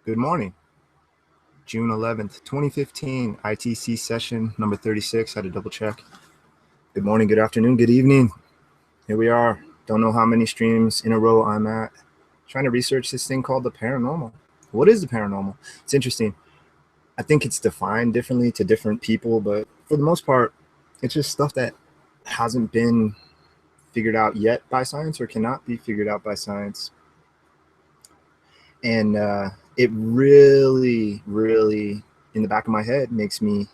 Good morning. June 11th, 2015, ITC session number 36. Had to double check. Good morning, good afternoon, good evening. Here we are. Don't know how many streams in a row I'm at. Trying to research this thing called the paranormal. What is the paranormal? It's interesting. I think it's defined differently to different people, but for the most part, it's just stuff that hasn't been figured out yet by science or cannot be figured out by science. And it really, in the back of my head, makes me,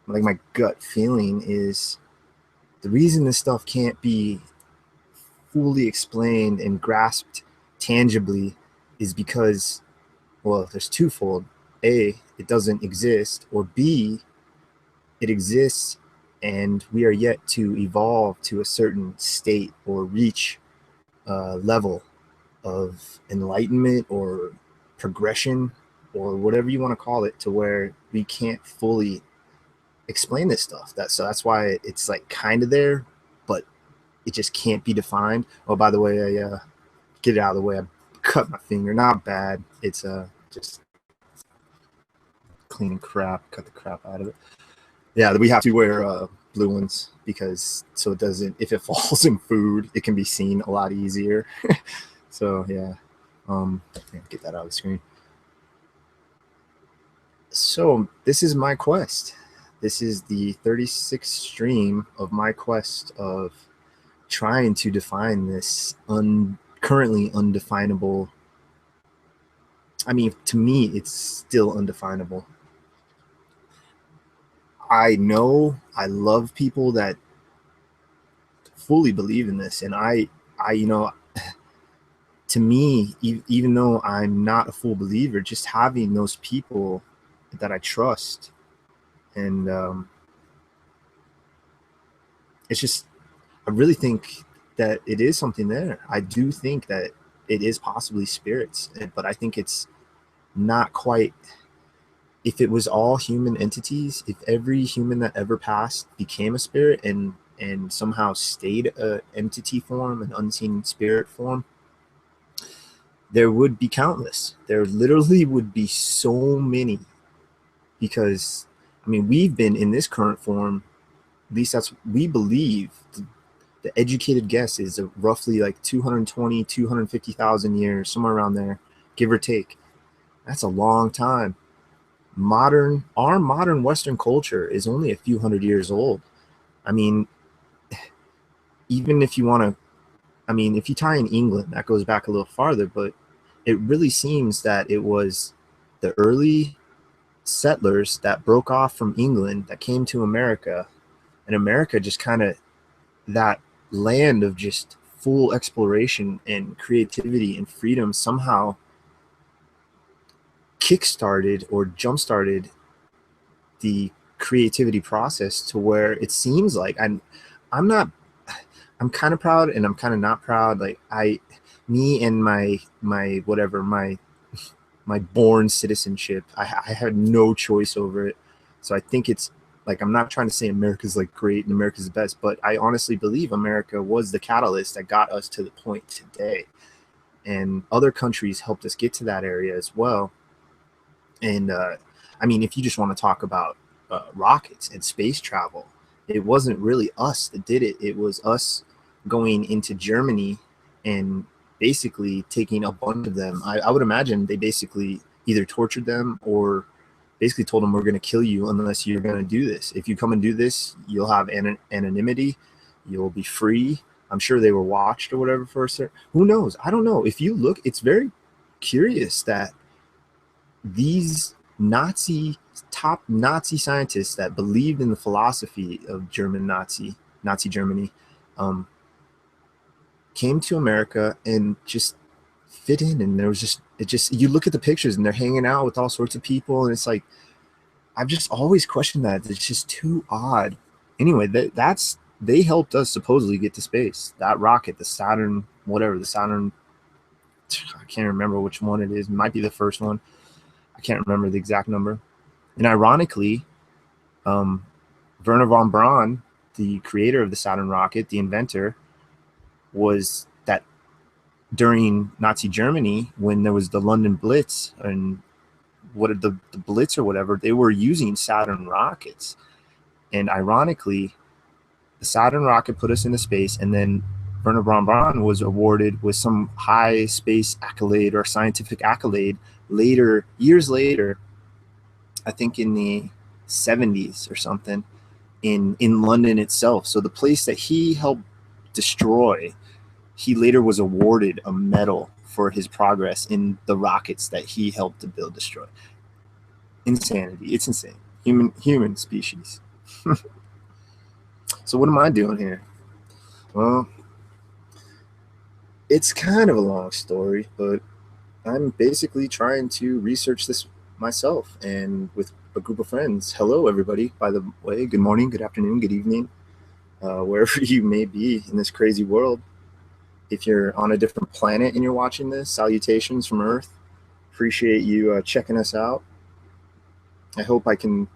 like, my gut feeling is the reason this stuff can't be fully explained and grasped tangibly is because, well, there's twofold. A, it doesn't exist, or B, it exists and we are yet to evolve to a certain state or reach a level of enlightenment or progression or whatever you want to call it, to where we can't fully explain this stuff. So that's why it's like kind of there, but it just can't be defined. Oh, by the way, I get it out of the way. I cut my finger. Not bad. It's just cleaning crap. Cut the crap out of it. Yeah, we have to wear blue ones because so it doesn't. If it falls in food, it can be seen a lot easier. So yeah, get that out of the screen. So this is my quest. This is the 36th stream of my quest of trying to define this currently undefinable. I mean, to me, it's still undefinable. I know I love people that fully believe in this, and to me, even though I'm not a full believer, just having those people that I trust, and it's just, I really think that it is something there. I do think that it is possibly spirits, but I think it's not quite. If it was all human entities, if every human that ever passed became a spirit and somehow stayed a entity form, an unseen spirit form, there would be countless. There literally would be so many, because I mean, we've been in this current form, at least that's we believe. The educated guess is roughly like 220, 250,000 years, somewhere around there, give or take. That's a long time. Our modern Western culture is only a few hundred years old. I mean, even if you want to, I mean, if you tie in England, that goes back a little farther, but it really seems that it was the early settlers that broke off from England that came to America, and America just kind of, that land of just full exploration and creativity and freedom, somehow kickstarted or jump-started the creativity process to where it seems like I'm kind of proud and I'm kind of not proud. Like me and my whatever, my born citizenship, I had no choice over it. So I think it's like, I'm not trying to say America's like great and America's the best, but I honestly believe America was the catalyst that got us to the point today. And other countries helped us get to that area as well. And I mean, if you just want to talk about rockets and space travel, it wasn't really us that did it. It was us going into Germany and basically taking a bunch of them. I would imagine they basically either tortured them or basically told them, we're going to kill you unless you're going to do this. If you come and do this, you'll have anonymity. You'll be free. I'm sure they were watched or whatever for a certain. Who knows? I don't know. If you look, it's very curious that these top Nazi scientists that believed in the philosophy of Nazi Germany, came to America and just fit in. And there was you look at the pictures and they're hanging out with all sorts of people, and it's like, I've just always questioned that. It's just too odd. Anyway, they helped us supposedly get to space. That rocket, the Saturn, I can't remember which one it is. It might be the first one. I can't remember the exact number. And ironically, Werner von Braun, the creator of the Saturn rocket, the inventor, was that during Nazi Germany, when there was the London Blitz, and the Blitz or whatever, they were using Saturn rockets. And ironically, the Saturn rocket put us into space, and then Wernher von Braun was awarded with some high space accolade or scientific accolade later, years later, I think in the 70s or something, in London itself. So the place that he helped destroy, he later was awarded a medal for his progress in the rockets that he helped to build, destroy. Insanity. It's insane. Human species. So what am I doing here? Well, it's kind of a long story, but I'm basically trying to research this myself and with a group of friends. Hello, everybody. By the way, good morning, good afternoon, good evening, wherever you may be in this crazy world. If you're on a different planet and you're watching this, salutations from Earth. Appreciate you checking us out. I hope I can,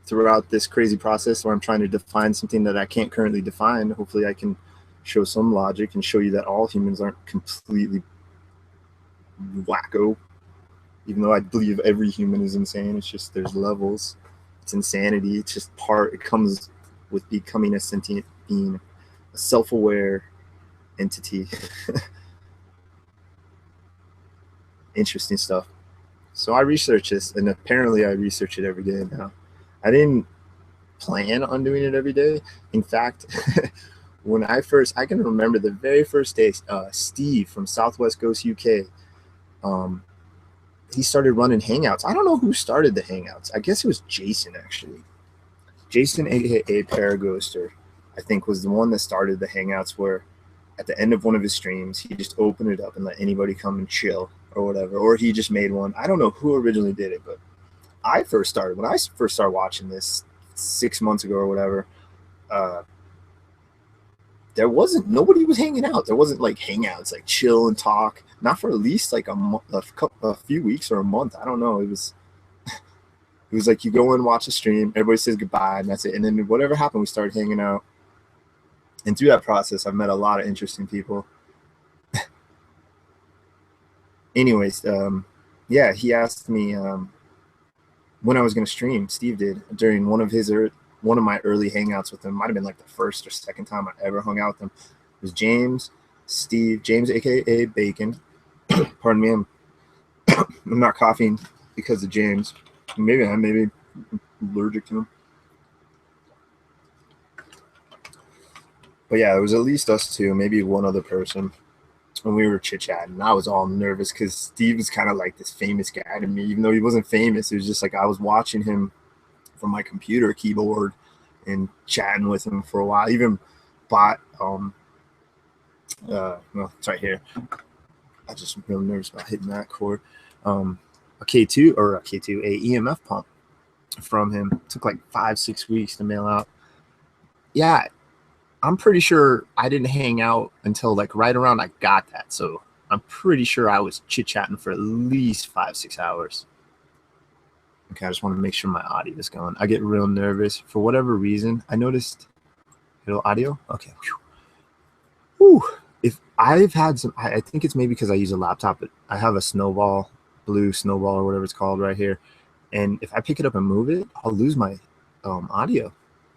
throughout this crazy process where I'm trying to define something that I can't currently define, hopefully I can show some logic and show you that all humans aren't completely wacko. Even though I believe every human is insane, it's just there's levels. It's insanity. It's just it comes with becoming a sentient being, a self-aware entity. Interesting stuff. So I research this, and apparently I research it every day now. I didn't plan on doing it every day. In fact, when I can remember the very first day, Steve from Southwest Ghost UK, he started running Hangouts. I don't know who started the Hangouts. I guess it was Jason, actually. Jason, aka Paraghoster, I think was the one that started the Hangouts, where at the end of one of his streams, he just opened it up and let anybody come and chill or whatever, or he just made one. I don't know who originally did it, but when I first started watching this 6 months ago or whatever, nobody was hanging out. There wasn't like Hangouts, like chill and talk, not for at least like a few weeks or a month. I don't know. It was like you go and watch a stream, everybody says goodbye, and that's it. And then whatever happened, we started hanging out. And through that process, I've met a lot of interesting people. Anyways, yeah, he asked me when I was going to stream. Steve did during one of my early hangouts with him. Might have been like the first or second time I ever hung out with him. It was James, aka Bacon. Pardon me, I'm not coughing because of James. Maybe I'm allergic to him. But yeah, it was at least us two, maybe one other person. And we were chit-chatting. I was all nervous because Steve was kind of like this famous guy to me, even though he wasn't famous. It was just like I was watching him from my computer keyboard and chatting with him for a while. I even bought, well, it's right here. I just real nervous about hitting that cord. A EMF pump from him. It took like 5-6 weeks to mail out. Yeah, I'm pretty sure I didn't hang out until like right around I got that. So I'm pretty sure I was chit-chatting for at least 5-6 hours. Okay, I just want to make sure my audio is going. I get real nervous for whatever reason. I noticed audio. Okay. Whew. If I've had some, I think it's maybe because I use a laptop, but I have a blue snowball or whatever it's called right here. And if I pick it up and move it, I'll lose my audio.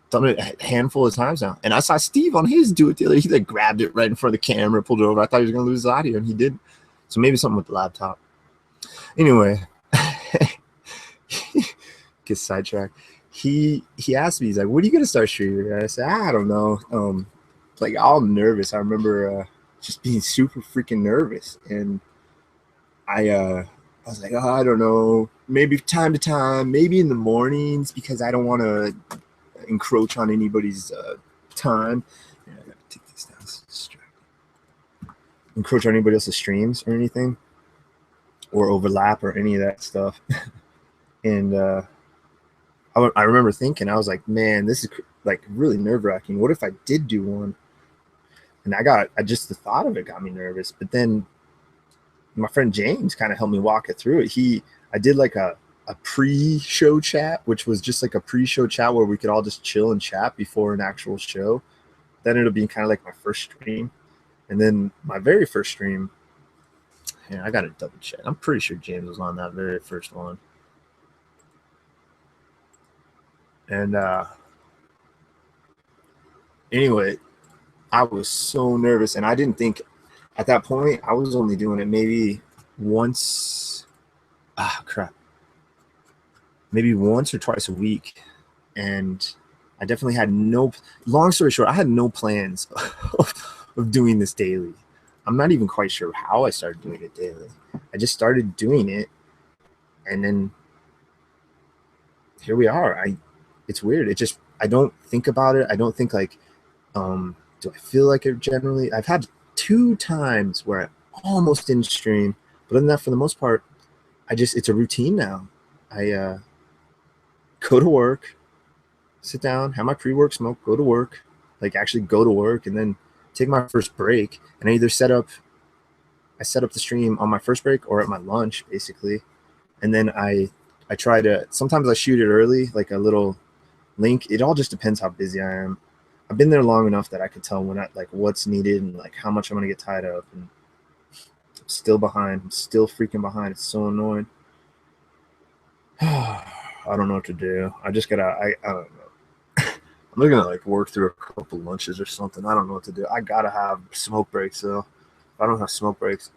Done it a handful of times now. And I saw Steve on his do it the other day. He like grabbed it right in front of the camera, pulled it over. I thought he was going to lose the audio, and he didn't. So maybe something with the laptop. Anyway, get sidetracked. He asked me, he's like, "What are you going to start streaming?" And I said, "I don't know." Like all nervous. I remember just being super freaking nervous. And I was like, "Oh, I don't know. Maybe time to time, maybe in the mornings, because I don't want to encroach on anybody's time." Yeah, I gotta take this down. It's distracting. Encroach on anybody else's streams or anything, or overlap or any of that stuff. And I remember thinking, I was like, man, this is like really nerve-wracking. What if I did do one? And just the thought of it got me nervous. But then my friend James kind of helped me walk it through it. I did like a pre-show chat, which was just like a pre-show chat where we could all just chill and chat before an actual show. Then it'll be kind of like my first stream. And then my very first stream, yeah, I got to double check. I'm pretty sure James was on that very first one. And anyway, I was so nervous, and I didn't think at that point I was only doing it maybe once. Crap. Maybe once or twice a week, and I definitely had no. Long story short, I had no plans of doing this daily. I'm not even quite sure how I started doing it daily. I just started doing it, and then here we are. It's weird. It just, I don't think about it. I don't think like, do I feel like it generally? I've had 2 times where I almost didn't stream, but other than that, for the most part, it's a routine now. I go to work, sit down, have my pre-work smoke, go to work, like actually go to work, and then take my first break. And I either set up the stream on my first break or at my lunch, basically. And then I try to, sometimes I shoot it early, like a little link. It all just depends how busy I am. I've been there long enough that I could tell when like what's needed and like how much I'm gonna get tied up. And I'm still behind. I'm still freaking behind. It's so annoying. I don't know what to do. I just gotta. I don't know. I'm gonna like work through a couple lunches or something. I don't know what to do. I gotta have smoke breaks though. If I don't have smoke breaks,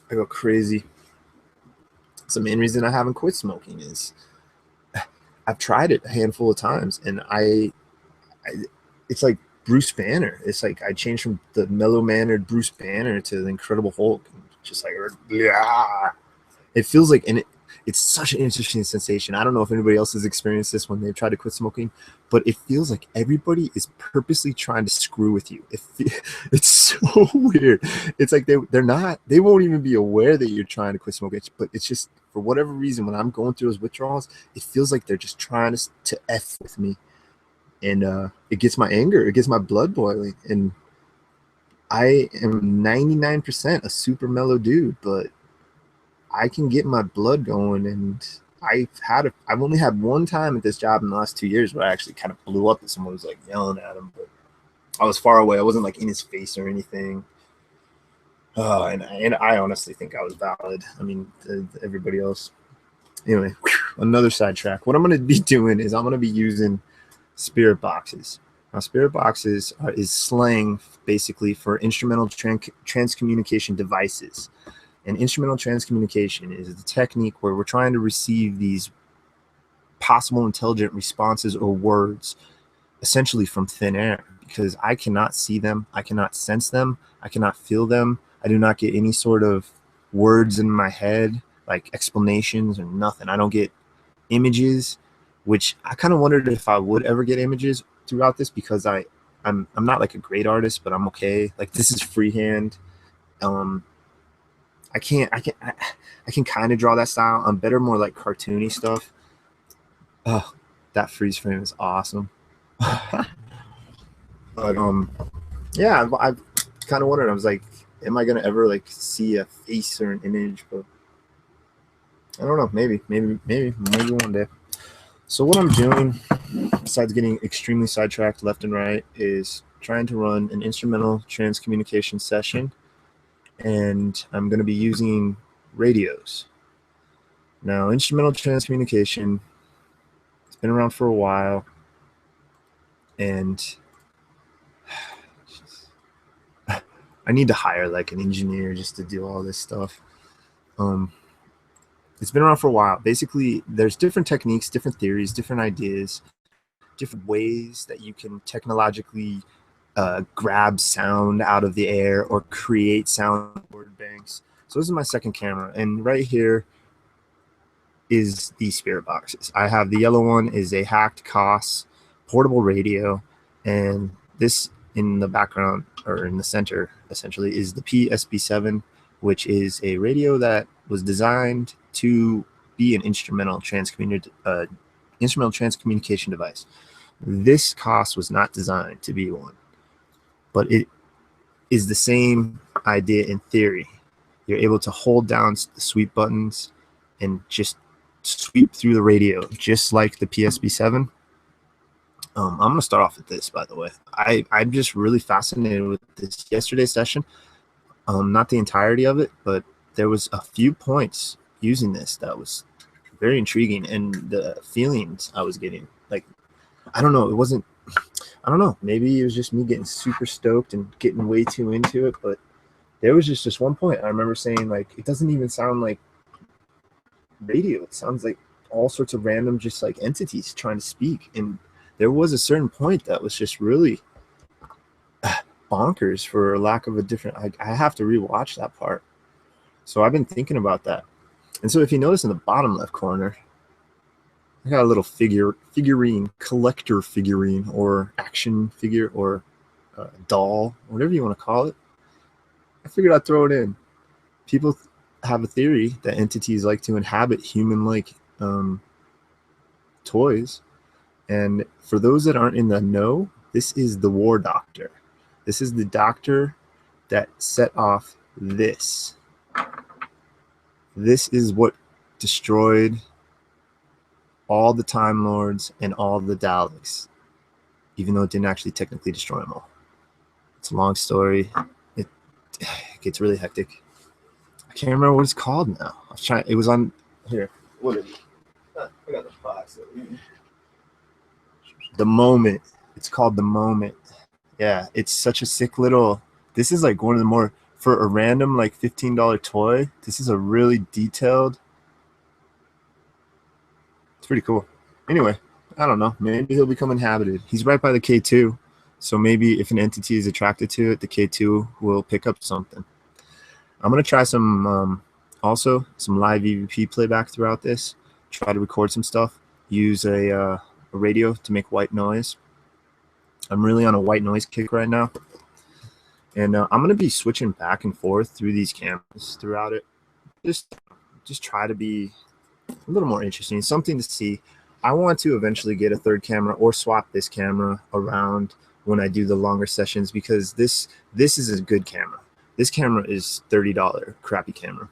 I go crazy. It's the main reason I haven't quit smoking is I've tried it a handful of times, and it's like Bruce Banner. It's like I changed from the mellow-mannered Bruce Banner to the Incredible Hulk. Just like, yeah, it feels like, and it's such an interesting sensation. I don't know if anybody else has experienced this when they've tried to quit smoking, but it feels like everybody is purposely trying to screw with you. It's so weird. It's like they won't even be aware that you're trying to quit smoking, but it's just, for whatever reason, when I'm going through those withdrawals, it feels like they're just trying to F with me. And it gets my anger, it gets my blood boiling. And I am 99% a super mellow dude, but I can get my blood going. And I've only had one time at this job in the last 2 years where I actually kind of blew up and someone was like yelling at him, but I was far away. I wasn't like in his face or anything. And I honestly think I was valid. I mean, everybody else. Anyway, another sidetrack. What I'm going to be doing is I'm going to be using spirit boxes. Now, spirit boxes is slang basically for instrumental transcommunication devices. And instrumental transcommunication is the technique where we're trying to receive these possible intelligent responses or words essentially from thin air, because I cannot see them, I cannot sense them, I cannot feel them. I do not get any sort of words in my head, like explanations or nothing. I don't get images, which I kind of wondered if I would ever get images throughout this, because I'm not like a great artist, but I'm okay. Like, this is freehand. I can kind of draw that style. I'm better more like cartoony stuff. Oh, that freeze frame is awesome. But yeah, I've kind of wondered. I was like, am I gonna ever like see a face or an image? But I don't know. Maybe one day. So what I'm doing, besides getting extremely sidetracked left and right, is trying to run an instrumental transcommunication session, and I'm going to be using radios. Now, instrumental transcommunication, it's been around for a while, and I need to hire like an engineer just to do all this stuff. It's been around for a while. Basically, there's different techniques, different theories, different ideas, different ways that you can technologically grab sound out of the air or create soundboard banks. So this is my second camera, and right here is the spirit boxes. I have the yellow one is a hacked Koss portable radio, and this in the background, or in the center essentially, is the P-SB7, which is a radio that was designed to be an instrumental transcommunication device. This Koss was not designed to be one, but it is the same idea in theory. You're able to hold down the sweep buttons and just sweep through the radio, just like the P-SB7. I'm going to start off with this, by the way. I'm just really fascinated with this yesterday's session. Not the entirety of it, but there was a few points using this that was very intriguing, and the feelings I was getting, like I don't know. It wasn't, I don't know. Maybe it was just me getting super stoked and getting way too into it. But there was just one point I remember saying, like, it doesn't even sound like radio. It sounds like all sorts of random, just like entities trying to speak. And there was a certain point that was just really bonkers, for lack of a different. I have to rewatch that part. So I've been thinking about that. And so if you notice in the bottom left corner, I got a little figurine, collector figurine, or action figure, or doll, whatever you want to call it. I figured I'd throw it in. People have a theory that entities like to inhabit human-like toys. And for those that aren't in the know, this is the war doctor. This is the doctor that set off this. This is what destroyed all the Time Lords and all the Daleks, even though it didn't actually technically destroy them all. It's a long story. It gets really hectic. I can't remember what it's called now. I was trying. It was on here. What is it? I got the box. The Moment. It's called The Moment. Yeah, it's such a sick little. This is like one of the more, for a random like $15 toy. This is a really detailed. It's pretty cool. Anyway, I don't know. Maybe he'll become inhabited. He's right by the K2. So maybe if an entity is attracted to it, the K2 will pick up something. I'm going to try some, also some live EVP playback throughout this. Try to record some stuff. Use a radio to make white noise. I'm really on a white noise kick right now. And I'm going to be switching back and forth through these cameras throughout it. Just try to be a little more interesting, something to see. I want to eventually get a third camera or swap this camera around when I do the longer sessions, because this is a good camera. This camera is $30 crappy camera.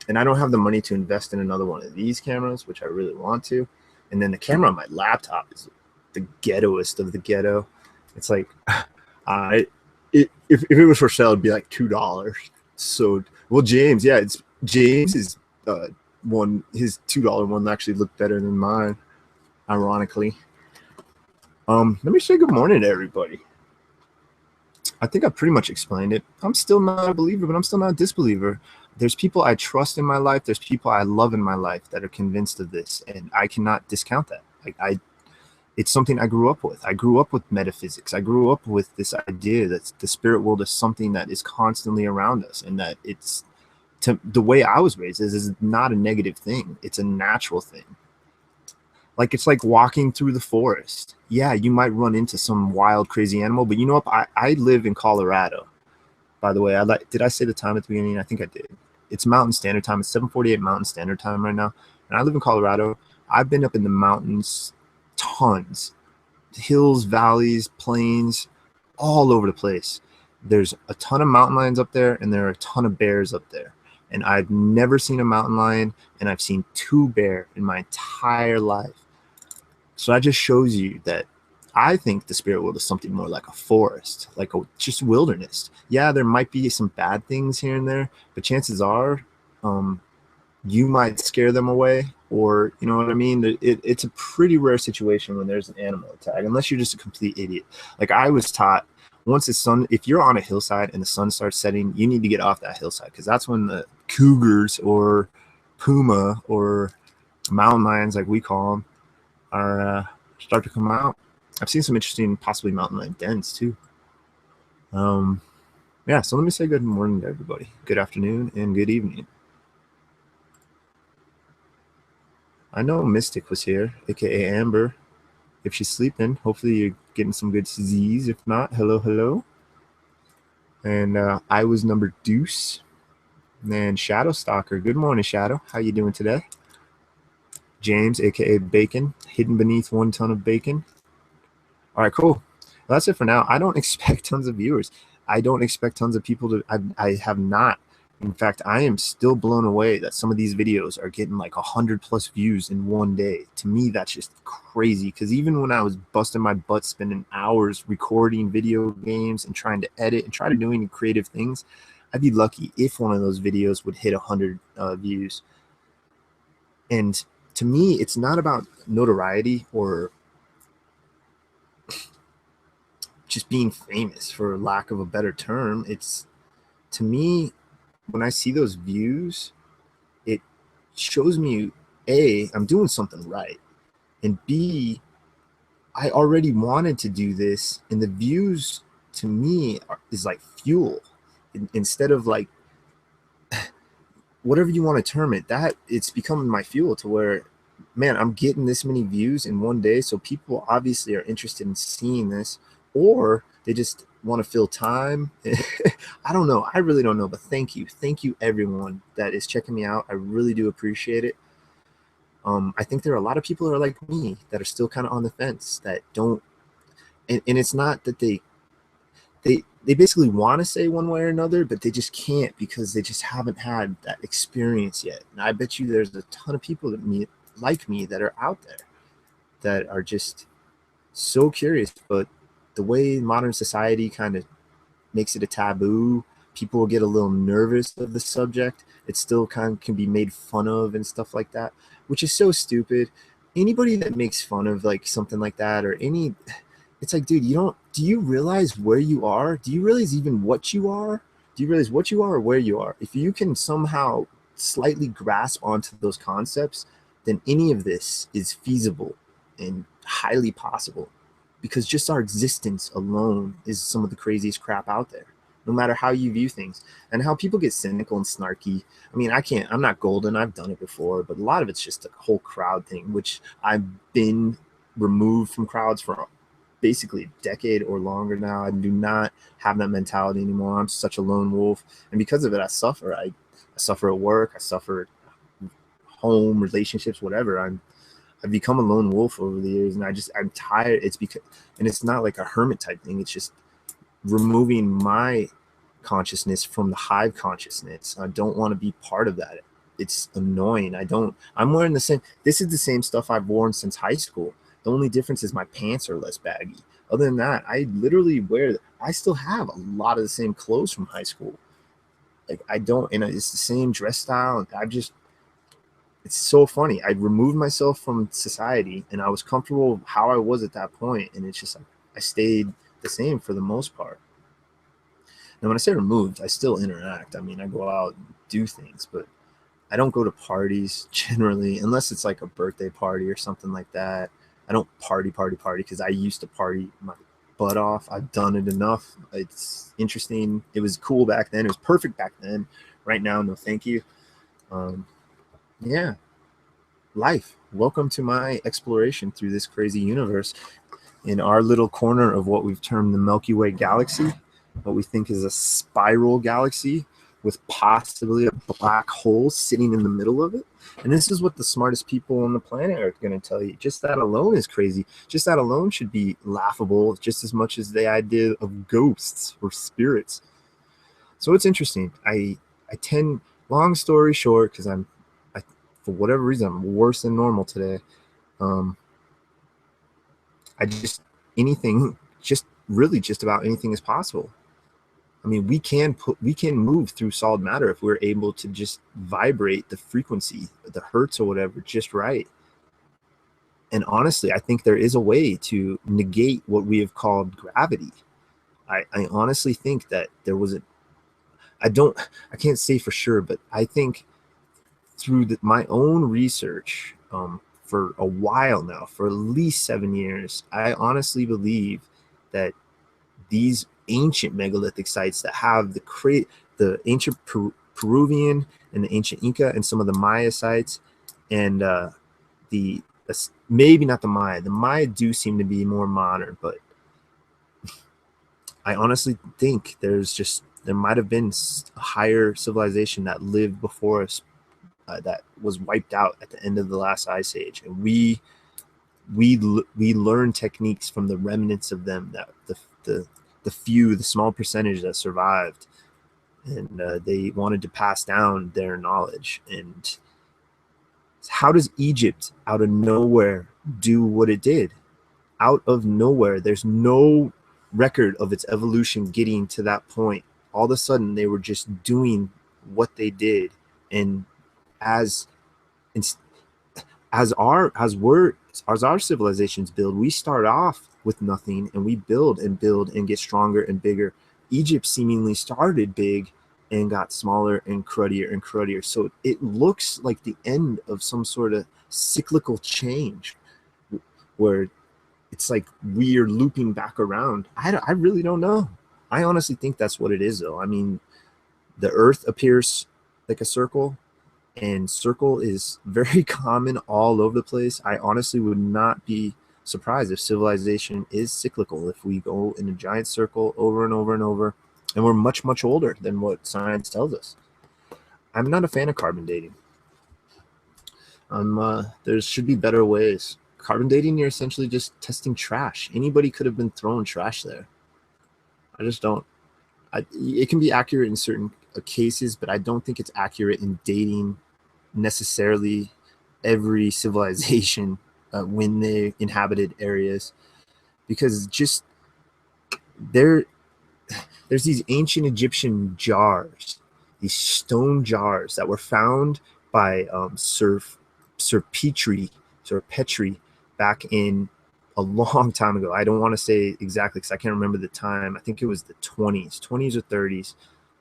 And I don't have the money to invest in another one of these cameras, which I really want to. And then the camera on my laptop is the ghettoest of the ghetto. It's like, if it was for sale, it'd be like $2. So, well, James, yeah, James is one. His $2 one actually looked better than mine, ironically. Let me say good morning to everybody. I think I pretty much explained it. I'm still not a believer, but I'm still not a disbeliever. There's people I trust in my life. There's people I love in my life that are convinced of this, and I cannot discount that. It's something I grew up with. I grew up with metaphysics. I grew up with this idea that the spirit world is something that is constantly around us, and that it's, the way I was raised is not a negative thing. It's a natural thing. Like, it's like walking through the forest. Yeah, you might run into some wild, crazy animal, but you know what? I live in Colorado. By the way, did I say the time at the beginning? I think I did. It's Mountain Standard Time. It's 7:48 Mountain Standard Time right now. And I live in Colorado. I've been up in the mountains tons. Hills, valleys, plains, all over the place. There's a ton of mountain lions up there, and there are a ton of bears up there. And I've never seen a mountain lion, and I've seen 2 bears in my entire life. So that just shows you that I think the spirit world is something more like a forest, like just wilderness. Yeah, there might be some bad things here and there, but chances are you might scare them away, or you know what I mean? It's a pretty rare situation when there's an animal attack, unless you're just a complete idiot. Like, I was taught, once the sun, if you're on a hillside and the sun starts setting, you need to get off that hillside, because that's when the cougars or puma or mountain lions, like we call them, are start to come out. I've seen some interesting, possibly mountain lion dens too. Yeah, so let me say good morning to everybody, good afternoon, and good evening. I know Mystic was here, aka Amber. If she's sleeping, hopefully you're getting some good Z's. If not, hello. And I was number Deuce. And Shadow Stalker. Good morning, Shadow. How you doing today? James, aka Bacon, hidden beneath 1 ton of bacon. All right, cool. Well, that's it for now. I don't expect tons of viewers. I don't expect tons of people to. I have not. In fact, I am still blown away that some of these videos are getting like 100+ views in one day. To me, that's just crazy, because even when I was busting my butt, spending hours recording video games and trying to edit and try to do any creative things, I'd be lucky if one of those videos would hit 100 views. And to me, it's not about notoriety or just being famous, for lack of a better term. It's, to me, when I see those views, it shows me, A, I'm doing something right, and B, I already wanted to do this, and the views to me is like fuel. Instead of like whatever you want to term it, that it's becoming my fuel, to where, man, I'm getting this many views in one day, so people obviously are interested in seeing this, or they just want to fill time. I don't know, I really don't know, but thank you everyone that is checking me out. I really do appreciate it. I think there are a lot of people that are like me, that are still kind of on the fence, that don't, and it's not that they basically want to say one way or another, but they just can't, because they just haven't had that experience yet. And I bet you there's a ton of people like me that are out there, that are just so curious. But the way modern society kind of makes it a taboo, people will get a little nervous of the subject. It still kind of can be made fun of and stuff like that, which is so stupid. Anybody that makes fun of like something like that, or any, it's like, dude, do you realize where you are? Do you realize even what you are? Do you realize what you are or where you are? If you can somehow slightly grasp onto those concepts, then any of this is feasible and highly possible, because just our existence alone is some of the craziest crap out there, no matter how you view things. And how people get cynical and snarky. I mean, I'm not golden. I've done it before, but a lot of it's just a whole crowd thing, which I've been removed from crowds for basically a decade or longer now. I do not have that mentality anymore. I'm such a lone wolf, and because of it, I suffer. I suffer at work. I suffer at home, relationships, whatever. I've become a lone wolf over the years, and I'm tired. It's because, and it's not like a hermit type thing. It's just removing my consciousness from the hive consciousness. I don't want to be part of that. It's annoying. I'm wearing the same. This is the same stuff I've worn since high school. The only difference is my pants are less baggy. Other than that, I still have a lot of the same clothes from high school. Like, I don't, and it's the same dress style. It's so funny. I removed myself from society, and I was comfortable how I was at that point. And it's just like, I stayed the same for the most part. Now, when I say removed, I still interact. I mean, I go out and do things, but I don't go to parties generally, unless it's like a birthday party or something like that. I don't party, because I used to party my butt off. I've done it enough. It's interesting. It was cool back then. It was perfect back then. Right now, no thank you. Yeah. Life. Welcome to my exploration through this crazy universe in our little corner of what we've termed the Milky Way galaxy, what we think is a spiral galaxy with possibly a black hole sitting in the middle of it. And this is what the smartest people on the planet are going to tell you. Just that alone is crazy. Just that alone should be laughable, just as much as the idea of ghosts or spirits. So it's interesting. I tend, long story short, because for whatever reason, I'm worse than normal today. Just about anything is possible. I mean, we can move through solid matter if we're able to just vibrate the frequency, the hertz or whatever, just right. And honestly, I think there is a way to negate what we have called gravity. I honestly think that there was I can't say for sure, but I think through my own research, for a while now, for at least 7 years, I honestly believe that these ancient megalithic sites that have the ancient Peruvian and the ancient Inca and some of the Maya sites, and maybe not the Maya do seem to be more modern, but I honestly think there might have been a higher civilization that lived before us, that was wiped out at the end of the last ice age, and we learn techniques from the remnants of them, that the small percentage that survived, and they wanted to pass down their knowledge. And how does Egypt out of nowhere do what it did? Out of nowhere. There's no record of its evolution getting to that point. All of a sudden, they were just doing what they did. And as our civilizations build, we start off with nothing and we build and get stronger and bigger. Egypt seemingly started big and got smaller and cruddier. So it looks like the end of some sort of cyclical change where it's like we're looping back around. I really don't know. I honestly think that's what it is, though. I mean, the earth appears like a circle, and circle is very common all over the place. I honestly would not be surprised if civilization is cyclical, if we go in a giant circle over and over and over, and we're much, much older than what science tells us. I'm not a fan of carbon dating. There should be better ways. Carbon dating, you're essentially just testing trash. Anybody could have been throwing trash there. I just don't. It can be accurate in certain cases, but I don't think it's accurate in dating necessarily every civilization when they inhabited areas, because just there's these ancient Egyptian jars, these stone jars that were found by Sir Petrie back in a long time ago. I don't want to say exactly because I can't remember the time. I think it was the 20s or 30s,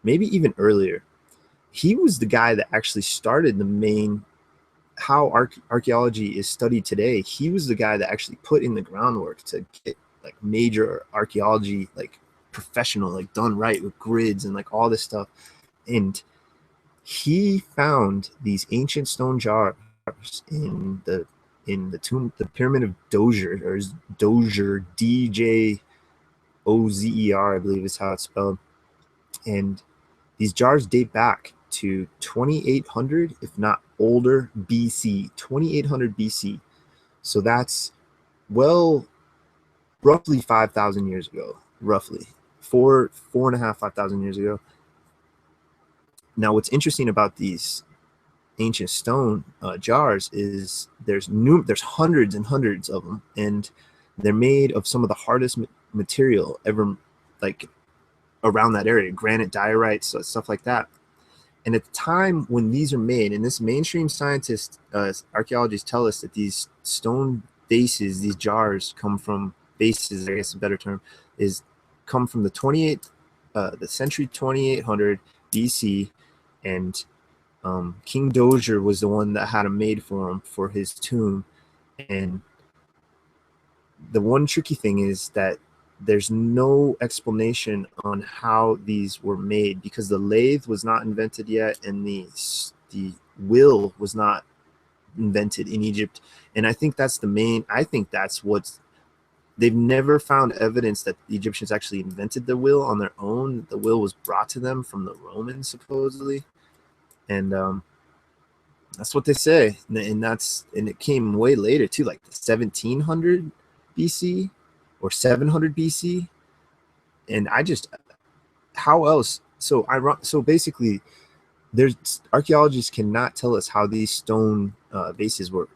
maybe even earlier. He was the guy that actually started the main how archaeology is studied today. He was the guy that actually put in the groundwork to get like major archaeology, like professional, like done right with grids and like all this stuff. And he found these ancient stone jars in the tomb, the pyramid of Djoser, or Djoser, Djozer, I believe is how it's spelled. And these jars date back to 2800, if not older, BC, 2800 BC. So that's, well, roughly 5,000 years ago, roughly 5,000 years ago. Now, what's interesting about these ancient stone jars is there's hundreds and hundreds of them, and they're made of some of the hardest material ever, like around that area, granite, diorite, stuff like that. And at the time when these are made, and this mainstream scientists, archaeologists tell us that these stone bases, these jars come from bases, I guess a better term, is come from the century 2800 BC, and King Djoser was the one that had them made for him for his tomb. And the one tricky thing is that there's no explanation on how these were made, because the lathe was not invented yet, and the wheel was not invented in Egypt. And I think that's what's, they've never found evidence that the Egyptians actually invented the wheel on their own. The wheel was brought to them from the Romans, supposedly. And that's what they say. And it came way later too, like 1700 BC or 700 BC. And how else? So basically, archaeologists cannot tell us how these stone bases were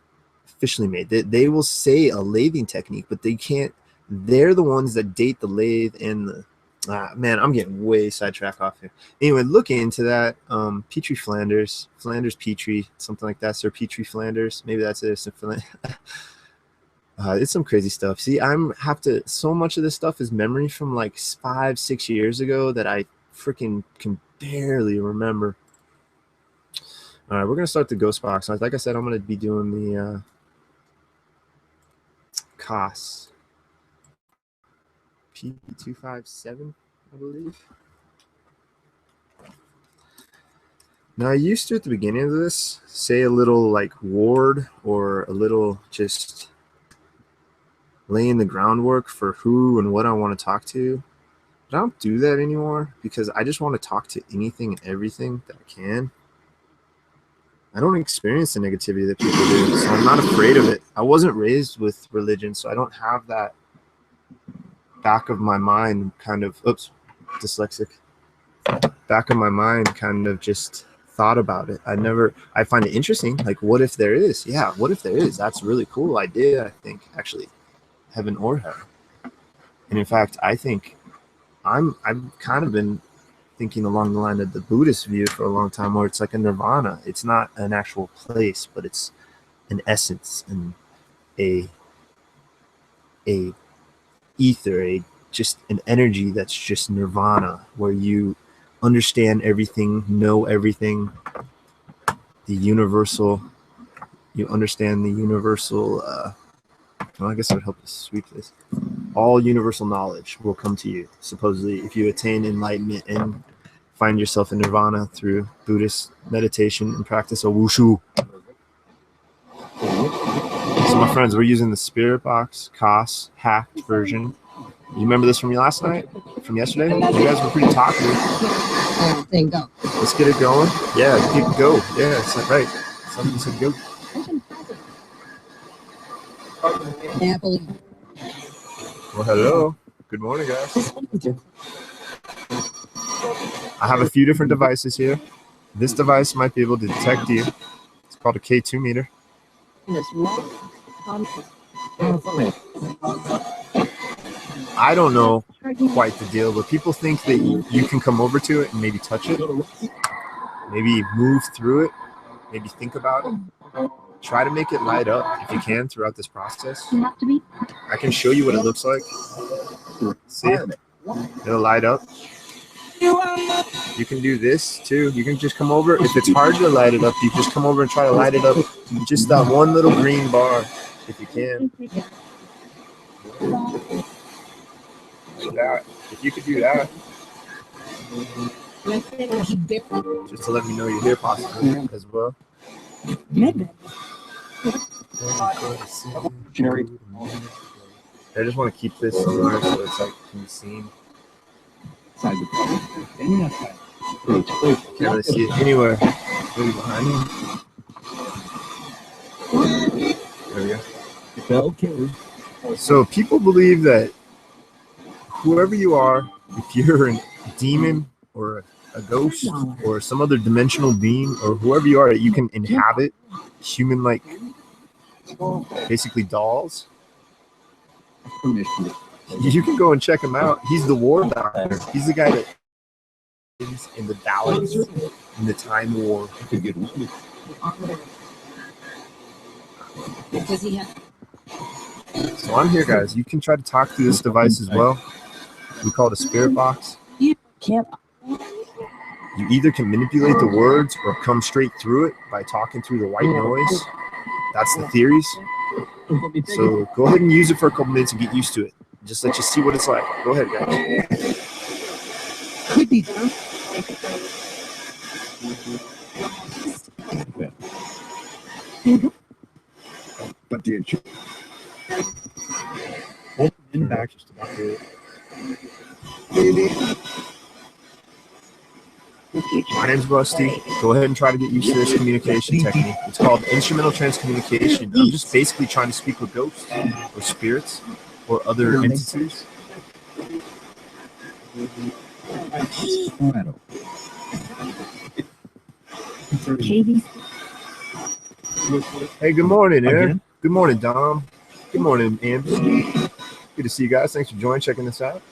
officially made. They will say a lathing technique, but they can't. They're the ones that date the lathe and the. Man, I'm getting way sidetracked off here. Anyway, look into that. Petrie Flanders Petrie, something like that. Sir Petrie Flanders, maybe that's it. It's some crazy stuff. See, so much of this stuff is memory from like 5-6 years ago that I freaking can barely remember. All right, we're gonna start the ghost box. Like I said, I'm gonna be doing the Koss P-257, I believe. Now, I used to, at the beginning of this, say a little like ward or a little just laying the groundwork for who and what I want to talk to. But I don't do that anymore, because I just want to talk to anything and everything that I can. I don't experience the negativity that people do, so I'm not afraid of it. I wasn't raised with religion, so I don't have that back of my mind kind of, dyslexic, back of my mind kind of just thought about it. I find it interesting, like, what if there is? Yeah, what if there is? That's a really cool idea, I think, actually, heaven or hell. And in fact, I think I've kind of been thinking along the line of the Buddhist view for a long time, where it's like a nirvana. It's not an actual place, but it's an essence and a ether, just an energy that's just nirvana, where you understand everything, know everything, the universal, you understand the universal, well, I guess it would help us sweep this. All universal knowledge will come to you, supposedly, if you attain enlightenment and find yourself in nirvana through Buddhist meditation and practice of wushu. So my friends, we're using the Spirit Box Koss hacked version. You remember this from last night? From yesterday? You guys were pretty talkative. Let's get it going. Yeah, go. Yeah, it's right. Something said go. Well, hello. Good morning, guys. I have a few different devices here. This device might be able to detect you. It's called a K2 meter. I don't know quite the deal, but people think that you can come over to it and maybe touch it, maybe move through it, maybe think about it. Try to make it light up if you can throughout this process. I can show you what it looks like. See? It'll light up. You can do this too. You can just come over. If it's hard to light it up, you just come over and try to light it up. Just that one little green bar, if you can. That. If you could do that. Just to let me know you're here possibly as well. I just want to keep this somewhere so it's like can be seen. Can't really see it anywhere. Maybe behind you. There we go. Okay. So people believe that whoever you are, if you're a demon or a ghost or some other dimensional being or whoever you are, that you can inhabit human-like, basically dolls. You can go and check him out. He's the war doctor. He's the guy that is in the balance in the time war. So I'm here, guys. You can try to talk through this device as well. We call it a spirit box. You either can manipulate the words or come straight through it by talking through the white noise. That's the theories. So go ahead and use it for a couple minutes and get used to it. Just let you see what it's like. Go ahead, guys. Could be done. But the in back just about it. My name's Rusty. Go ahead and try to get used to this communication technique. It's called instrumental transcommunication. I'm just basically trying to speak with ghosts or spirits or other entities. Hey, good morning, Aaron. Good morning, Dom. Good morning, Amber. Good to see you guys. Thanks for joining, checking this out.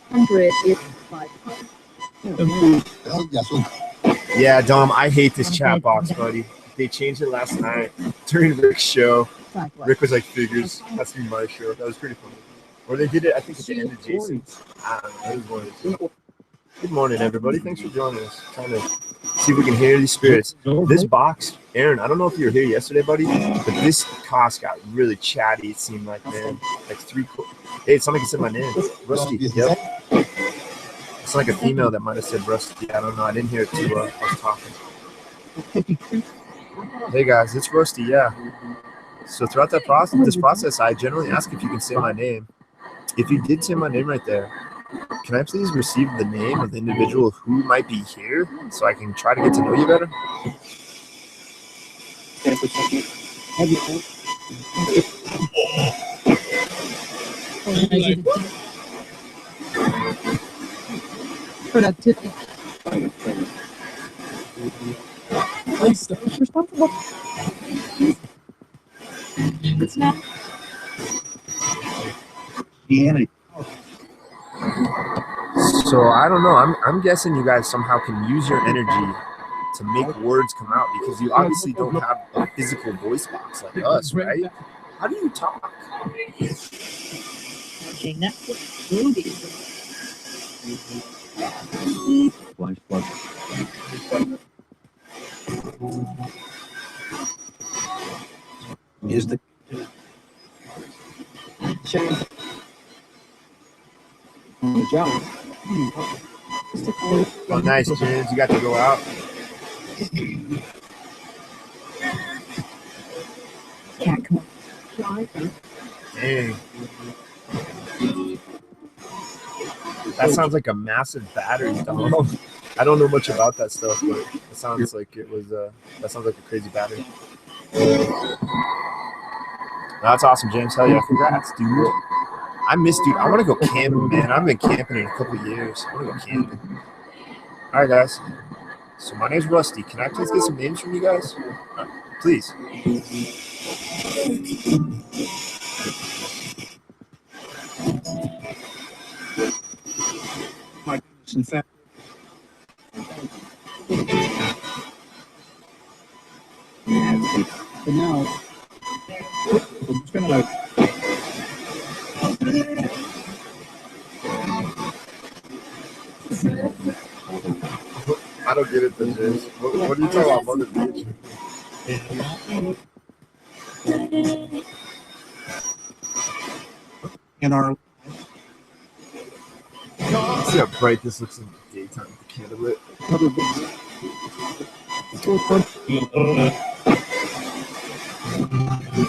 Yeah, Dom, I hate this chat box, buddy. They changed it last night during Rick's show. Rick was like, figures. That's be my show. That was pretty funny. Or they did it, I think, at the end of Jason's. I don't know. It was good morning, everybody. Thanks for joining us. Trying to see if we can hear these spirits. This box, Aaron, I don't know if you were here yesterday, buddy, but this Koss got really chatty, it seemed like, man. Like hey, it sounded like it said my name. Rusty. Yep. It's like a female that might have said Rusty. I don't know. I didn't hear it too well. I was talking. Hey, guys, it's Rusty, yeah. So throughout this process, I generally ask if you can say my name. If you did say my name right there, can I please receive the name of the individual who might be here so I can try to get to know you better? It's not. So I don't know. I'm guessing you guys somehow can use your energy to make words come out because you obviously don't have a physical voice box like us, right? How do you talk? Okay, Netflix movies. Is the job? Oh, nice, James. You got to go out. Yeah, come on. Dang. That sounds like a massive battery, Dom. I don't know much about that stuff, but it sounds like it was. That sounds like a crazy battery. That's awesome, James. Hell yeah, congrats, dude. I miss, dude. I want to go camping, man. I've been camping in a couple of years. I want to go camping. All right, guys. So my name's Rusty. Can I please get some names from you guys? Please. My goodness, in fact, for now, I'm just gonna I don't get it, though, James. What are you talking about, Mother Nature? in our See how bright this looks in the daytime with the candle lit. other business.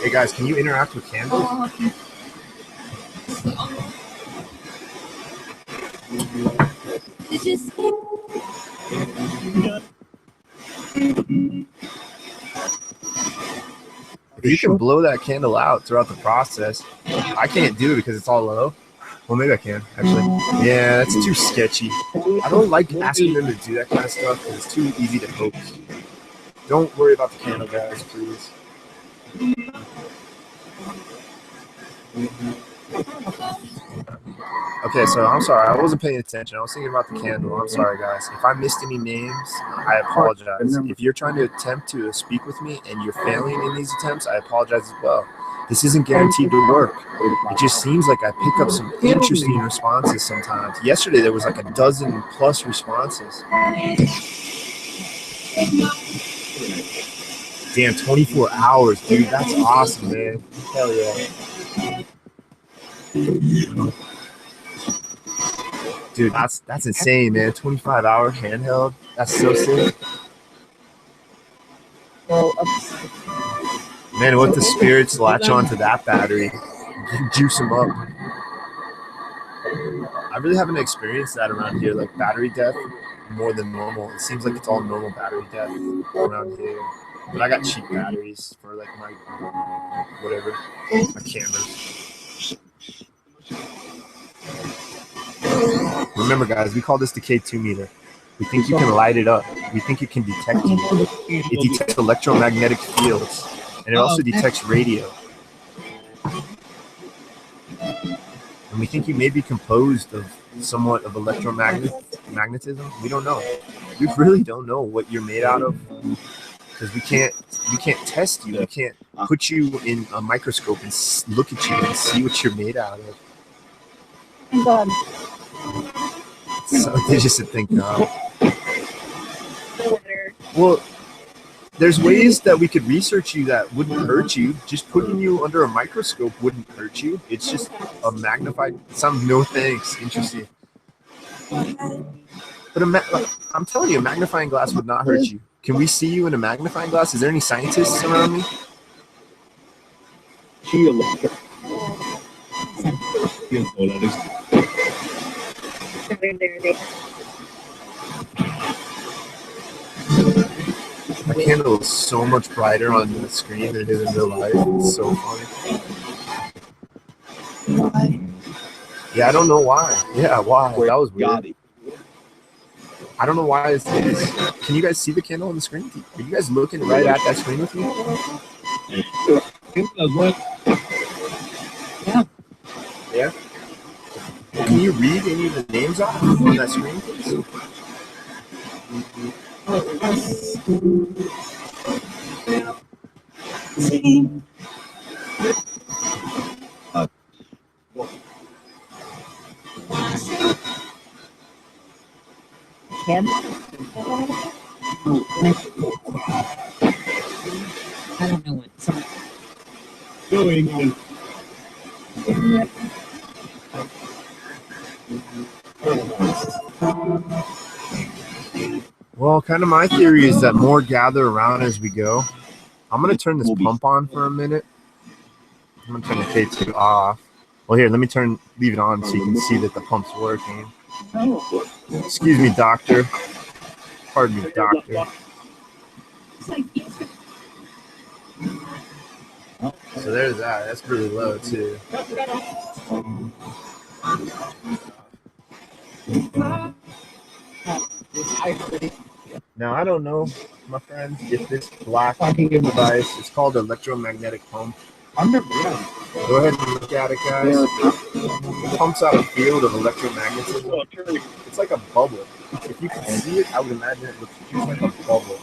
Hey guys, can you interact with candles? If you can blow that candle out throughout the process, I can't do it because it's all low. Well, maybe I can, actually. Yeah, that's too sketchy. I don't like asking them to do that kind of stuff because it's too easy to hoax. Don't worry about the candle, guys, please. Okay, so I'm sorry. I wasn't paying attention. I was thinking about the candle. I'm sorry, guys. If I missed any names, I apologize. If you're trying to attempt to speak with me and you're failing in these attempts, I apologize as well. This isn't guaranteed to work. It just seems like I pick up some interesting responses sometimes. Yesterday, there was like a dozen plus responses. Damn, 24 hours, dude. That's awesome, man. Hell yeah. Dude, that's insane, man. 25-hour handheld. That's so sick. Man, what the spirits latch onto that battery? Juice them up. I really haven't experienced that around here, like battery death more than normal. It seems like it's all normal battery death around here. But I got cheap batteries for like my whatever, my cameras. Remember, guys, we call this the K2 meter. We think you can light it up. We think it can detect you. It detects electromagnetic fields, and it also detects radio. And we think you may be composed of somewhat of electromagnetism. We don't know. We really don't know what you're made out of because we can't test you. We can't put you in a microscope and look at you and see what you're made out of. God. So they just think, no. Well, there's ways that we could research you that wouldn't hurt you. Just putting you under a microscope wouldn't hurt you. It's just a magnified. No thanks. Interesting. But I'm telling you, a magnifying glass would not hurt you. Can we see you in a magnifying glass? Is there any scientists around me? My candle is so much brighter on the screen than it is in real life. It's so funny. Why? Yeah, I don't know why. Yeah, why? That was weird. I don't know why it's this. Can you guys see the candle on the screen? Are you guys looking right at that screen with me? Yeah. Yeah? Can you read any of the names off on that screen, please? Ken? I don't know what. Sorry. Doing. Well, kind of my theory is that more gather around as we go. I'm going to turn this pump on for a minute. I'm going to turn the K2 off. Well, here, let me leave it on so you can see that the pump's working. Excuse me, doctor. Pardon me, doctor. So there's that. That's really low, too. Now, I don't know, my friends, if this black device is called electromagnetic pump. I remember that. Go ahead and look at it, guys. It pumps out a field of electromagnetism. It's like a bubble. If you can see it, I would imagine it looks just like a bubble.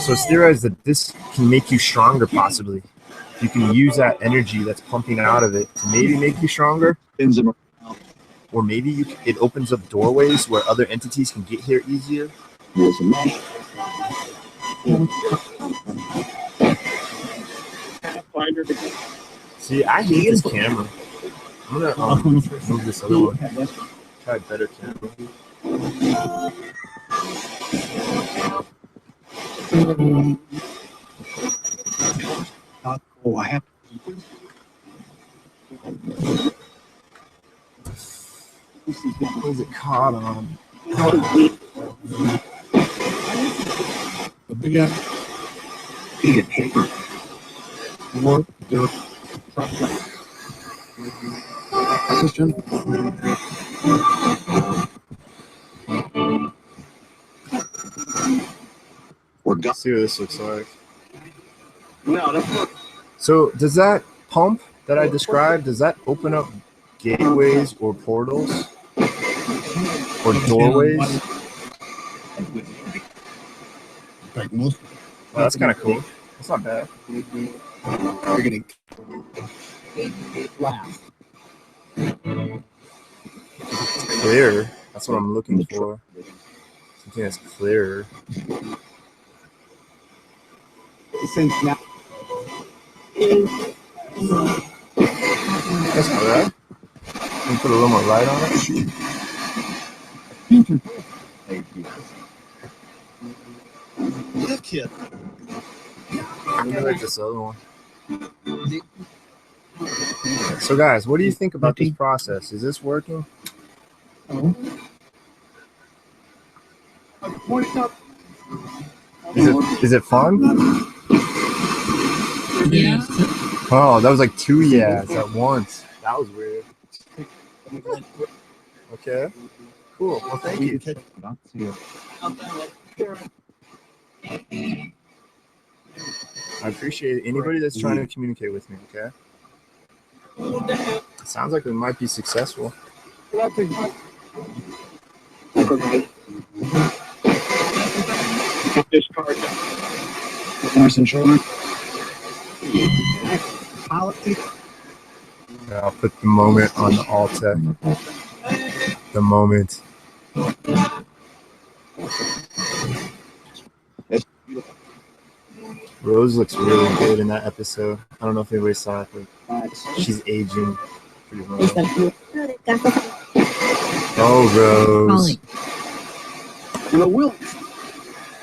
So it's theorized that this can make you stronger, possibly. You can use that energy that's pumping out of it to maybe make you stronger. Or maybe it opens up doorways where other entities can get here easier. See, I hate this camera. I'm gonna move this other one. Try a better camera. Oh, I have. What is it caught on? The big guy. More. Question. Let's see what this looks like. No, that's So does that pump that I described, does that open up gateways or portals or doorways? like most. Oh, that's kind of cool. That's not bad. You're getting laugh. Clear. That's what I'm looking for. Something that's clearer. Since now. That's not bad. Can you put a little more light on it? Look here. Let me like this other one. So guys, what do you think about this process? Is this working? Is it fun? Yeah. Oh, that was like 2 yeahs at once. That was weird. Okay. Cool. Well, thank you. I appreciate anybody that's trying to communicate with me, okay? It sounds like we might be successful. This card. Nice and short. Yeah, I'll put the moment on the altar. The moment. Rose looks really good in that episode. I don't know if anybody saw it, but she's aging pretty well. Oh, Rose.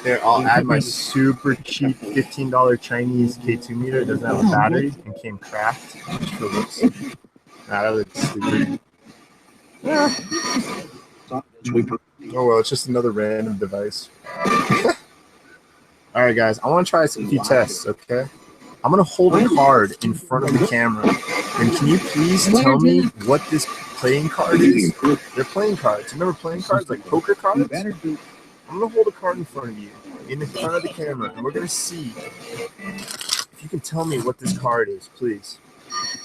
Here, I'll add my super cheap $15 Chinese K2 meter. It doesn't have a battery and came cracked. Nah, that looks stupid. Yeah. Oh well, it's just another random device. All right, guys, I want to try a few tests, okay? I'm going to hold a card in front of the camera. And can you please tell me what this playing card is? They're playing cards. Remember playing cards, like poker cards? I'm going to hold a card in front of you, in front of the camera, and we're going to see if you can tell me what this card is, please.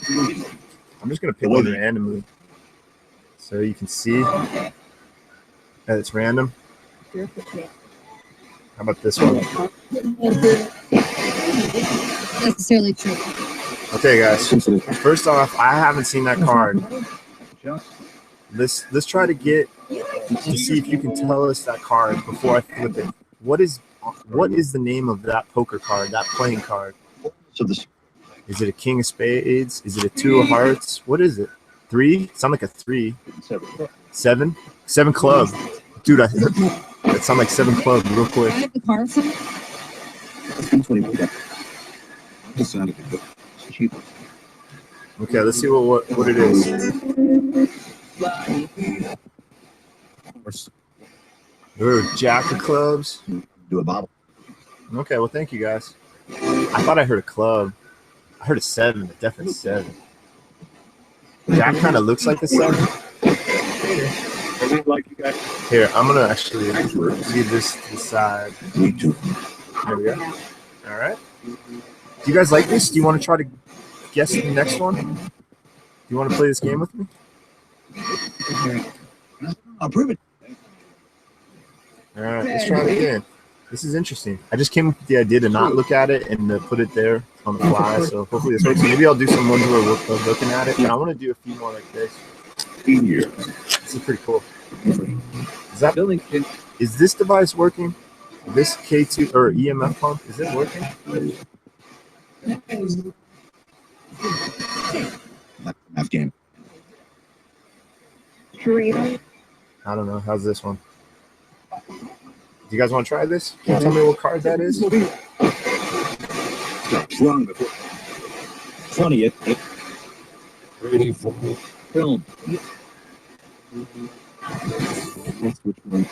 I'm just going to pick one randomly so you can see that it's random. All How about this one? Necessarily true. Okay, guys. First off, I haven't seen that card. Let's try to get to see if you can tell us that card before I flip it. What is the name of that poker card? That playing card? So this Is it a king of spades? Is it a two of hearts? What is it? 3? Sound like a 3. 7? 7 club. Dude, that sound like 7 club real quick. I have the card from it. This sounded good. Cheap. Okay, let's see what it is. Ooh, jack of clubs. Do a bottle. Okay, well, thank you guys. I thought I heard a club. I heard a 7, but definitely 7. Jack kind of looks like a 7. Like you guys. Here, I'm gonna actually leave this to the side. Me too. There we go. All right. Do you guys like this? Do you want to try to guess the next one? Do you want to play this game with me? I'll prove it. All right, let's try it again. This is interesting. I just came up with the idea to not look at it and to put it there on the fly. So hopefully this works. Maybe I'll do some ones where we're looking at it. But I want to do a few more like this. This is pretty cool. Is this device working? This K2 or EMF pump, is it working? Afghan. I don't know. How's this one? Do you guys want to try this? Can you tell me what card that is? Wrong before. Funny it. Ready for film. That's which one.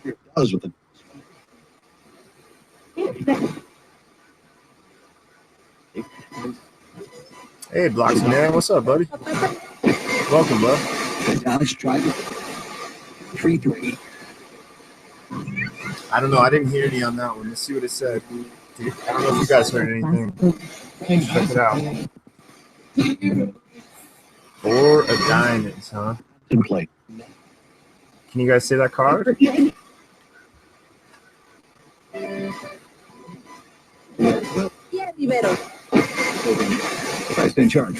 It does with it. Hey, Blocks Man, what's up, buddy? Welcome, bud. Let's try it. 3-3. I don't know. I didn't hear any on that one. Let's see what it said. I don't know if you guys heard anything. Check it out. 4 of diamonds, huh? Didn't play. Can you guys say that card? Christ in charge.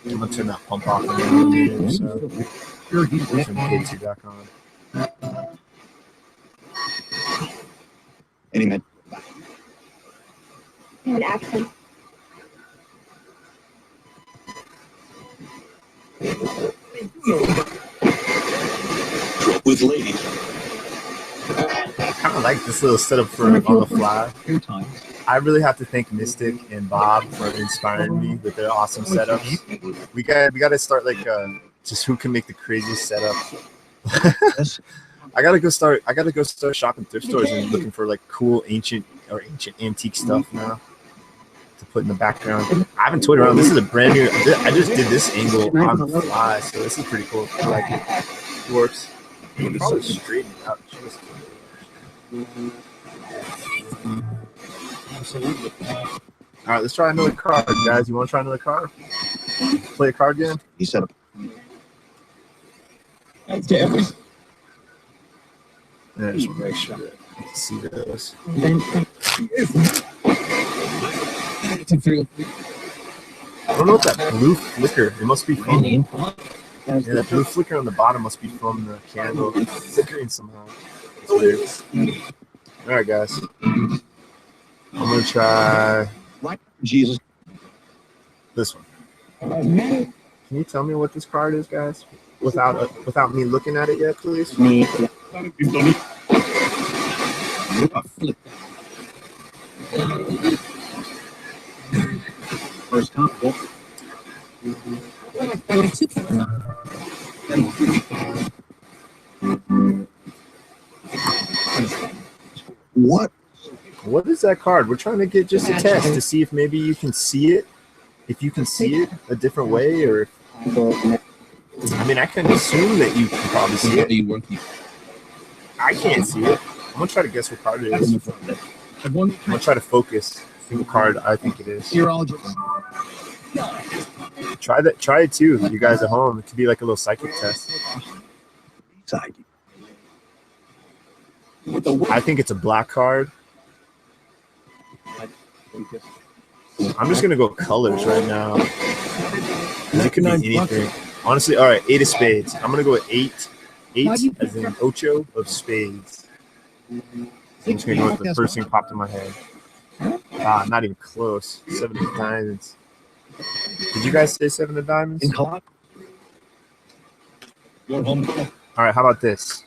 I'm gonna turn that pump off in a minute. So put some K2 back on. Any man. And action. With ladies. I kind of like this little setup for on the fly. I really have to thank Mystic and Bob for inspiring me with their awesome setups. We got to start like just who can make the craziest setup. I gotta go start shopping thrift stores and looking for like cool ancient antique stuff now to put in the background. I haven't toyed around. This is a brand new. I just did this angle on the fly, so this is pretty cool. I like it. It works. Probably straighten it out just. All right, let's try another card, guys. You want to try another card? Play a card game? He said, Yeah, just make sure that I can see this. I don't know what that blue flicker. It must be from. Yeah, that blue flicker on the bottom must be from the candle. It's flickering somehow. It's weird. All right, guys. I'm gonna try Jesus. this one. Can you tell me what this card is, guys? Without me looking at it yet, please. First time. What is that card? We're trying to get just a test to see if maybe you can see it. If you can see it a different way, or I mean, I can assume that you can probably see it. I can't see it. I'm gonna try to guess what card it is. I'm gonna try to focus The card, I think it is. You're all just Try that. Try it too. You guys at home. It could be like a little psychic test. psychic. I think it's a black card. I'm just gonna go colors right now. It could be anything. Honestly, all right. 8 of spades. I'm gonna go with 8. 8 as in ocho of spades. I'm just gonna go with the first thing popped in my head. Not even close. 7 of diamonds. Did you guys say 7 of diamonds? All right. How about this?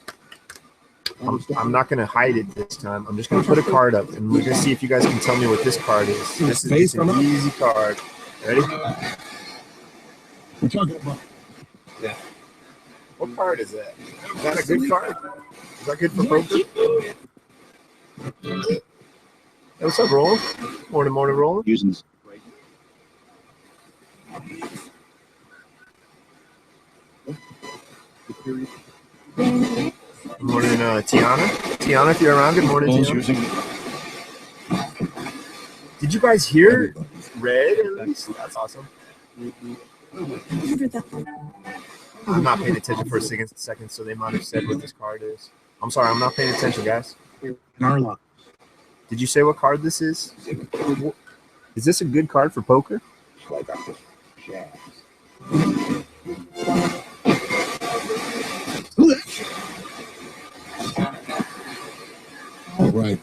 I'm not going to hide it this time. I'm just going to put a card up, and we're going to see if you guys can tell me what this card is. This is just an easy card. Ready? We're talking about. Yeah. What card is that? Is that a good card? Is that good for poker? Hey, what's up, Roland? Morning, Roland. Using this. Good morning, Tiana. Tiana, if you're around, good morning, Tiana. Did you guys hear red at least? That's awesome. I'm not paying attention for a second, so they might have said what this card is. I'm sorry, I'm not paying attention, guys. Did you say what card this is? Is this a good card for poker? All right.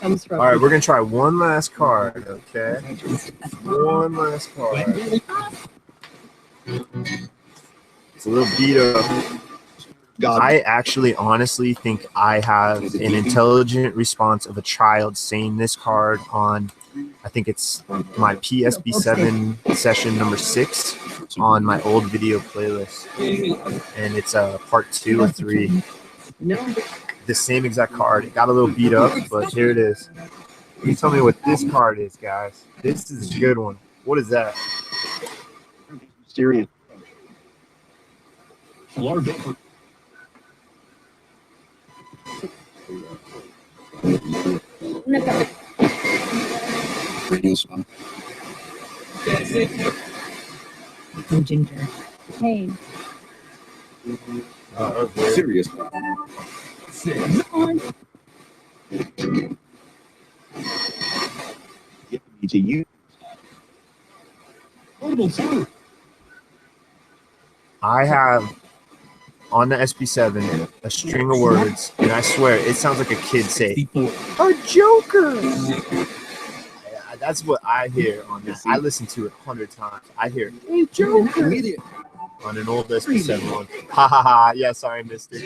All right, we're gonna try one last card, okay? One last card. It's a little beat up. I actually honestly think I have an intelligent response of a child saying this card on, I think it's my P-SB7 session number 6 on my old video playlist. And it's part 2 or 3. The same exact card. It got a little beat up, but here it is. You tell me what this card is, guys. This is a good one. What is that? Syrian. Radio song. Ginger. Hey. Serious. To you. I have on the SB7 a string of words, and I swear it sounds like a kid say, "A Joker." Yeah, that's what I hear on this. I listen to it 100 times. I hear "Hey Joker" on an old SB7 one. Ha ha ha! Yeah, sorry, mister.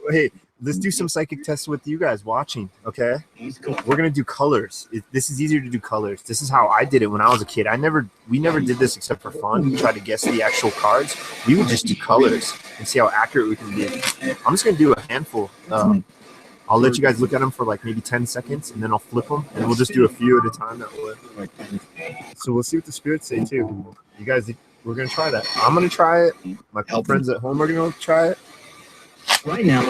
Hey, let's do some psychic tests with you guys watching, okay? We're gonna do colors. This is easier to do colors. This is how I did it when I was a kid. We never did this except for fun. We tried to guess the actual cards. We would just do colors and see how accurate we can be. I'm just gonna do a handful. I'll let you guys look at them for like maybe 10 seconds, and then I'll flip them, and we'll just do a few at a time that way. So we'll see what the spirits say too. You guys, we're gonna try that. I'm gonna try it. My friends at home are gonna try it. Right now.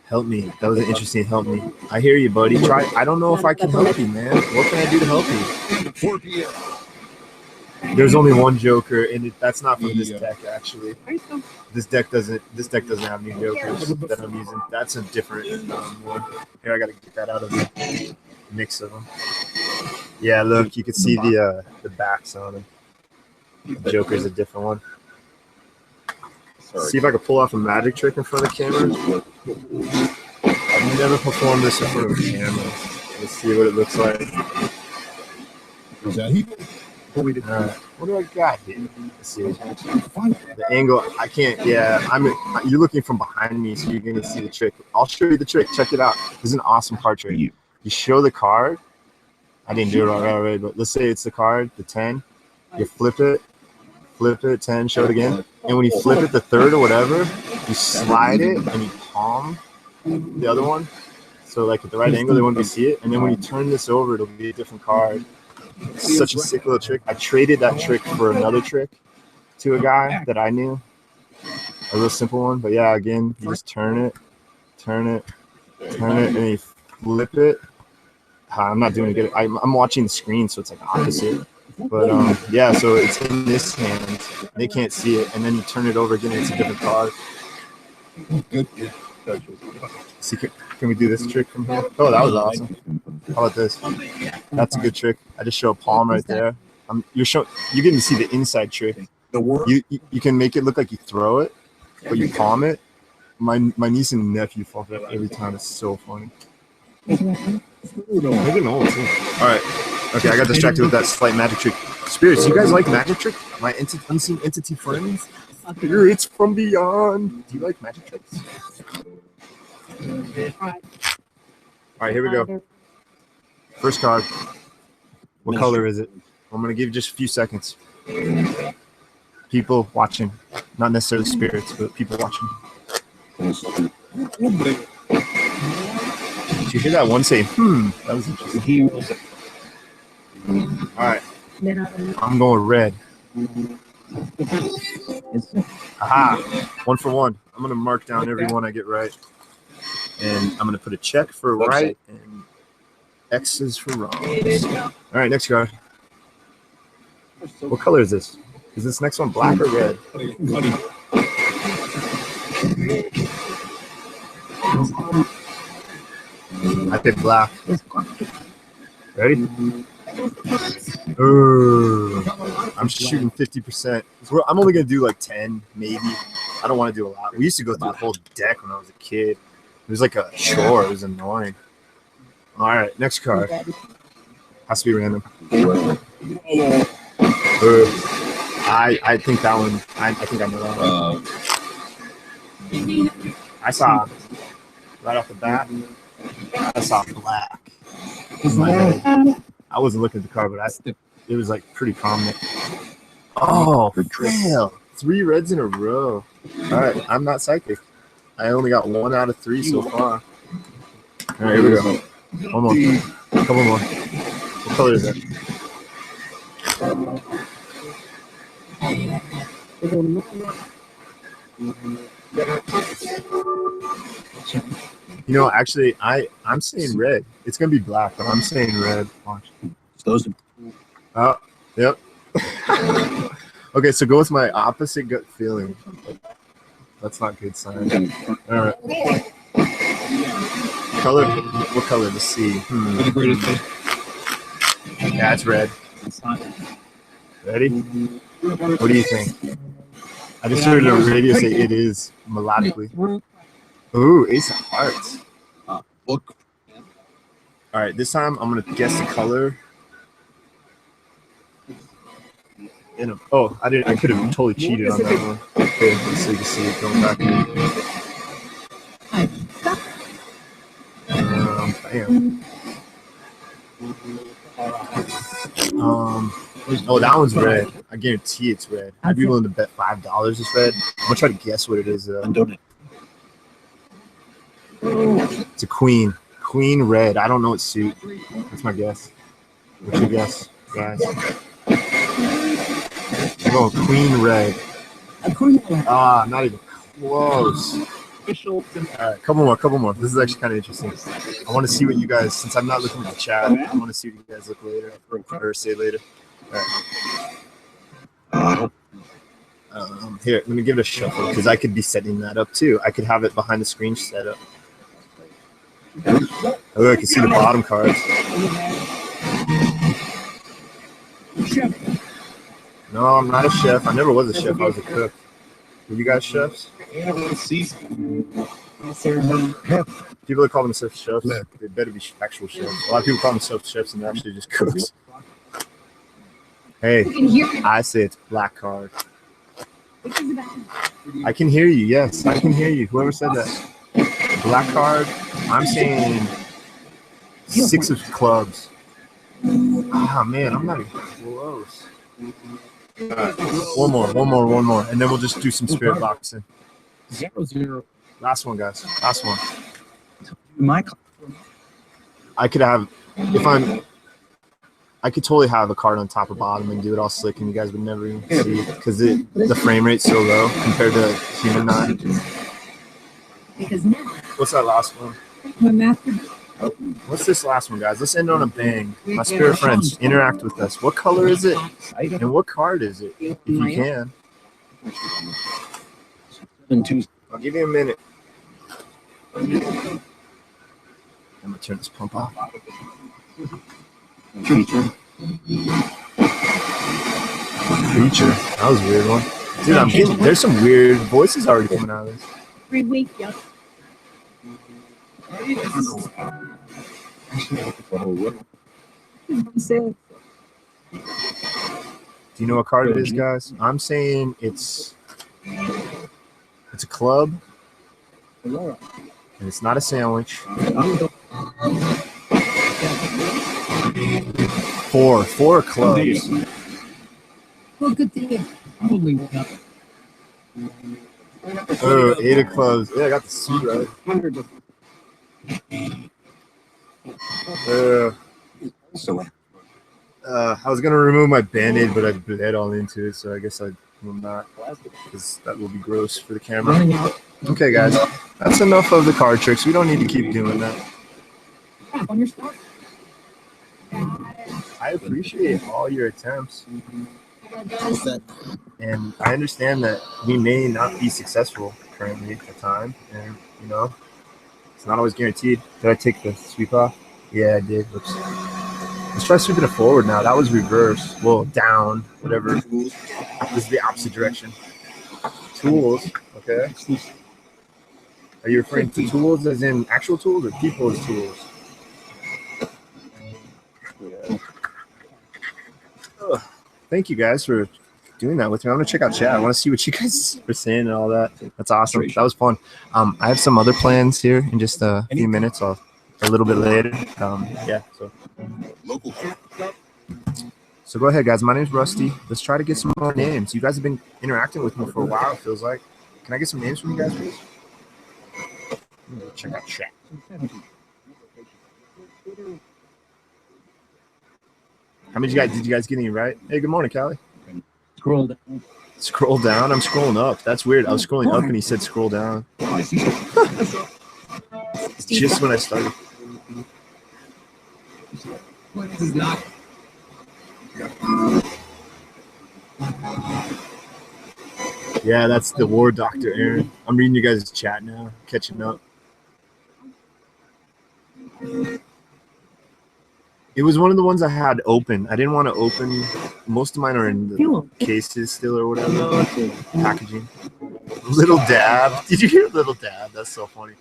Help me. That was an interesting help me. I hear you, buddy. Try. I don't know if I can help you, man. What can I do to help you? 4 p.m. There's only one Joker, and that's not from this deck, actually. This deck doesn't have any Jokers that I'm using. That's a different one. Here, I gotta get that out of the mix of them. Yeah, look, you can see the backs on them. The Joker's a different one. See if I can pull off a magic trick in front of the camera. I've never performed this in front of a camera. Let's see what it looks like. Is that he? Alright, what do I got here? Let's see. The angle, I can't, yeah, you're looking from behind me, so you're going to see the trick. I'll show you the trick. Check it out. This is an awesome card trick. You show the card. I didn't do it already, but let's say it's the card, the 10. You flip it, 10, show it again. And when you flip it, the third or whatever, you slide it and you palm the other one. So like at the right angle, they wouldn't see it. And then when you turn this over, it'll be a different card. It's such a sick little trick. I traded that trick for another trick to a guy that I knew. A real simple one. But yeah, again, you just turn it, and you flip it. I'm not doing it good. I'm watching the screen, so it's like opposite. But yeah, so it's in this hand. They can't see it, and then you turn it over again. It's a different card. Good. See, can we do this trick from here? Oh, that was awesome. How about this? That's a good trick. I just show a palm right there. You're getting to see the inside trick. The word. You can make it look like you throw it, but you palm it. My niece and nephew fall for that every time. It's so funny. Make it old too. All right. Okay, I got distracted with that slight magic trick. Spirits, you guys like magic trick? My unseen entity friends? Spirits from beyond. Do you like magic tricks? All right, here we go. First card. What color is it? I'm going to give you just a few seconds. People watching. Not necessarily spirits, but people watching. Did you hear that one say, That was interesting. All right. I'm going red. Aha. 1 for 1. I'm going to mark down every one I get right. And I'm going to put a check for right and X's for wrong. All right, next card. What color is this? Is this next one black or red? I pick black. Ready? I'm shooting 50%. I'm only going to do like 10, maybe. I don't want to do a lot. We used to go through the whole deck when I was a kid. It was like a chore. It was annoying. All right, next card. Has to be random. I think that one. I think I know that one. I saw right off the bat. I saw black. In my head. I wasn't looking at the card, but it was like pretty prominent. Oh, fail! 3 reds in a row. All right, I'm not psychic. I only got 1 out of 3 so far. All right, here we go. One more. A couple more. What color is that? You know, actually, I'm saying red. It's gonna be black, but I'm saying red. Watch. Those. Oh, yep. Okay, so go with my opposite gut feeling. That's not good sign. All right. Color? What color? Let's see. Yeah, it's red. Ready? What do you think? I just heard a radio say it is melodically. Ooh, Ace of Hearts. Look. All right, this time I'm gonna guess the color. I didn't. I could have totally cheated on that one. Okay, so you can see it going back in. Bam. Oh, that one's red. I guarantee it's red. I'd be willing to bet $5 it's red. I'm gonna try to guess what it is. It's a queen. Queen red. I don't know what suit. That's my guess. What's your guess, guys? I'm going queen red. Ah, not even close. All right, couple more. This is actually kind of interesting. I want to see what you guys, since I'm not looking at the chat, I want to see what you guys look later or say later. All right. Here, let me give it a shuffle because I could be setting that up too. I could have it behind the screen set up. Oh, I can see the bottom cards. No, I'm not a chef. I never was a chef. I was a cook. Were you guys chefs? People that call themselves chefs, they better be actual chefs. A lot of people call themselves chefs and they're actually just cooks. Hey, I say it's black card. I can hear you. Yes, I can hear you. Whoever said that. Black card. I'm saying 6 of clubs. Ah, man, I'm not even close. Right. One more, and then we'll just do some spirit boxing. 0-0. Last one, guys. Last one. My. I could have, I could totally have a card on top or bottom and do it all slick, and you guys would never even see it because the frame rate's so low compared to human eye. What's that last one? What's this last one, guys? Let's end on a bang. My spirit friends, interact with us. What color is it? And what card is it? If you can. I'll give you a minute. I'm gonna turn this pump off. Creature. That was a weird one. Dude, I'm getting, there's some weird voices already coming out of this. 3 weeks, yeah. Do you know what card it is, guys? I'm saying it's a club, and it's not a sandwich. Four clubs. Well, good thing. Probably Oh, 8 of clubs. Yeah, I got the C right. I was gonna remove my band-aid, but I bled all into it, so I guess I will not, because that will be gross for the camera. Okay, guys, that's enough of the card tricks. We don't need to keep doing that. On your spot. I appreciate all your attempts, and I understand that we may not be successful currently at the time, and you know, it's not always guaranteed. Did I take the sweep off? Yeah, I did. Oops. Let's try sweeping it forward now. That was reverse. Well, down, whatever. This is the opposite direction. Tools. Okay. Are you referring to tools as in actual tools or people's tools? Yeah. Thank you guys for doing that with me. I'm gonna check out chat. I want to see what you guys are saying and all that. That's awesome. That was fun. I have some other plans here in just a few minutes. A little bit later. Yeah. So go ahead, guys. My name's Rusty. Let's try to get some more names. You guys have been interacting with me for a while. It feels like. Can I get some names from you guys, please? Check out chat. How many did you guys get any right? Hey, good morning, Callie. scroll down. Scroll down? I'm scrolling up. That's weird. I was scrolling up and he said scroll down. Just when I started. What is not? Yeah, that's the war doctor, Aaron. I'm reading you guys' chat now, catching up. It was one of the ones I had open. I didn't want to open. Most of mine are in the cases still or whatever. Packaging. Little dab. Did you hear little dab? That's so funny.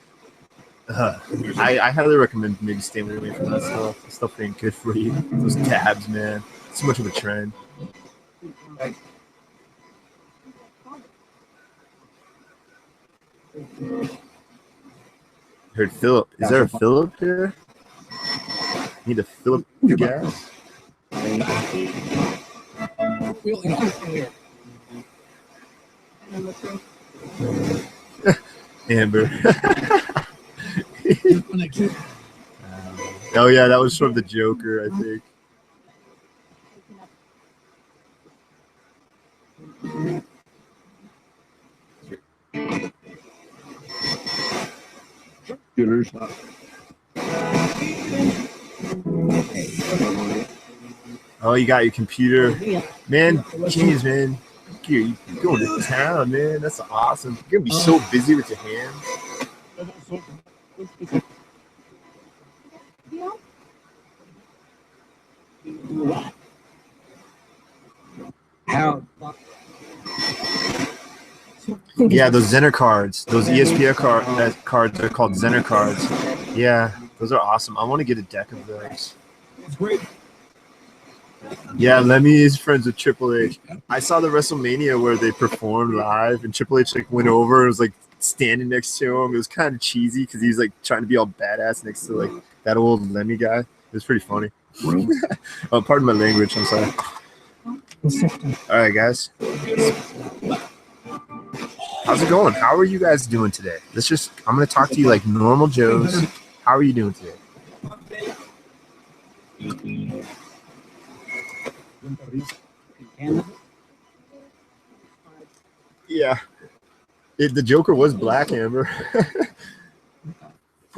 I highly recommend maybe staying away from that stuff. That stuff ain't good for you. Those dabs, man. It's too much of a trend. Heard Philip. Is there a Philip here? Need to fill up the gas. Amber. Oh yeah, that was from the Joker, I think. Oh, you got your computer, man. Jeez, man, you're going to town, man. That's awesome. You're gonna be so busy with your hands. How? Yeah, those Zener cards, those ESPN cards are called Zener cards. Yeah, those are awesome. I want to get a deck of those. It's great. Yeah, Lemmy is friends with Triple H. I saw the WrestleMania where they performed live, and Triple H like went over and was like standing next to him. It was kind of cheesy because he was like trying to be all badass next to like that old Lemmy guy. It was pretty funny. Oh, pardon my language. I'm sorry. All right, guys. How's it going? How are you guys doing today? I'm going to talk to you like normal Joes. How are you doing today? Yeah. The Joker was black, Amber.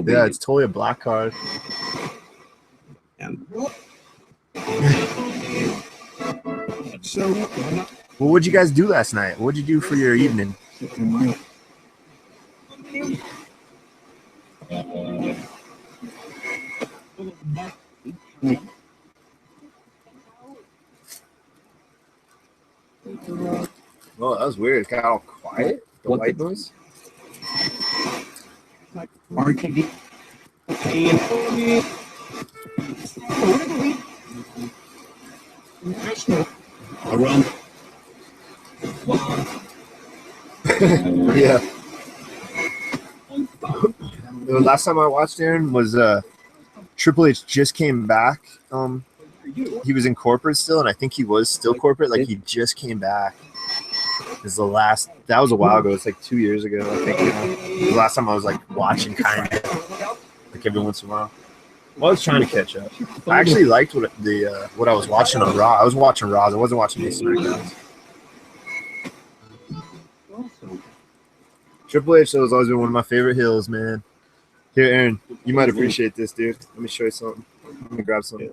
Yeah, it's totally a black card. So, Well, what'd you guys do last night? What'd you do for your evening? Oh, that was weird. It got all quiet. The What white the- noise. RTD. Around. Yeah. The last time I watched Aaron was Triple H just came back. He was in corporate still, and I think he was still corporate. Like he just came back. Is the last that was a while ago. It's like 2 years ago, I think. The last time I was like watching kind of like every once in a while. Well, I was trying to catch up. I actually liked what I was watching on Raw. I was watching Raw. I wasn't watching these SmackDowns. Triple H has always been one of my favorite heels, man. Here, Aaron, you might appreciate this, dude. Let me show you something. Let me grab something.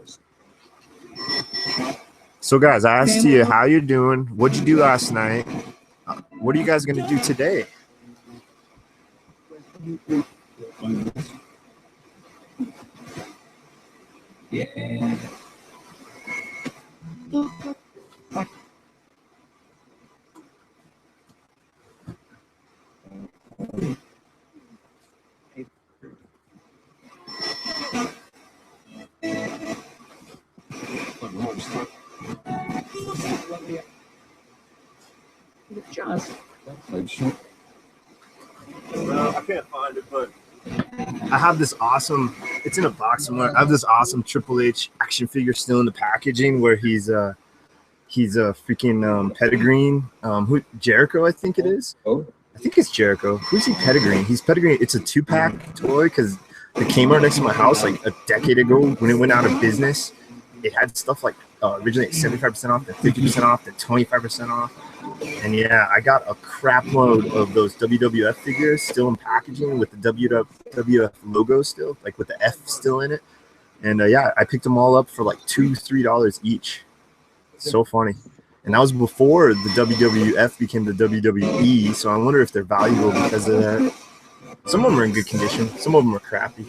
So, guys, I asked you how you're doing. What'd you do last night? What are you guys gonna do today? Yeah. Just. Well, I can't find it, but I have this awesome. It's in a box somewhere. I have this awesome Triple H action figure still in the packaging, where he's a freaking pedigreeing. Who Jericho? I think it is. Oh. I think it's Jericho. Who's he pedigreeing? He's pedigreeing. It's a 2-pack toy because the Kmart next to my house, like a decade ago, when it went out of business, it had stuff like originally at 75% off, then 50% off, then 25% off. And yeah, I got a crap load of those WWF figures still in packaging with the WWF logo still, like with the F still in it. And yeah, I picked them all up for like $2-3 each. So funny. And that was before the WWF became the WWE. So I wonder if they're valuable because of that. Some of them are in good condition. Some of them are crappy.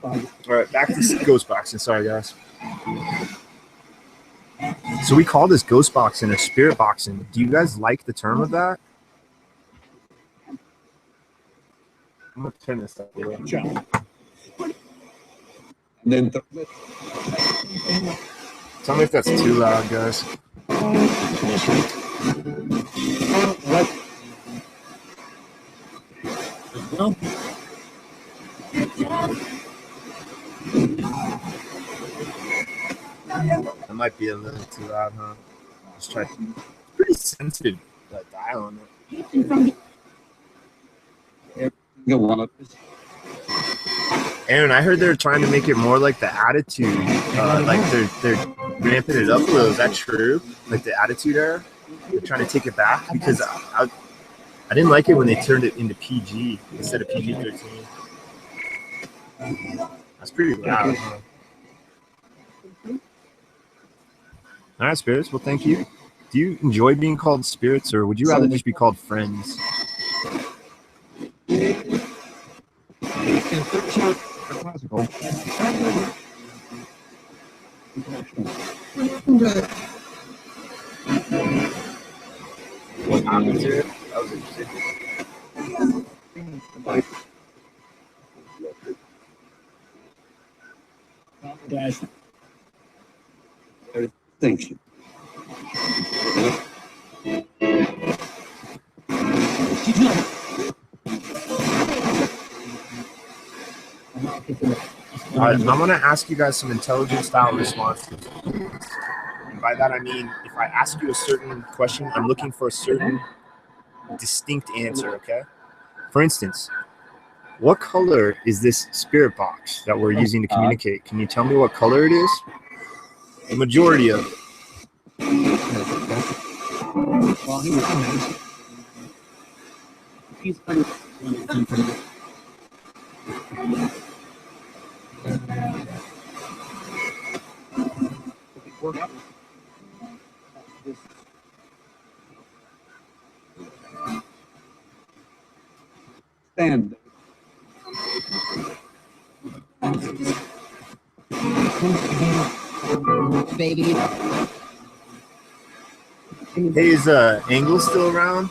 All right, back to ghost boxing. Sorry, guys. So we call this ghost boxing or spirit boxing. Do you guys like the term of that? I'm gonna turn this up a little. Then Tell me if that's too loud, guys. That might be a little too loud, huh? Just try. Pretty sensitive dial on it. go up. Aaron, I heard they're trying to make it more like the Attitude. Like they're ramping it up a little. Is that true? Like the Attitude Era? They're trying to take it back because I didn't like it when they turned it into PG instead of PG-13. That's pretty loud. Huh? All right, Spirits. Well, thank you. Do you enjoy being called Spirits, or would you rather just be called Friends? What happened to it? That was interesting. Guys. Thank you. All right, I'm going to ask you guys some intelligent style responses. And by that, I mean, if I ask you a certain question, I'm looking for a certain distinct answer, okay? For instance, what color is this spirit box that we're using to communicate? Can you tell me what color it is? The majority of it. Well, he was he's Stand. Baby. Hey, is Angle still around?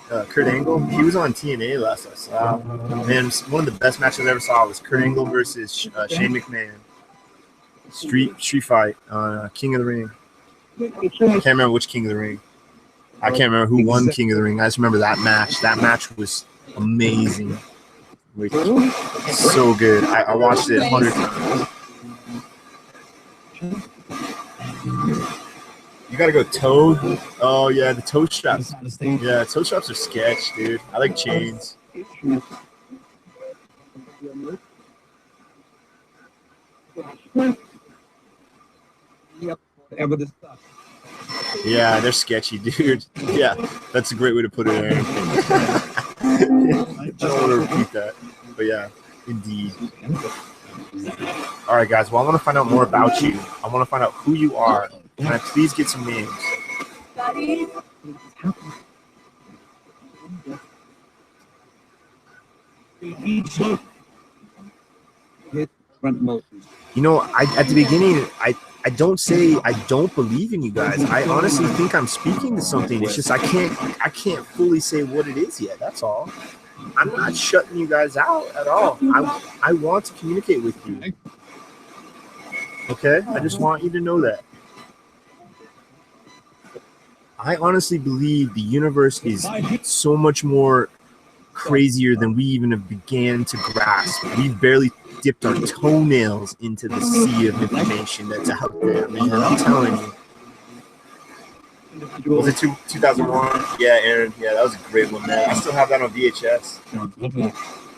Kurt Angle? He was on TNA last I saw. Man, one of the best matches I ever saw was Kurt Angle versus Shane McMahon. Street fight on King of the Ring. I can't remember which King of the Ring. I can't remember who won King of the Ring. I just remember that match. That match was amazing. So good. I watched it 100 times. You gotta go toe. Oh yeah, the toe straps. Yeah, toe straps are sketch, dude. I like chains. Yeah, they're sketchy, dude. Yeah, that's a great way to put it. I don't want to repeat that, but yeah, indeed. All right, guys. Well, I want to find out more about you. I want to find out who you are. Can I please get some names? You know, at the beginning, I don't say I don't believe in you guys. I honestly think I'm speaking to something. It's just I can't fully say what it is yet. That's all. I'm not shutting you guys out at all. I want to communicate with you. Okay? I just want you to know that. I honestly believe the universe is so much more crazier than we even have began to grasp. We've barely dipped our toenails into the sea of information that's out there, man. I'm telling you. Was it 2001? Yeah, Aaron. Yeah, that was a great one, man. I still have that on VHS.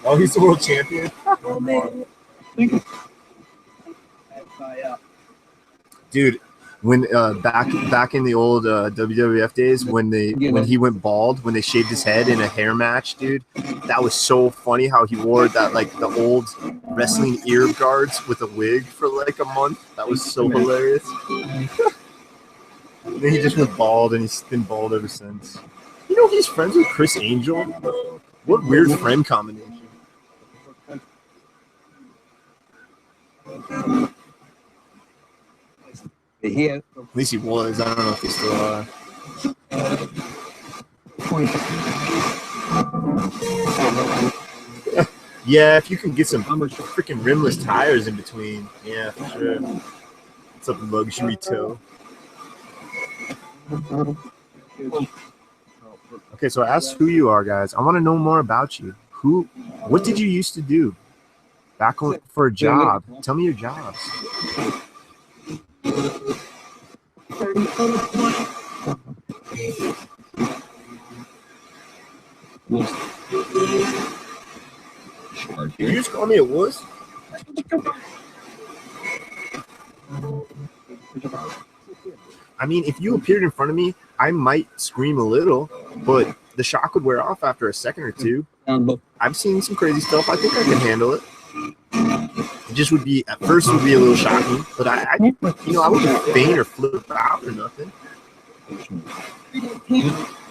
Oh, he's the world champion? Oh, man. Dude, when back in the old WWF days, when he went bald, when they shaved his head in a hair match, dude, that was so funny how he wore that, like, the old wrestling ear guards with a wig for like a month. That was so hilarious. And then he just went bald, and he's been bald ever since. You know, he's friends with Chris Angel. What weird friend combination. At least he was. I don't know if he still are. Yeah, if you can get some freaking rimless tires in between. Yeah, for sure. It's a luxury toe. Okay, so I asked who you are, guys. I want to know more about you. What did you used to do back for a job? Tell me your jobs. Did you just call me a wuss? I mean, if you appeared in front of me, I might scream a little, but the shock would wear off after a second or two. I've seen some crazy stuff. I think I can handle it. It just would be, at first, would be a little shocking, but I wouldn't faint or flip out or nothing.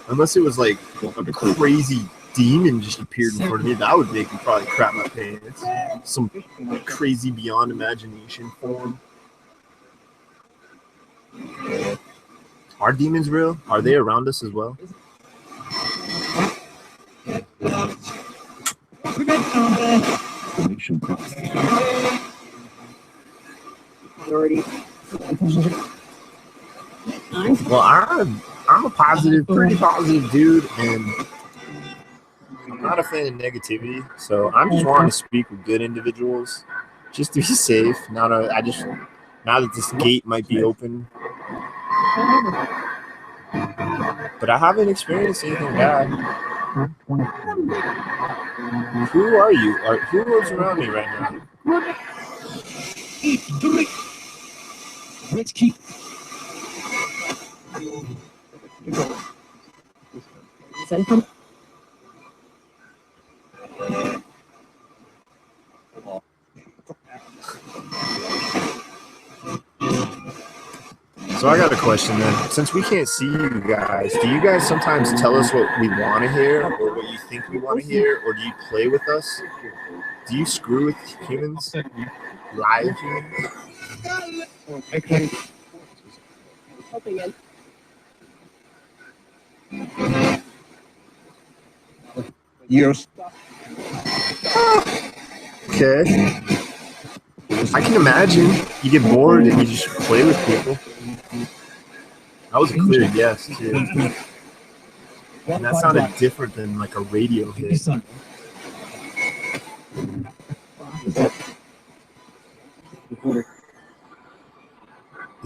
Unless it was like a crazy demon just appeared in front of me, that would make me probably crap my pants. Some crazy beyond imagination form. Are demons real? Are they around us as well? Well, I'm a pretty positive dude, and I'm not a fan of negativity. So I'm just wanting to speak with good individuals, just to be safe. Now that this gate might be open, but I haven't experienced anything bad. Who are you? Who lives around me right now? Let's keep. So So I got a question then. Since we can't see you guys, do you guys sometimes tell us what we want to hear or what you think we want to hear, or do you play with us? Do you screw with humans? Live humans? Up again. Years. Okay. I can imagine you get bored and you just play with people. That was a clear yes, too. And that sounded different than like a radio hit. Is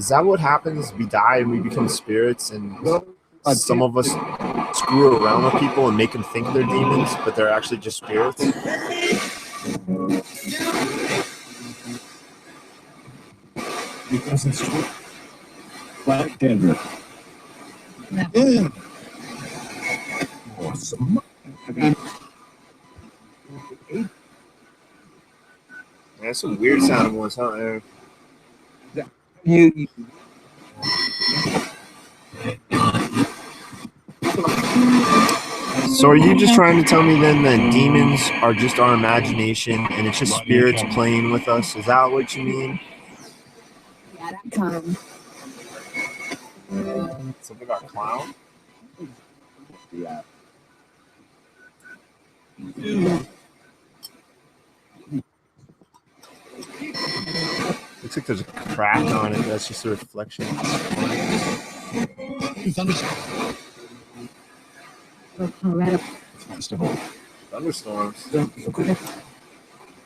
that what happens? We die and we become spirits, and some of us screw around with people and make them think they're demons, but they're actually just spirits? Because it's true. Black Denver. Yeah. Awesome. That's some weird sounding ones, huh, Aaron? You. So are you just trying to tell me then that demons are just our imagination and it's just spirits playing with us? Is that what you mean? Yeah, that time. Something about clown? Yeah. Looks like there's a crack on it. That's just a reflection. Thunderstorms.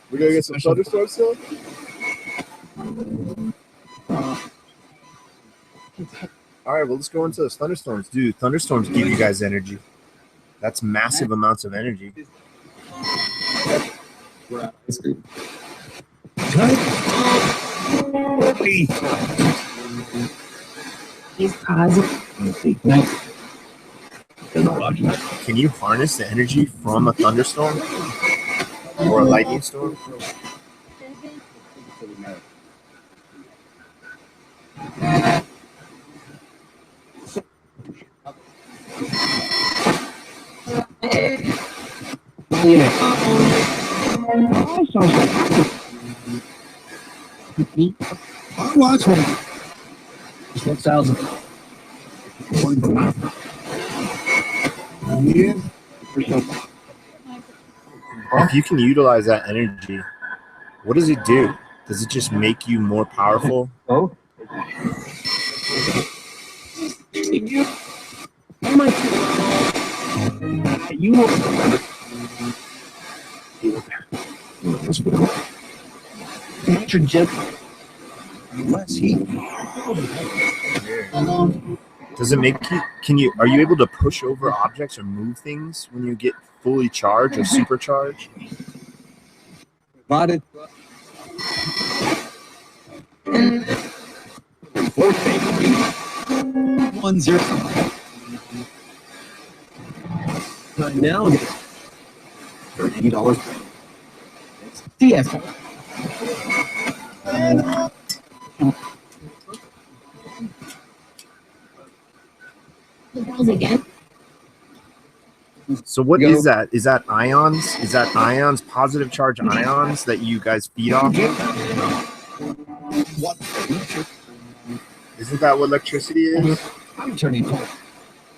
We gonna get some thunderstorms still? All right, well, let's go into those thunderstorms. Dude, thunderstorms give you guys energy. That's massive amounts of energy. He's positive. Can you harness the energy from a thunderstorm or a lightning storm? Watch me. It's 1,000. Yeah. If you can utilize that energy, what does it do? Does it just make you more powerful? Oh. You nitrogen. Less heat. Does it make you, are you able to push over objects or move things when you get fully charged or supercharged? Body. 1-0. Right now, $30. DS. Again. So what is that? Is that ions? Is that ions, positive charge ions that you guys feed off of? Isn't that what electricity is? I'm turning cold.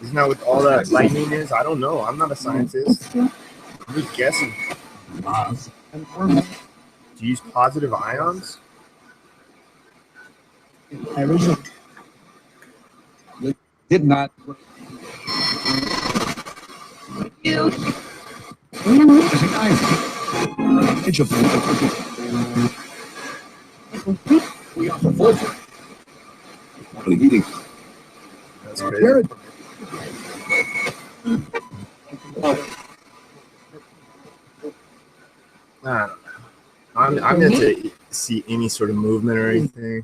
Isn't that what all that lightning is? I don't know. I'm not a scientist. I'm just guessing. Do you use positive ions? I originally did not. You. There's a guy. It's a we offer full. What are you eating? That's crazy. I don't know. I'm meant to see any sort of movement or anything.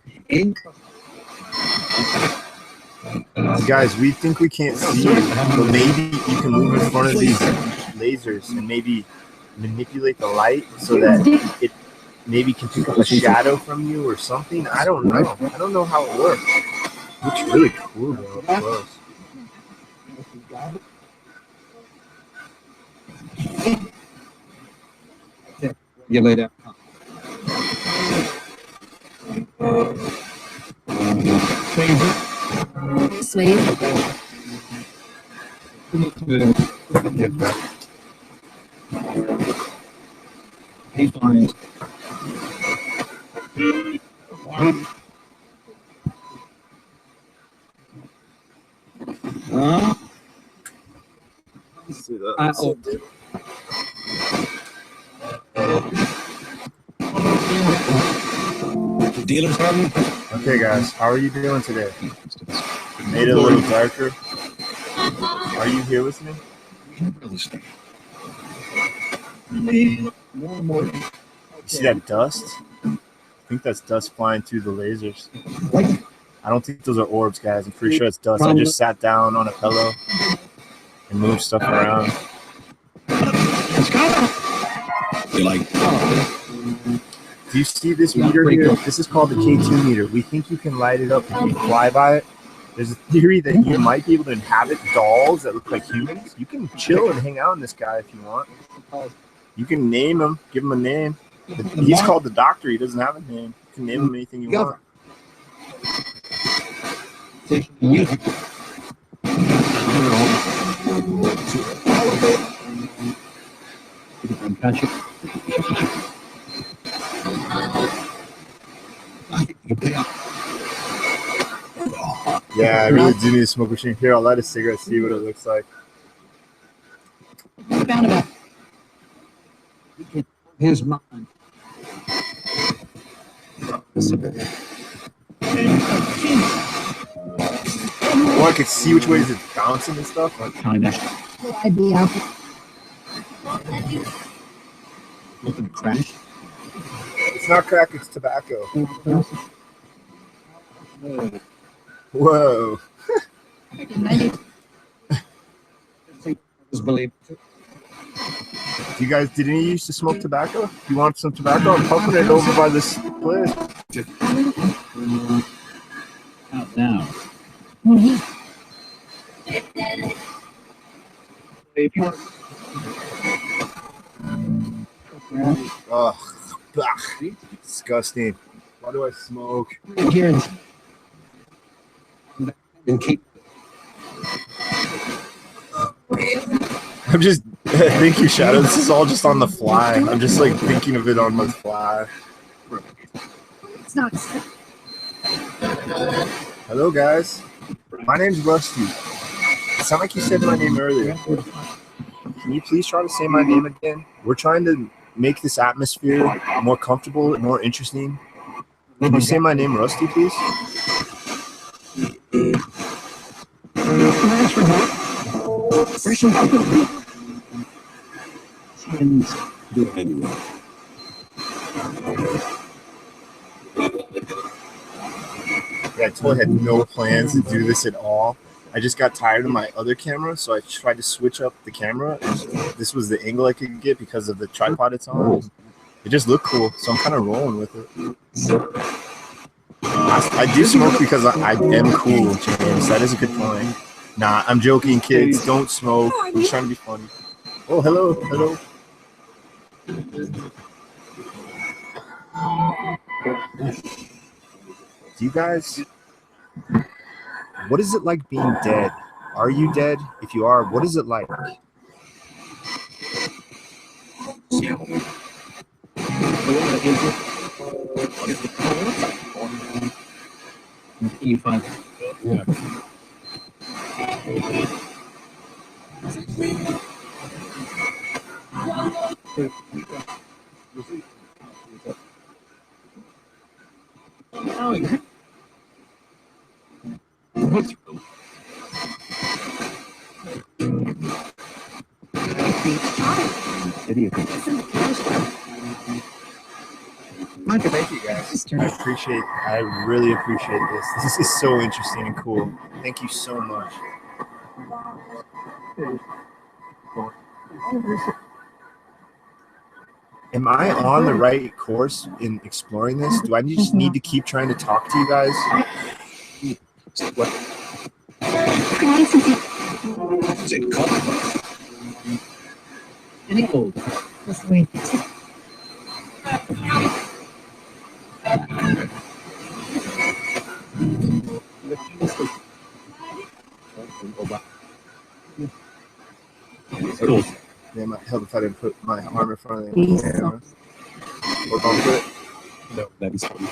Guys, we think we can't see you, but maybe you can move in front of these lasers and maybe manipulate the light so that it maybe can pick up a shadow from you or something. I don't know. I don't know how it works. Looks really cool though. Up close. You lay down. Sweet. Get back. He's fine. Let's see that. Dealer's having. Okay, guys, how are you doing today? Made it a little darker. Are you here with me? More and more. You see that dust? I think that's dust flying through the lasers. I don't think those are orbs, guys. I'm pretty sure it's dust. I just sat down on a pillow and moved stuff around. You're like, Do you see this meter here? This is called the K2 meter. We think you can light it up if you fly by it. There's a theory that you might be able to inhabit dolls that look like humans. You can chill and hang out in this guy if you want. You can name him, give him a name. He's called the Doctor. He doesn't have a name. You can name him anything you want. Yeah, I really do need a smoke machine. Here, I'll light a cigarette, see what it looks like. his mind. Oh, I could see which ways it's bouncing and stuff. Kind of. I'd be out. Looking crash. It's not crack, it's tobacco. Whoa. Believe. You guys, did any of you used to smoke tobacco? If you want some tobacco, I'm pumping it over by this place. Out now. Ugh. Bah. Disgusting. Why do I smoke? And keep. I'm just, thank you, Shadow. This is all just on the fly. I'm just like thinking of it on the fly. It's not. Hello, guys. My name's Rusty. It sounded like you said my name earlier. Can you please try to say my name again? We're trying to make this atmosphere more comfortable and more interesting. Can you say my name, Rusty, please? Yeah, I totally had no plans to do this at all. I just got tired of my other camera, so I tried to switch up the camera. This was the angle I could get because of the tripod it's on. It just looked cool, so I'm kind of rolling with it. I do smoke because I am cool, James. That is a good point. Nah, I'm joking, kids. Don't smoke. I'm just trying to be funny. Oh, hello, hello. Do you guys... What is it like being dead? Are you dead? If you are, what is it like? Yeah. Thank you, guys. I really appreciate this. This is so interesting and cool. Thank you so much. Am I on the right course in exploring this? Do I just need to keep trying to talk to you guys? What? Is it Koss? Any old? Just wait. Cool. Yeah, might help if I didn't put my arm in front of the Please. camera. Or don't put it. No, that'd be funny.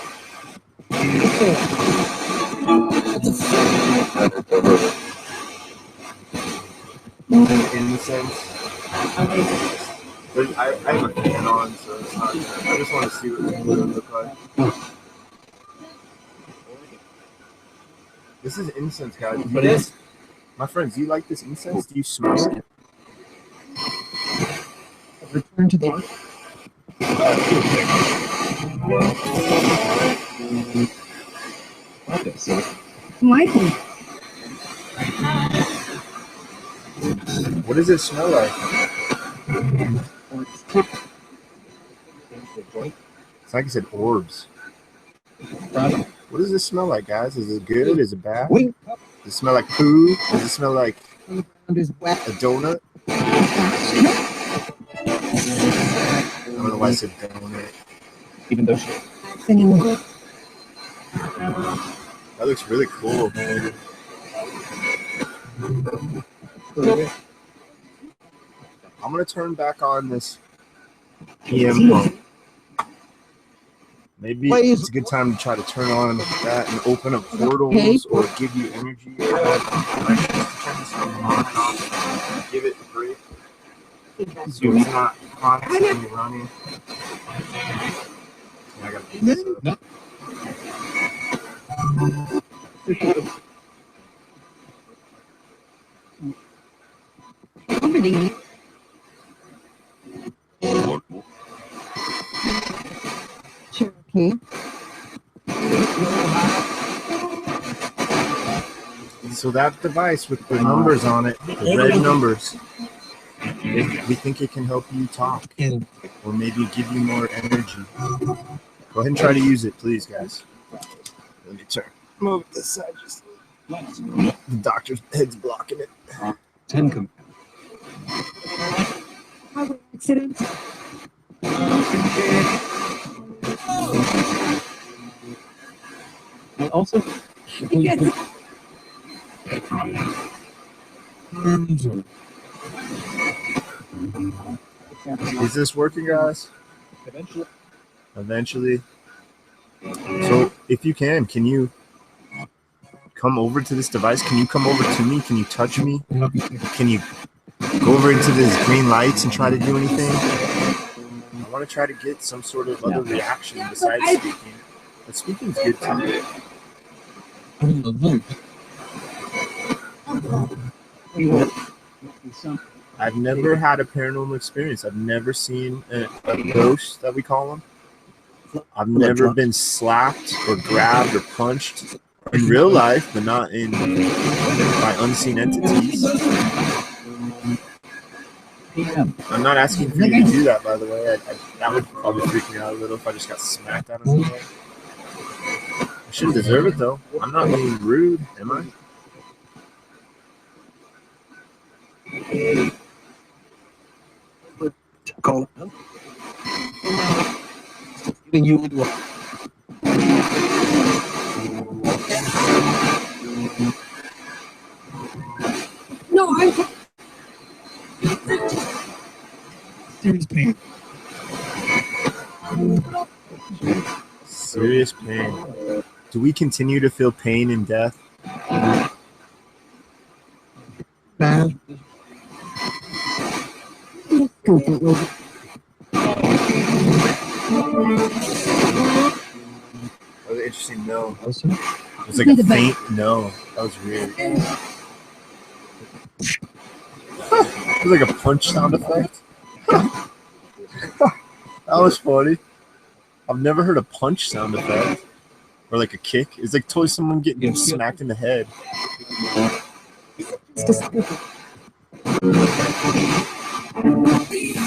Incense. But I have a fan on, so it's not. I just want to see what it would look like. This is incense, guys. But it's My friends, do you like this incense? Do you smell it? return to the okay, so Might be. What does it smell like? It's like I said, orbs. What does this smell like, guys? Is it good? Is it bad? wink Does it smell like poo? Does it smell like ground is wet. a donut? I don't know why I said donut. Even though she Anymore. That looks really cool. I'm gonna turn back on this PM pump. Maybe it's a good time to try to turn on that and open up portals or give you energy. Or turn this on and off. Give it a break. So it's not constantly running. Yeah, I gotta pick this up. Somebody. Cherokee. So that device with the numbers on it, the red numbers, we think it can help you talk or maybe give you more energy. Go ahead and try to use it, please, guys. Let me move this side just a little. The doctor's head's blocking it. 10 Highway accident. and also Is this working, guys? Eventually. So if you can you come over to this device? Can you come over to me? Can you touch me? Can you go over into these green lights and try to do anything? I want to try to get some sort of other reaction besides speaking. But speaking's good too. I've never had a paranormal experience. I've never seen a ghost, that we call them. I've never been slapped or grabbed or punched in real life, but not by unseen entities. I'm not asking for you to do that, by the way. That would probably freak me out a little if I just got smacked out of somewhere. I shouldn't deserve it, though. I'm not being rude, am I? call getting you into a No, I'm serious pain. Serious pain. Do we continue to feel pain in death? Bad. That was an interesting no. Also, It was like a faint no. That was weird. It was like a punch sound effect. That was funny. I've never heard a punch sound effect. Or like a kick. It's like totally someone getting smacked in the head. It's just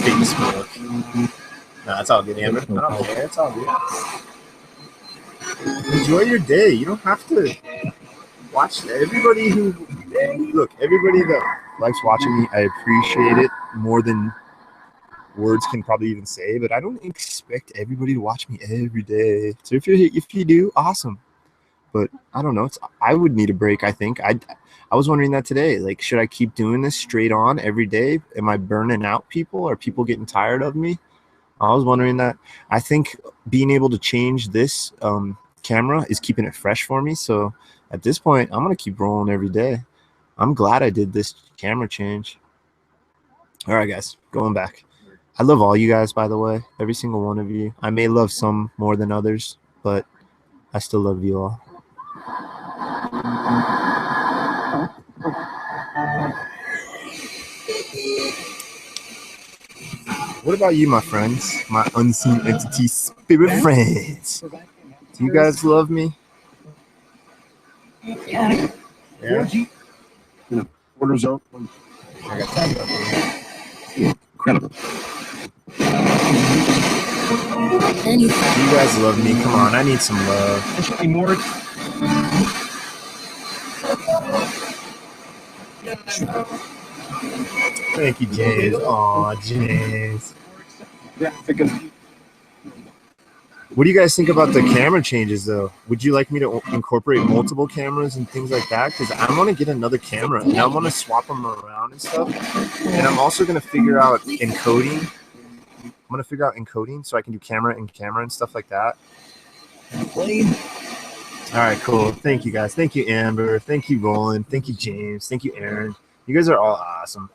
Facebook. Nah, it's all good, Amber. I don't care. It's all good. Enjoy your day. You don't have to watch everybody who look, everybody that likes watching me, I appreciate it more than words can probably even say, but I don't expect everybody to watch me every day. So if you do, awesome. But I don't know. I would need a break, I think. I was wondering that today. Like, should I keep doing this straight on every day? Am I burning out people? Are people getting tired of me? I was wondering that. I think being able to change this camera is keeping it fresh for me. So at this point, I'm going to keep rolling every day. I'm glad I did this camera change. All right, guys, going back. I love all you guys, by the way, every single one of you. I may love some more than others, but I still love you all. What about you, my friends? My unseen entity spirit friends. Do you guys love me? Yeah. Orders out. I got that. Incredible. You guys love me. Come on, I need some love. There should be more. Thank you, James. Aw, James. Graphic of What do you guys think about the camera changes, though? Would you like me to incorporate multiple cameras and things like that? Because I want to get another camera, and I want to swap them around and stuff. And I'm also going to figure out encoding. I'm going to figure out encoding so I can do camera and stuff like that. All right, cool. Thank you, guys. Thank you, Amber. Thank you, Roland. Thank you, James. Thank you, Aaron. You guys are all awesome.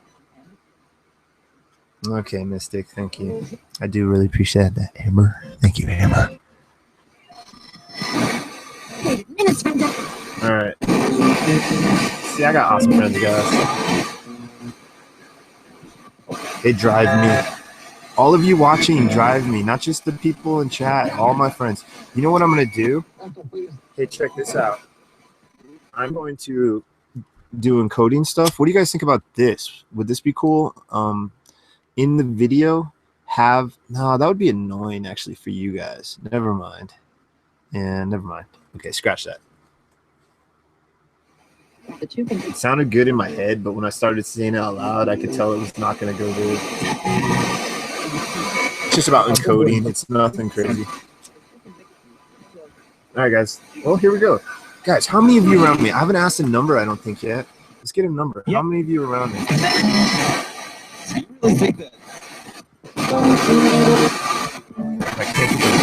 Okay, Mystic. Thank you. I do really appreciate that, Amber. Thank you, Amber. All right. See, I got awesome friends, guys. They drive me. All of you watching drive me, not just the people in chat, all my friends. You know what I'm going to do? Hey, check this out. I'm going to do encoding stuff. What do you guys think about this? Would this be cool? In the video, no, that would be annoying actually for you guys. Never mind. Yeah, never mind. Okay, scratch that. It sounded good in my head, but when I started saying it out loud, I could tell it was not going to go good. It's just about encoding. It's nothing crazy. All right, guys. Well, here we go. Guys, how many of you around me? I haven't asked a number, I don't think, yet. Let's get a number. How many of you are around me? I really think that. I can't keep it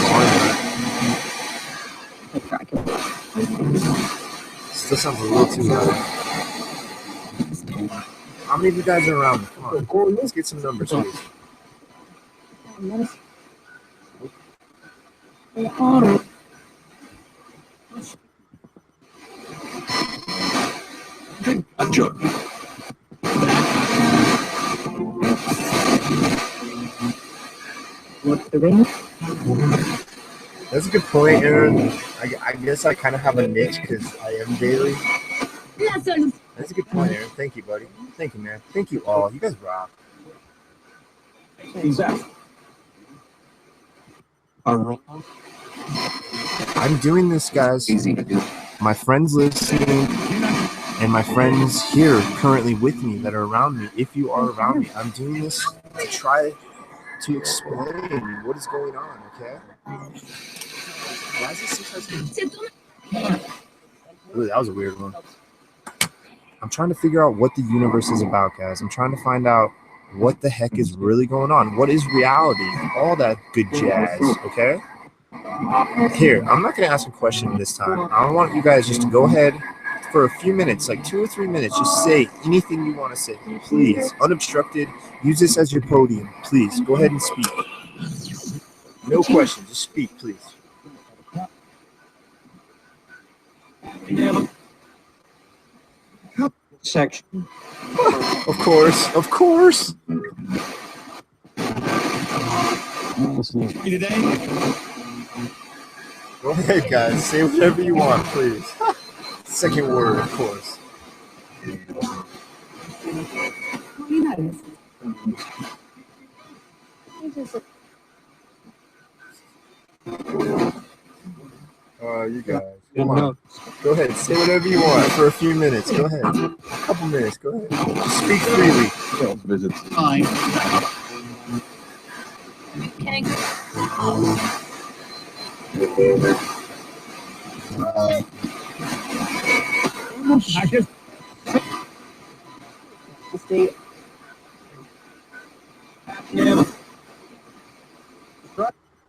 volume. Still sounds a little too loud. How many of you guys are around me? Come on. Let's get some numbers, please. A joke. That's a good point, Aaron. I guess I kind of have a niche because I am daily. That's a good point, Aaron. Thank you, buddy. Thank you, man. Thank you all. You guys rock. Exactly. I'm doing this, guys. Easy to do. My friends listening and my friends here currently with me that are around me, if you are around me, I'm doing this to try to explain what is going on, okay? Why is this Ooh, that was a weird one. I'm trying to figure out what the universe is about, guys. I'm trying to find out what the heck is really going on. What is reality? All that good jazz, okay? Here, I'm not going to ask a question this time. I want you guys just to go ahead for a few minutes, like 2 or 3 minutes. Just say anything you want to say. Please, unobstructed. Use this as your podium. Please, go ahead and speak. No questions. Just speak, please. Section. Of course. Of course. Today? Go ahead, guys. Say whatever you want, please. Second word, of course. You guys. Come on. Go ahead. Say whatever you want for a few minutes. Go ahead. A couple minutes. Go ahead. Just speak freely. Visits. Fine. I just stay.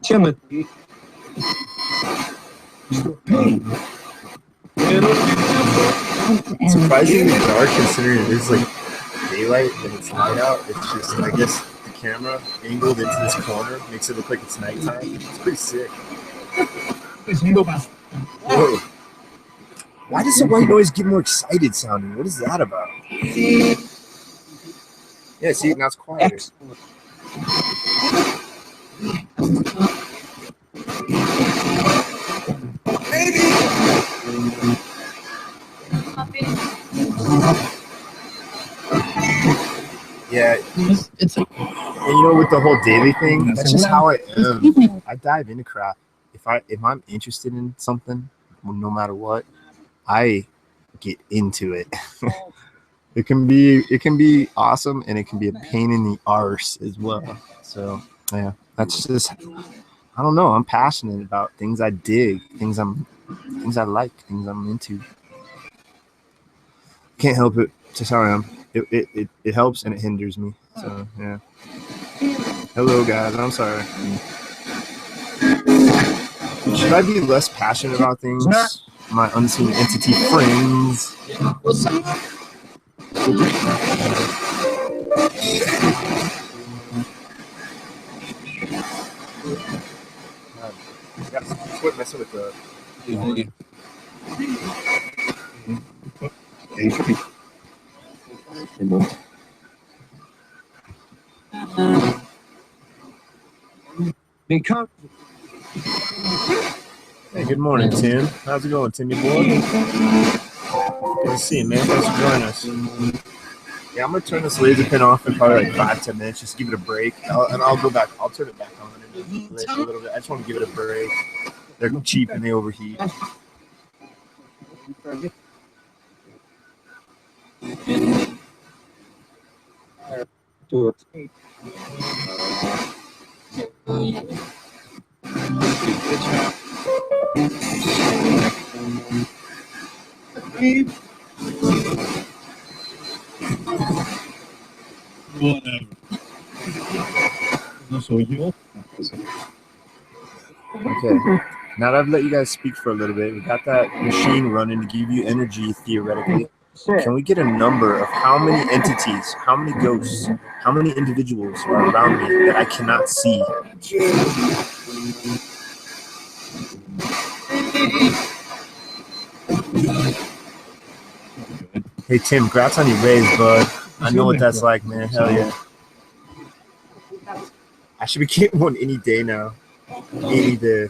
Timothy. Surprisingly dark considering it is like daylight and it's night out. It's just, I guess, the camera angled into this corner makes it look like it's nighttime. It's pretty sick. Whoa. Why does the white noise get more excited sounding? What is that about? Yeah, see, now it's quieter. Yeah, It's and you know, with the whole daily thing, that's just how I am. I dive into craft. If I'm interested in something, no matter what, I get into it. It can be awesome, and it can be a pain in the arse as well. So yeah, that's just, I don't know. I'm passionate about things I dig, things I like, things I'm into. Can't help it. Just how I am. It helps and it hinders me. So yeah. Hello guys, I'm sorry. Should I be less passionate about things? My unseen entity friends. Gotta quit messing with the. Hey, good morning, Tim. How's it going, Timmy boy? Good to see you, man. Thanks for joining us. Yeah, I'm gonna turn this laser pin off in probably like 5-10 minutes. Just give it a break, and I'll go back. I'll turn it back on in a little bit. I just want to give it a break. They're cheap and they overheat. Do it. Whatever. So you. Okay. Now that I've let you guys speak for a little bit, we got that machine running to give you energy theoretically. Can we get a number of how many entities, how many ghosts, how many individuals are around me that I cannot see? Hey Tim, congrats on your raise, bud. I know what that's like, man. Hell yeah. I should be getting one any day now. Any day.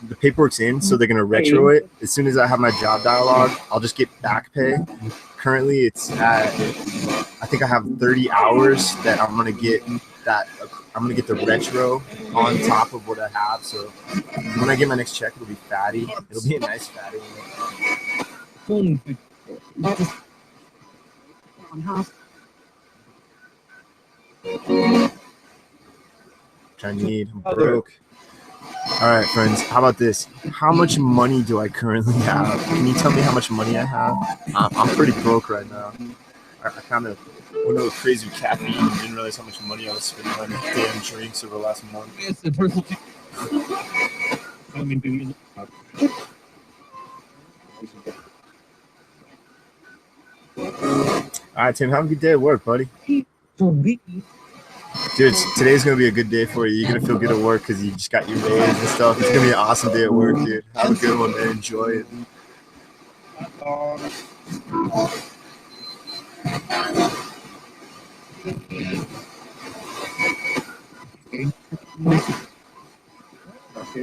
The paperwork's in, so they're gonna retro it. As soon as I have my job dialogue, I'll just get back pay. Currently, it's at, I think I have 30 hours that I'm gonna get the retro on top of what I have. So when I get my next check, it'll be fatty. It'll be a nice fatty. Which I need. I'm broke. All right, friends. How about this? How much money do I currently have? Can you tell me how much money I have? I'm pretty broke right now. I kind of went over crazy with caffeine and didn't realize how much money I was spending on damn drinks over the last month. It's the personal. I mean, All right, Tim. Have a good day at work, buddy. Dude, today's gonna be a good day for you. You're gonna feel good at work because you just got your raise and stuff. It's gonna be an awesome day at work, dude. Have a good one, man. Enjoy it.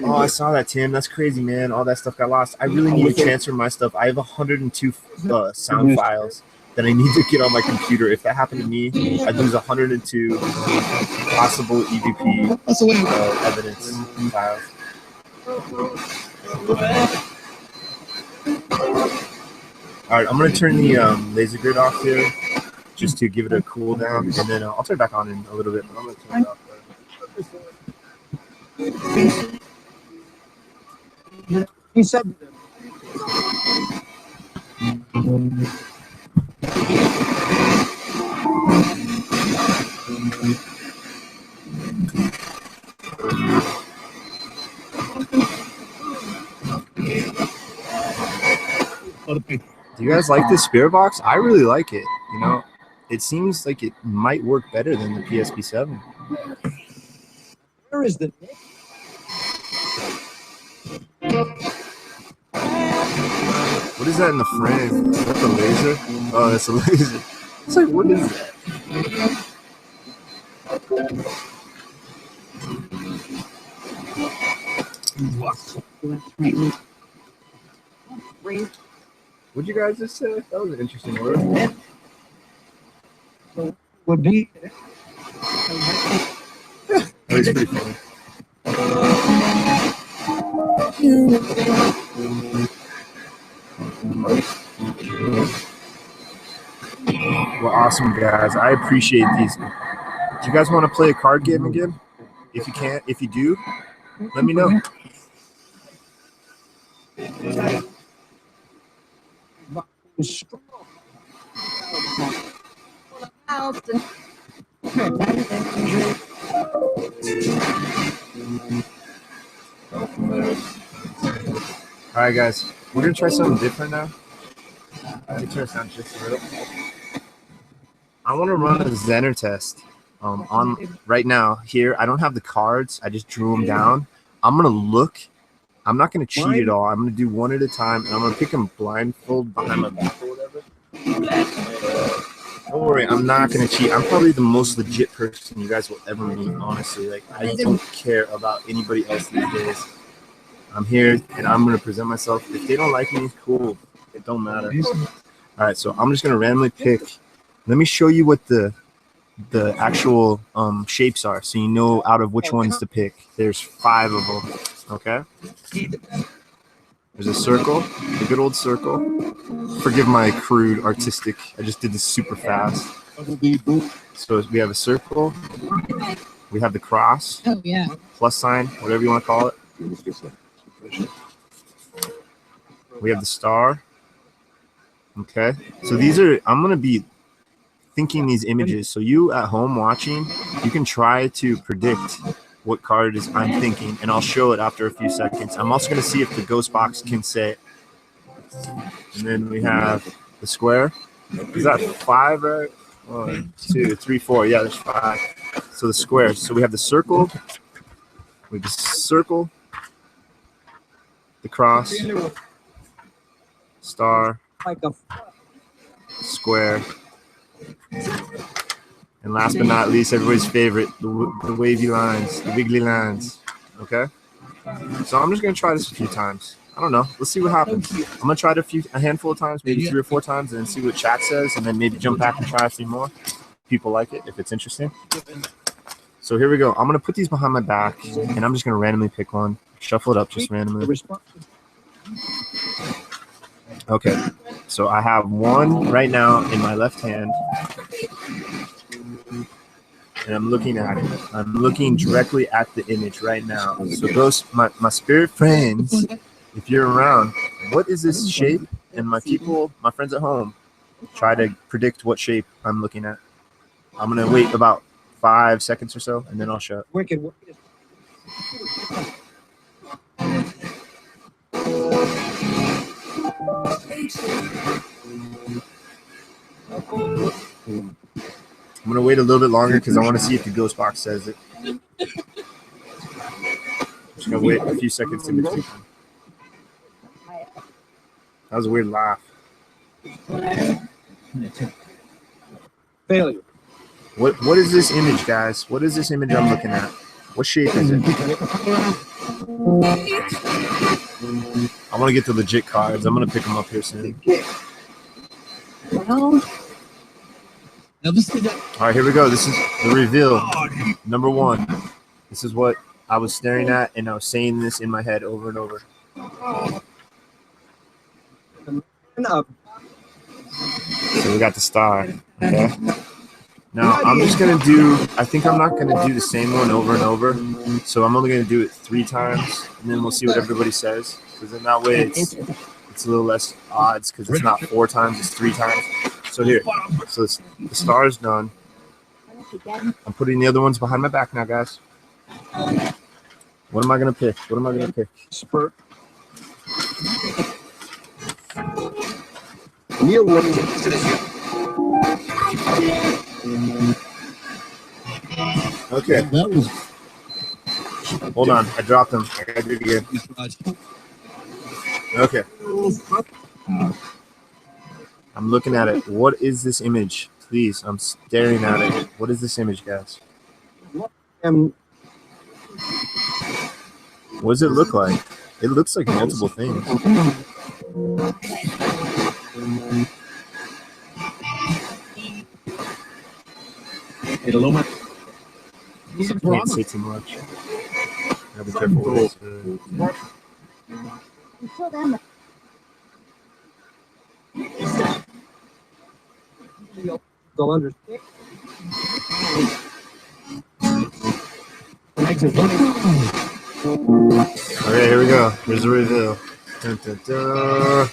Oh, I saw that, Tim. That's crazy, man. All that stuff got lost. I really need to transfer my stuff. I have 102 sound files that I need to get on my computer. If that happened to me, I'd lose 102 possible EVP evidence files. All right, I'm gonna turn the laser grid off here just to give it a cool down, and then I'll turn it back on in a little bit. But I'm gonna turn it off there. He said. Do you guys like this spirit box? I really like it. You know, it seems like it might work better than the P-SB7. Where is the? What is that in the frame? Is that the laser? Oh, that's a laser. It's like, what is that? What'd you guys just say? That was an interesting word. Would be. That was pretty funny. Well, awesome, guys. I appreciate these. Do you guys want to play a card game again? If you can't, if you do, let me know. All right, guys, we're gonna try something different now. Let me turn this down just a little. I want to run a Zener test on right now here. I don't have the cards. I just drew them down. I'm gonna look. I'm not gonna cheat at all. I'm gonna do one at a time, and I'm gonna pick them blindfold behind my back or whatever. Don't worry, I'm not gonna cheat. I'm probably the most legit person you guys will ever meet. Honestly, like I don't care about anybody else these days. I'm here, and I'm gonna present myself. If they don't like me, cool. It don't matter. All right, so I'm just gonna randomly pick. Let me show you what the actual shapes are, so you know out of which ones to pick. There's 5 of them. Okay. There's a circle, a good old circle. Forgive my crude artistic. I just did this super fast. So we have a circle. We have the cross. Oh yeah. Plus sign, whatever you want to call it. We have the star. Okay. So these are. I'm gonna be thinking these images. So you at home watching, you can try to predict what card is I'm thinking, and I'll show it after a few seconds. I'm also going to see if the ghost box can say it. And then we have the square. Is that 5, right? 1, 2, 3, 4. Yeah, there's 5. So the square. So we have the circle. We have the circle. The cross. Star. Square. And last but not least, everybody's favorite, the wavy lines, the wiggly lines. Okay? So I'm just going to try this a few times. I don't know. Let's see what happens. I'm going to try it a handful of times, maybe 3 or 4 times, and then see what chat says, and then maybe jump back and try a few more. People like it, if it's interesting. So here we go. I'm going to put these behind my back, and I'm just going to randomly pick one. Shuffle it up just randomly. Okay. So I have one right now in my left hand. And I'm looking at it. I'm looking directly at the image right now. So those, my spirit friends, if you're around, what is this shape? And my people, my friends at home, try to predict what shape I'm looking at. I'm going to wait about 5 seconds or so, and then I'll show it. Wicked. I'm going to wait a little bit longer because I want to see if the ghost box says it. Just going to wait a few seconds in between. That was a weird laugh. Failure. What is this image, guys? What is this image I'm looking at? What shape is it? I want to get the legit cards. I'm going to pick them up here soon. Well, All right, here we go. This is the reveal. Number 1. This is what I was staring at, and I was saying this in my head over and over. No. So we got the star. Okay. Now I'm just gonna do. I think I'm not gonna do the same one over and over. So I'm only gonna do it 3 times, and then we'll see what everybody says. Because then that way it's a little less odds. Because it's not 4 times, it's 3 times. So here. So the star is done. I'm putting the other ones behind my back now, guys. What am I gonna pick? What am I gonna pick? Spurt. Neil Wood. Okay. That was. Hold on. I dropped them. I gotta do it again. Okay. I'm looking at it. What is this image? Please, I'm staring at it. What is this image, guys? What does it look like? It looks like multiple things. I can't say too much. Gotta be careful with this. Go under. Okay, here we go. Here's the reveal. Dun, dun, dun.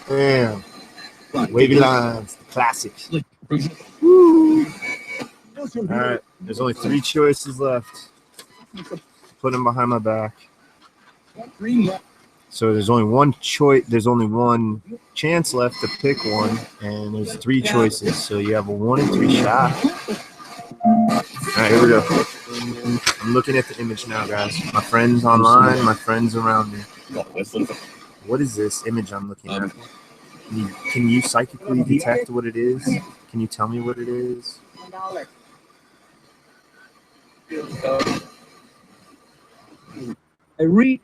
Bam. Wavy lines, classic. All right, there's only 3 choices left. Put them behind my back. So there's only one choice. There's only one chance left to pick one, and there's 3 choices. So you have a 1 in 3 shot. All right, here we go. I'm looking at the image now, guys. My friends online, my friends around me. What is this image I'm looking at? Can you psychically detect what it is? Can you tell me what it is? I read.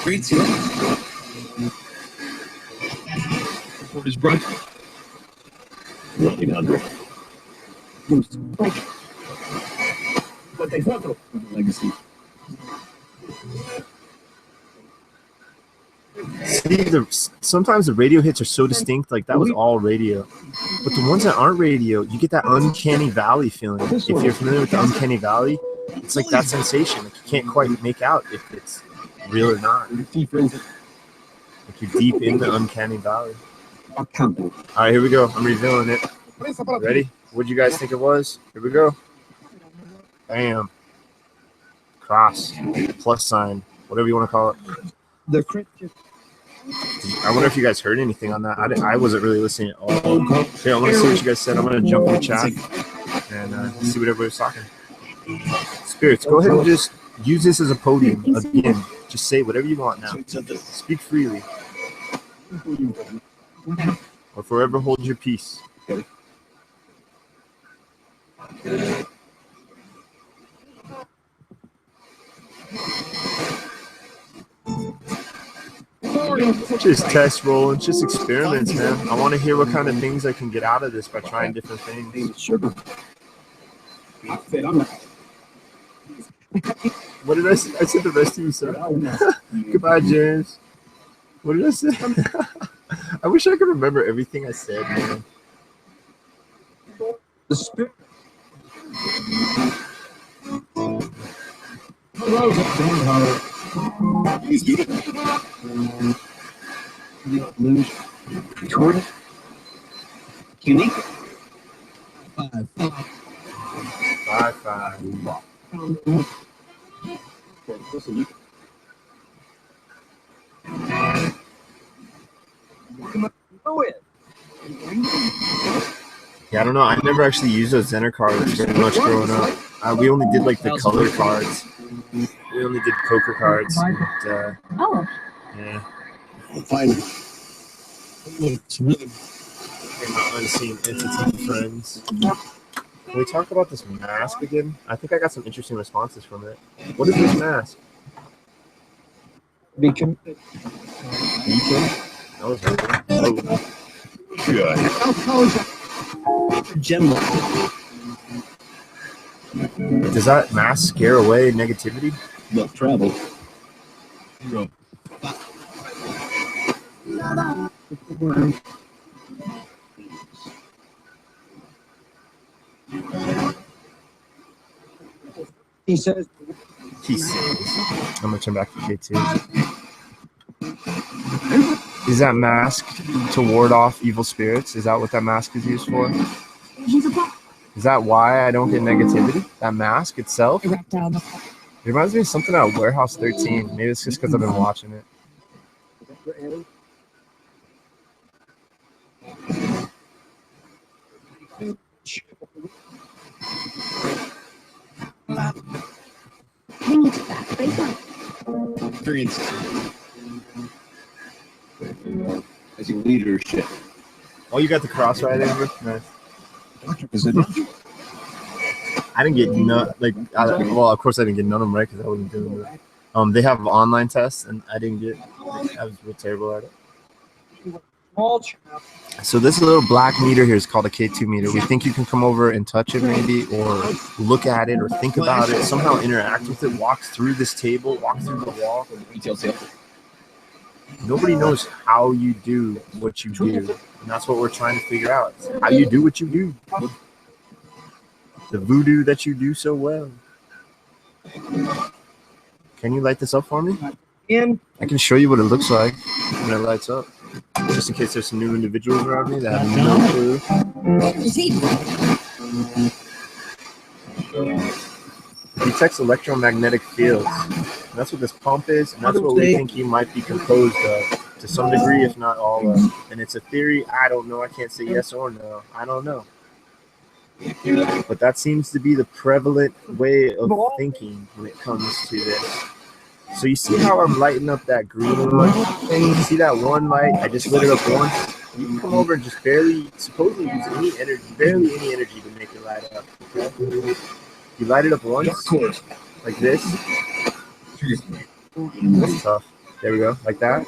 Read for his brother. Legacy. See, sometimes the radio hits are so distinct, like that was all radio. But the ones that aren't radio, you get that uncanny valley feeling. If you're familiar with the uncanny valley, it's like that sensation. Like you can't quite make out if it's real or not. Like you're deep in the uncanny valley. All right, here we go. I'm revealing it. Ready? What'd you guys think it was? Here we go. Bam. Cross. Plus sign. Whatever you want to call it. The Christian. I wonder if you guys heard anything on that. I wasn't really listening at all. Here, I want to see what you guys said. I'm going to jump in the chat and see what everybody's talking. Spirits, go ahead and just use this as a podium. Again, just say whatever you want now. Speak freely. Or forever hold your peace. Just test rolling, just experiments, man. I want to hear what kind of things I can get out of this by trying different things. Sugar. What did I say? I said the rest of you, sir. Goodbye, James. What did I say? I wish I could remember everything I said, man. The spirit. He's doing it. Jordan. Unique. 5-5. 5-5. Yeah, I don't know. I never actually used those Zener cards very much growing up. We only did like the color cards. We only did poker cards. And, yeah. Finally. It's really my unseen entity friends. Can we talk about this mask again? I think I got some interesting responses from it. What is this mask? Beacon. Beacon? That was really good. Gemma. Does that mask scare away negativity? Enough travel. He says, I'm gonna turn back to K2. Is that mask to ward off evil spirits? Is that what that mask is used for? Is that why I don't get negativity? That mask itself? It reminds me of something out of Warehouse 13. Maybe it's just because I've been watching it. Experience as a leadership. Oh, you got the cross right, Amber? Nice. Is it? I didn't get none. Well, of course I didn't get none of them right because I wasn't doing it. They have online tests, and I didn't get. I was real terrible at it. So this little black meter here is called a K2 meter. We think you can come over and touch it maybe, or look at it, or think about it, somehow interact with it, walk through this table, walk through the wall. Retail sales. Nobody knows how you do what you do, and that's what we're trying to figure out. How you do what you do. The voodoo that you do so well. Can you light this up for me? I can show you what it looks like when it lights up. Just in case there's some new individuals around me that have no clue. It detects electromagnetic fields. And that's what this pump is, and that's what we think he might be composed of, to some degree, if not all of. And it's a theory. I don't know. I can't say yes or no. I don't know. But that seems to be the prevalent way of thinking when it comes to this. So you see how I'm lighting up that green one? You see that one light? I just lit it up once. You can come over and just supposedly use barely any energy to make it light up. Okay? You light it up once, like this. That's tough. There we go, like that.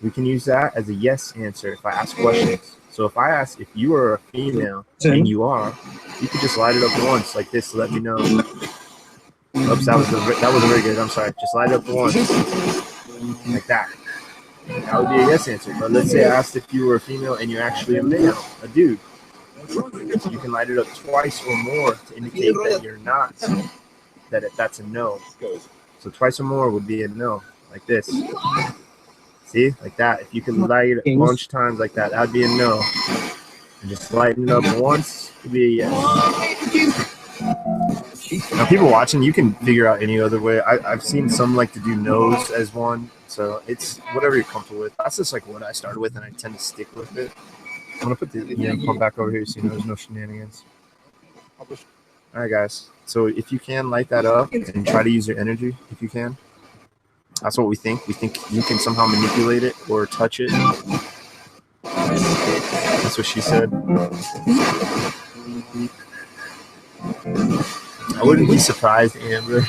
We can use that as a yes answer if I ask questions. So if I ask if you are a female, and you are, you could just light it up once, like this, to let me know. Oops, that wasn't very good. I'm sorry. Just light it up once, like that. That would be a yes answer. But let's say I asked if you were a female and you're actually a male, a dude. You can light it up twice or more to indicate that you're not. That's a no. So twice or more would be a no, like this. See, like that. If you can light it a bunch of times like that, that'd be a no. And just lighten it up once would be a yes. Now, people watching, you can figure out any other way. I've seen some like to do no's as one, so it's whatever you're comfortable with. That's just like what I started with, and I tend to stick with it. I'm gonna put the pump back over here so you know there's no shenanigans. All right, guys. So if you can light that up and try to use your energy, if you can. That's what we think. We think you can somehow manipulate it or touch it. That's what she said. I wouldn't be surprised, Amber.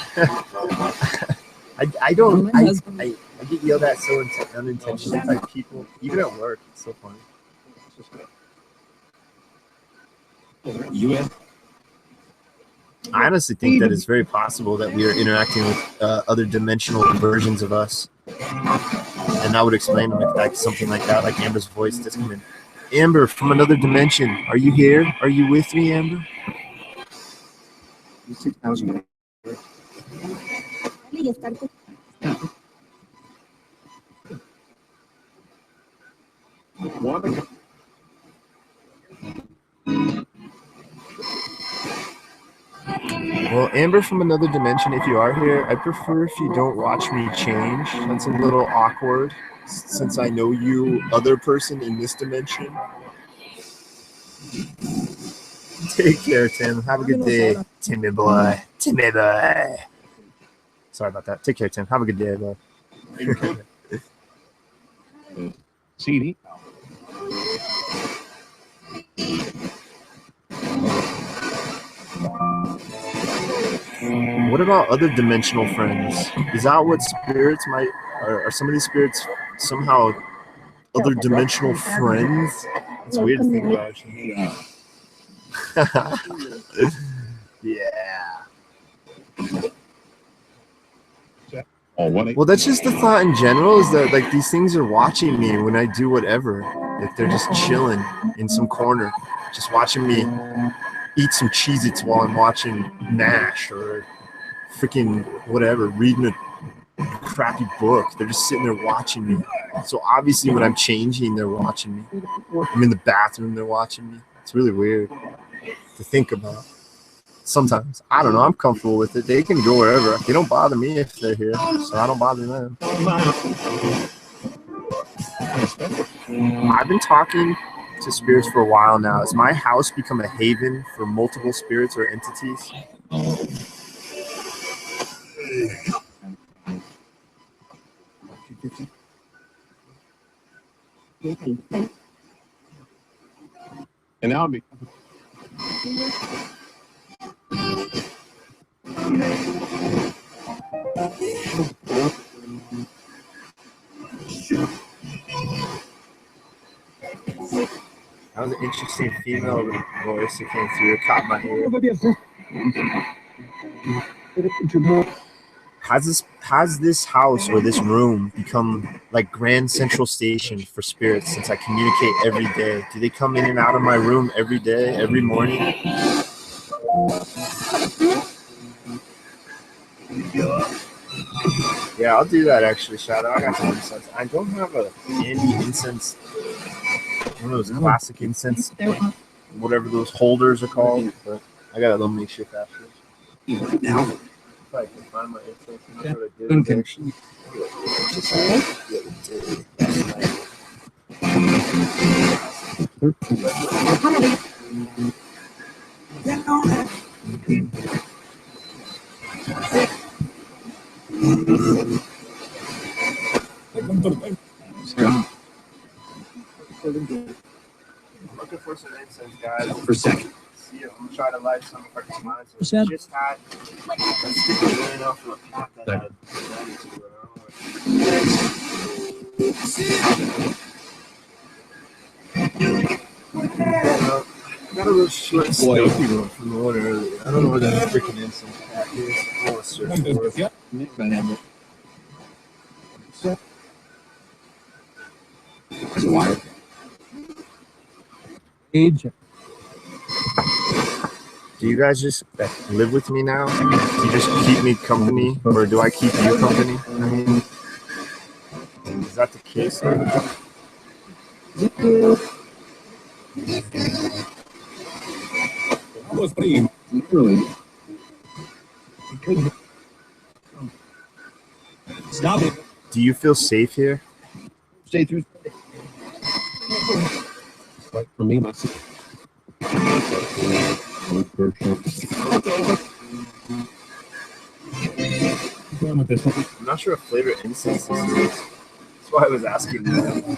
I get yelled at so unintentionally by people, even at work. It's so funny. I honestly think that it's very possible that we are interacting with other dimensional versions of us, and that would explain like something like that, like Amber's voice that's coming. Amber from another dimension, are you here? Are you with me, Amber? 6,000. Well, Amber from another dimension, if you are here, I prefer if you don't watch me change. That's a little awkward since I know you, other person in this dimension. Take care, Tim. Have a good day, Timmy boy. Timmy boy. Sorry about that. Take care, Tim. Have a good day, boy. CD. What about other dimensional friends? Is that what spirits might, are some of these spirits somehow other dimensional friends? It's weird to think about. Yeah. Oh, what? Well, that's just the thought in general, is that like these things are watching me when I do whatever. Like they're just chilling in some corner, just watching me eat some Cheez-Its while I'm watching MASH or freaking whatever, reading a crappy book. They're just sitting there watching me. So obviously when I'm changing, they're watching me. I'm in the bathroom, they're watching me. It's really weird to think about. Sometimes. I don't know. I'm comfortable with it. They can go wherever. They don't bother me if they're here, so I don't bother them. I've been talking to spirits for a while now. Has my house become a haven for multiple spirits or entities? And that'll be. That was an interesting female voice that came through. It caught my ear. Has this house or this room become like Grand Central Station for spirits since I communicate every day? Do they come in and out of my room every day, every morning? Yeah, I'll do that actually, Shadow. I got some incense. I don't have a handy incense, one of those classic incense, whatever those holders are called, but I got a little makeshift after. Now. If I can find my incense, I'm not what I did actually. I'm looking for some incense, guys. For a second. See, I'm gonna try to light some if I can find some. Just had a sticker really enough from a pack that I had ready to, but I got a little short stuffy one from the one earlier. I don't know where that freaking incense pack is. I want to search for it. There's a wire. Age. Do you guys just live with me now? Do you just keep me company, or do I keep you company? I mean, is that the case? Literally. Stop it. Do you feel safe here? Stay through. Like for me, myself. I'm with this one. I'm not sure what flavor incense this is. That's why I was asking that.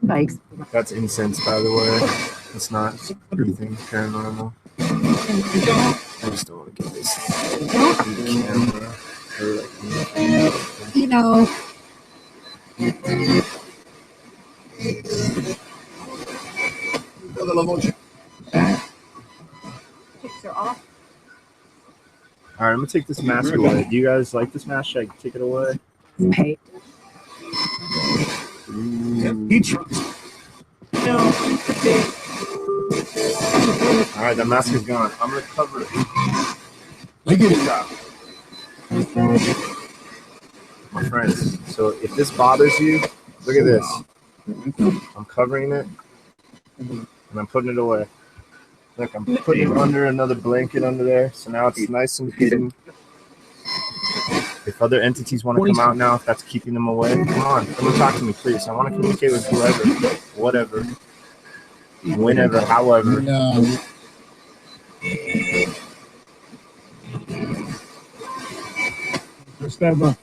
Bikes. That's incense, by the way. It's not anything paranormal. I just don't want to get this on the camera. Or like, You know. Alright, I'm gonna take this mask away. Do you guys like this mask? Should I take it away? Hey. Alright, that mask is gone. I'm gonna cover it. My friends, so if this bothers you, look at this. I'm covering it and I'm putting it away. Look, I'm putting it under another blanket under there, so now it's nice and hidden. If other entities want to come out now, if that's keeping them away, come on, come and talk to me, please. I want to communicate with whoever, whatever, whenever, however. Stand up.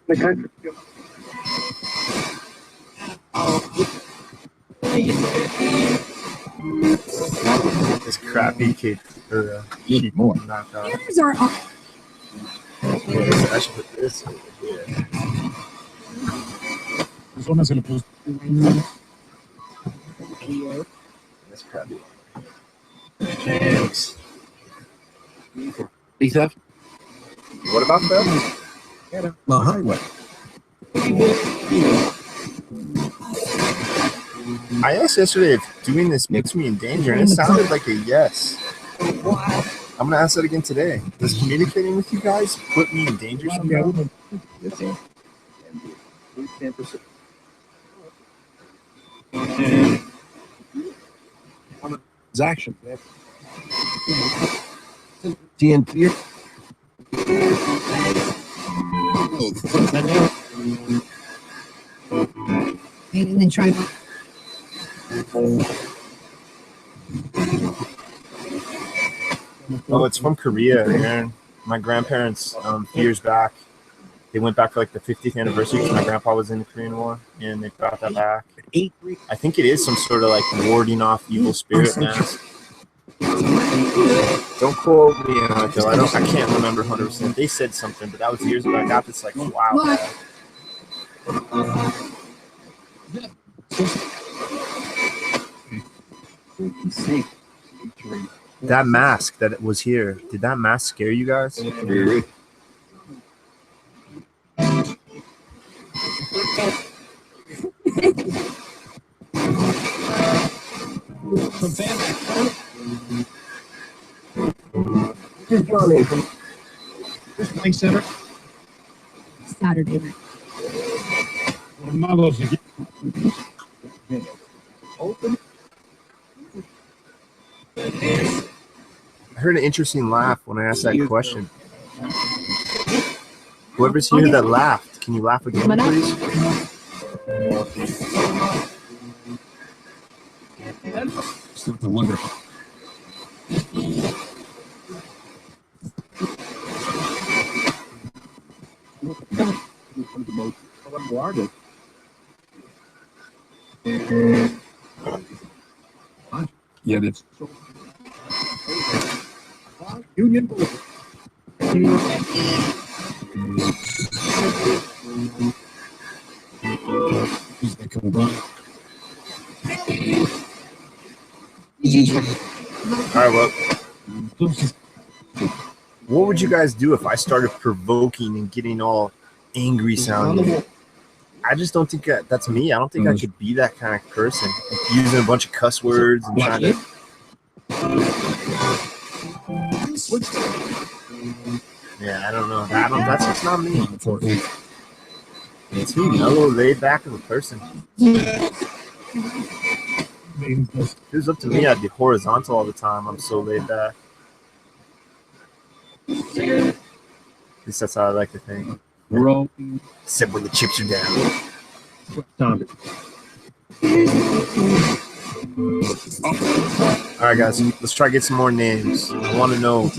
The country. this crappy kid or sheep more. knockout. Yours are up. I should put this over here. This one is going to post. That's crappy. Thanks. P-7? What about that? The highway. I asked yesterday if doing this puts me in danger, and it sounded like a yes. I'm gonna ask that again today. Does communicating with you guys put me in danger somehow? It's action. TNT. And then try. Oh, it's from Korea, Aaron. My grandparents, a few years back, they went back for like the 50th anniversary because my grandpa was in the Korean War, and they brought that back. I think it is some sort of like warding off evil spirit mask. Don't quote me on it though. I can't remember 100%. They said something, but that was years ago. I got this like wow. That mask that was here, did that mask scare you guys? This play center. Saturday night. I heard an interesting laugh when I asked that question. Whoever's here that laughed, can you laugh again, please? Something wonderful. Yeah, that's Union. All right, well, what would you guys do if I started provoking and getting all angry sounding? I just don't think that's me. I don't think I could be that kind of person. Using a bunch of cuss words and trying to. Yeah, I don't know. That's just not me. Too mellow, laid back of a person. If it was up to me, I'd be horizontal all the time. I'm so laid back. At least that's how I like to think. Except when the chips are down. All right, guys, let's try to get some more names. I want to know,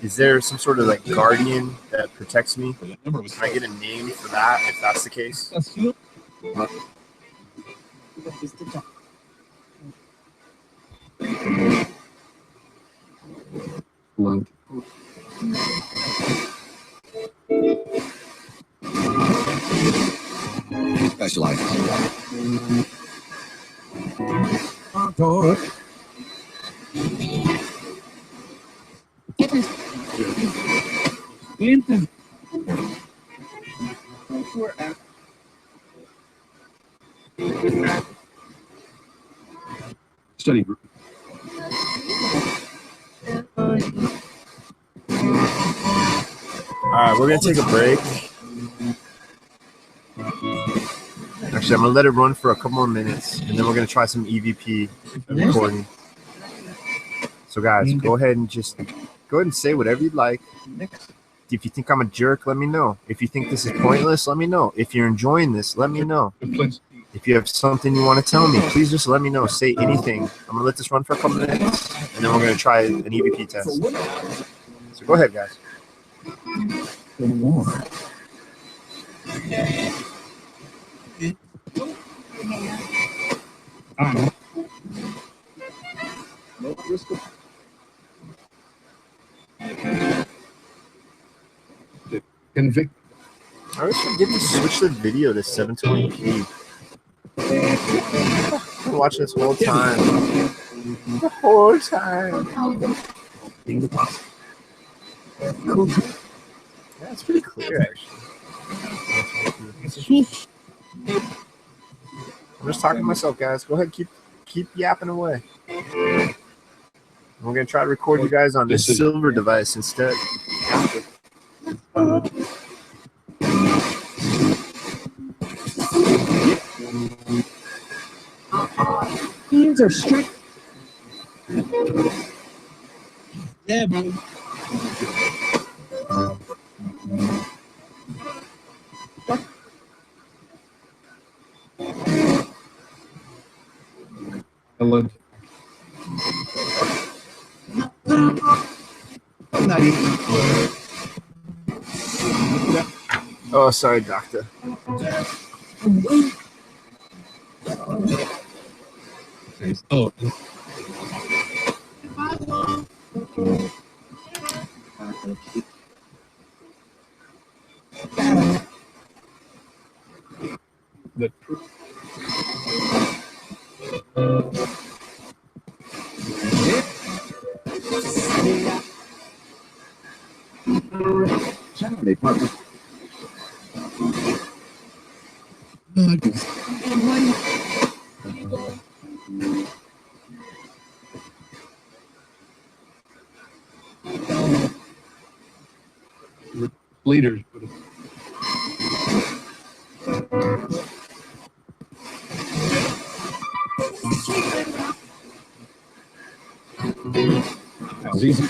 is there some sort of like guardian that protects me? Can I get a name for that if that's the case? Specialized. Study group. All right, we're going to take a break. Actually, I'm going to let it run for a couple more minutes, and then we're going to try some EVP recording. So, guys, go ahead and say whatever you'd like. If you think I'm a jerk, let me know. If you think this is pointless, let me know. If you're enjoying this, let me know. If you have something you want to tell me, please just let me know. Say anything. I'm going to let this run for a couple minutes, and then we're going to try an EVP test. So, go ahead, guys. always forget to switch the video to 720p. I've been watching this whole time. The whole time. Cool. Yeah, it's pretty clear, actually. I'm just talking to myself, guys. Go ahead, keep yapping away. We're gonna try to record you guys on this silver device instead. Beans are strict. Yeah, bro. Hello. I'm not eating. Oh, sorry, doctor. Oh. The Saturday partner. leaders. That was easy.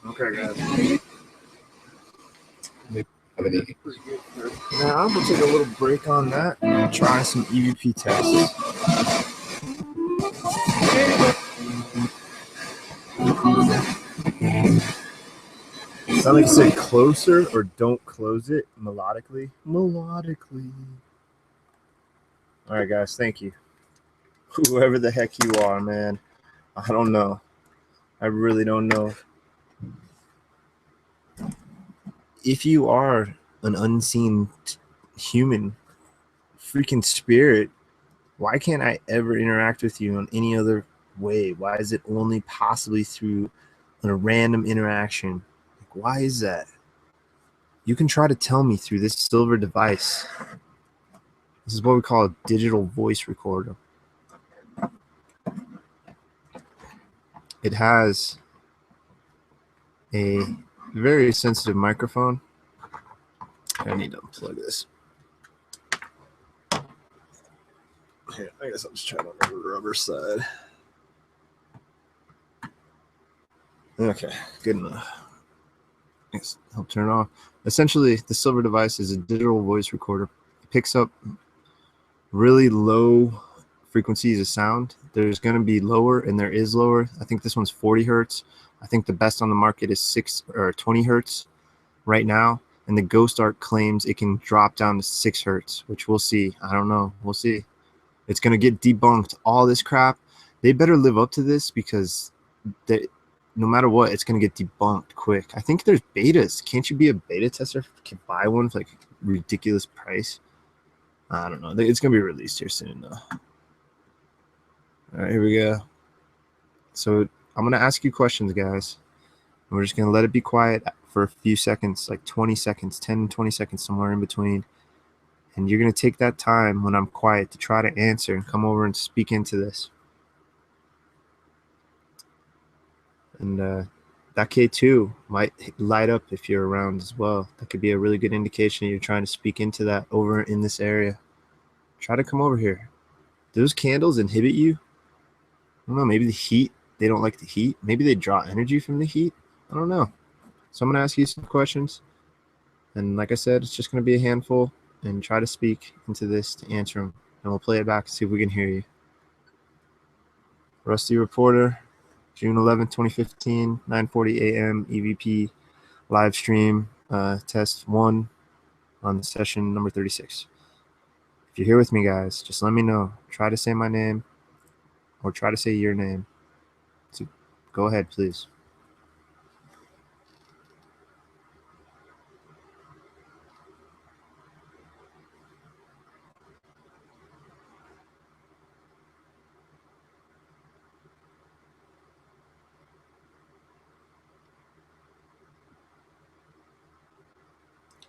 Okay, guys. Have any? Now we'll take a little break on that and try some EVP tests. Sound like you said closer or don't close it melodically. Melodically. All right, guys. Thank you. Whoever the heck you are, man. I don't know. I really don't know. If you are an unseen human freaking spirit, why can't I ever interact with you in any other way? Why is it only possibly through a random interaction? Like, why is that? You can try to tell me through this silver device. This is what we call a digital voice recorder. It has a very sensitive microphone. I need to unplug this. Here, I guess I'll just try it on the rubber side. Okay, good enough. Yes, I'll turn it off. Essentially, the silver device is a digital voice recorder. It picks up really low frequencies of sound. There's going to be lower, and there is lower. I think this one's 40 hertz. I think the best on the market is 20 hertz right now. And the Ghost Arc claims it can drop down to 6 hertz, which we'll see. I don't know. We'll see. It's going to get debunked. All this crap, they better live up to this because no matter what, it's going to get debunked quick. I think there's betas. Can't you be a beta tester? Can buy one for like a ridiculous price? I don't know. It's going to be released here soon, though. All right, here we go. So I'm going to ask you questions, guys. And we're just going to let it be quiet for a few seconds, like 20 seconds, 10, 20 seconds, somewhere in between. And you're going to take that time when I'm quiet to try to answer and come over and speak into this. And that K2 might light up if you're around as well. That could be a really good indication you're trying to speak into that over in this area. Try to come over here. Do those candles inhibit you? I don't know. Maybe the heat. They don't like the heat. Maybe they draw energy from the heat. I don't know. So I'm going to ask you some questions. And like I said, it's just going to be a handful. And try to speak into this to answer them. And we'll play it back and see if we can hear you. Rusty Reporter, June 11, 2015, 9:40 a.m. EVP live stream, test 1 on session number 36. If you're here with me, guys, just let me know. Try to say my name or try to say your name. So go ahead, please.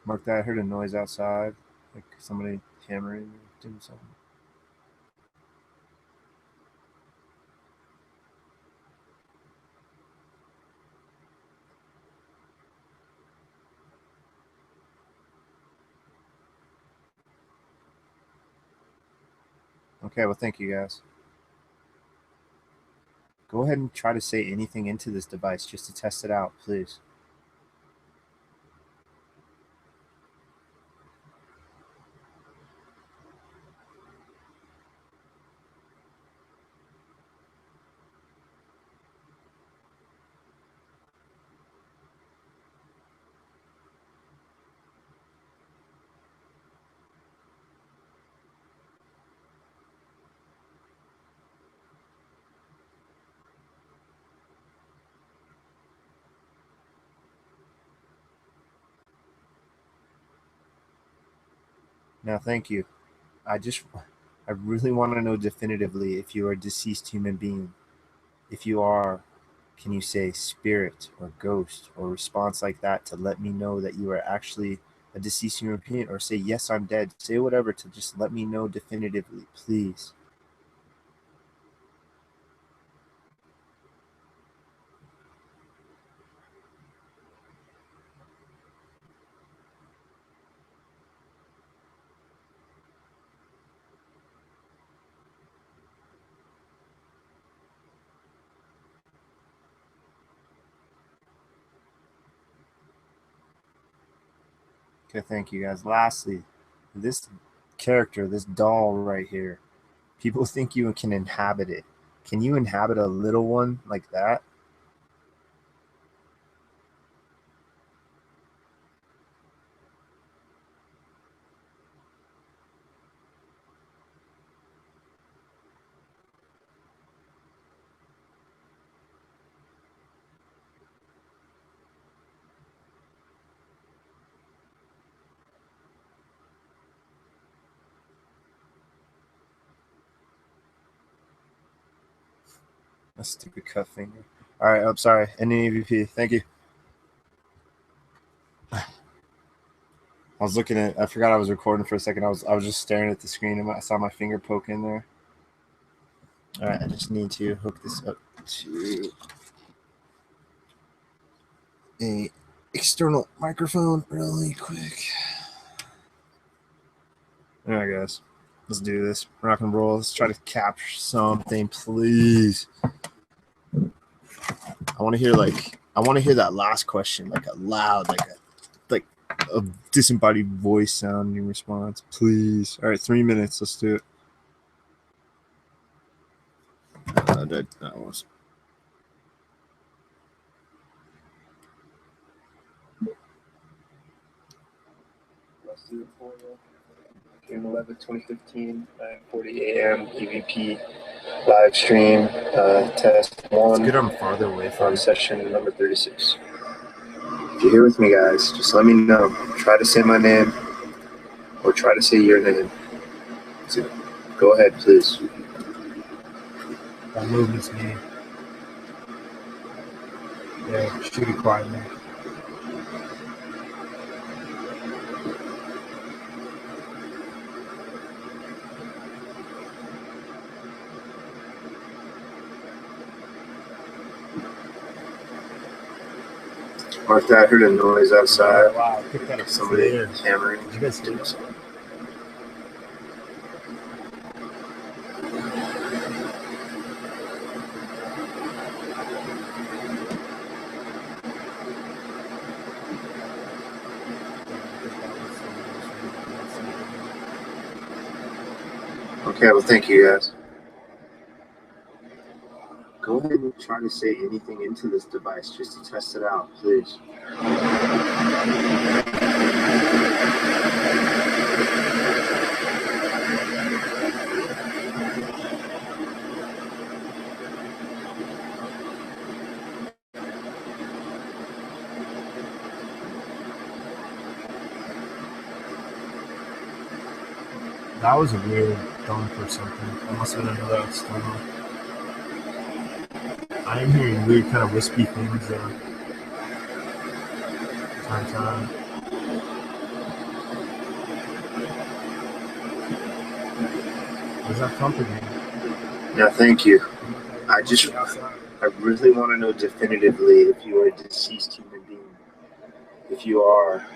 Mark that. I heard a noise outside, like somebody hammering or doing something. Okay, well, thank you, guys. Go ahead and try to say anything into this device just to test it out, please. Now, thank you. I really want to know definitively if you are a deceased human being. If you are, can you say spirit or ghost or response like that to let me know that you are actually a deceased human being, or say, yes, I'm dead. Say whatever to just let me know definitively, please. Okay, thank you, guys. Lastly, this character, this doll right here, people think you can inhabit it. Can you inhabit a little one like that? A stupid cut finger. All right, I'm sorry. Ending EVP. Thank you. I was looking at. I forgot I was recording for a second. I was just staring at the screen and I saw my finger poke in there. All right, I just need to hook this up to a external microphone really quick. All right, guys, let's do this. Rock and roll. Let's try to capture something, please. I want to hear that last question, like a loud, like a disembodied voice sound in response, please. All right, 3 minutes. Let's do it. That was. Let's do it for you. June 11th, 2015, 9:40 a.m. EVP live stream test 1. It's good I'm farther away from session number 36. If you're here with me, guys, just let me know. Try to say my name or try to say your name. So go ahead, please. That movement's me. Yeah, shoot it quietly. Mark that. I heard a noise outside. Oh, wow, I picked that up. Somebody hammering. Did you guys hear that? Okay, well, thank you, guys. Go ahead and try to say anything into this device just to test it out, please. That was a weird dump or something. That must have been another external. I am hearing weird kind of wispy things time to time. Where's that company? Yeah, thank you. I really want to know definitively if you are a deceased human being. If you are,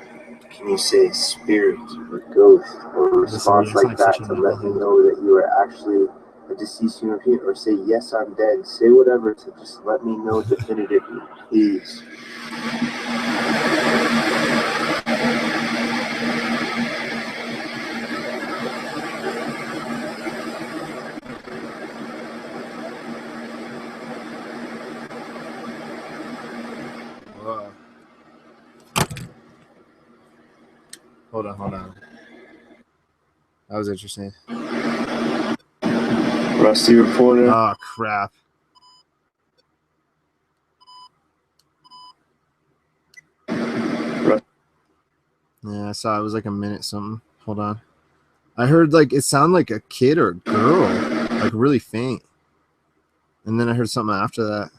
can you say spirit or ghost or a response like that to let me know that you are actually a deceased human being, or say yes, I'm dead. Say whatever to just let me know definitively, please. Hold on. That was interesting. Rusty reporter. Oh, crap. Yeah, I saw it was like a minute something. Hold on. I heard like it sounded like a kid or a girl, like really faint. And then I heard something after that.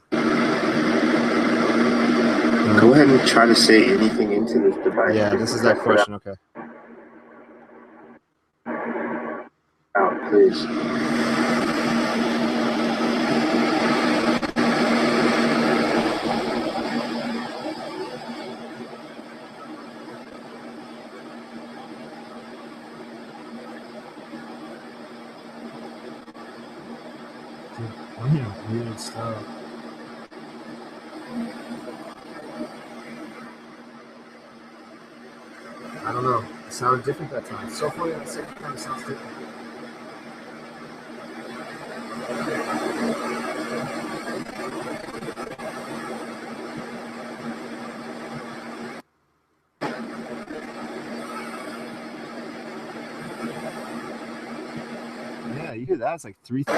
Go ahead and try to say anything into this device. Yeah, this is that question. Okay. Out, please. Dude, I'm hearing weird stuff. I don't know. It sounded different that time. So funny on the second time it sounds different. Yeah, you hear that? It's like 3:30.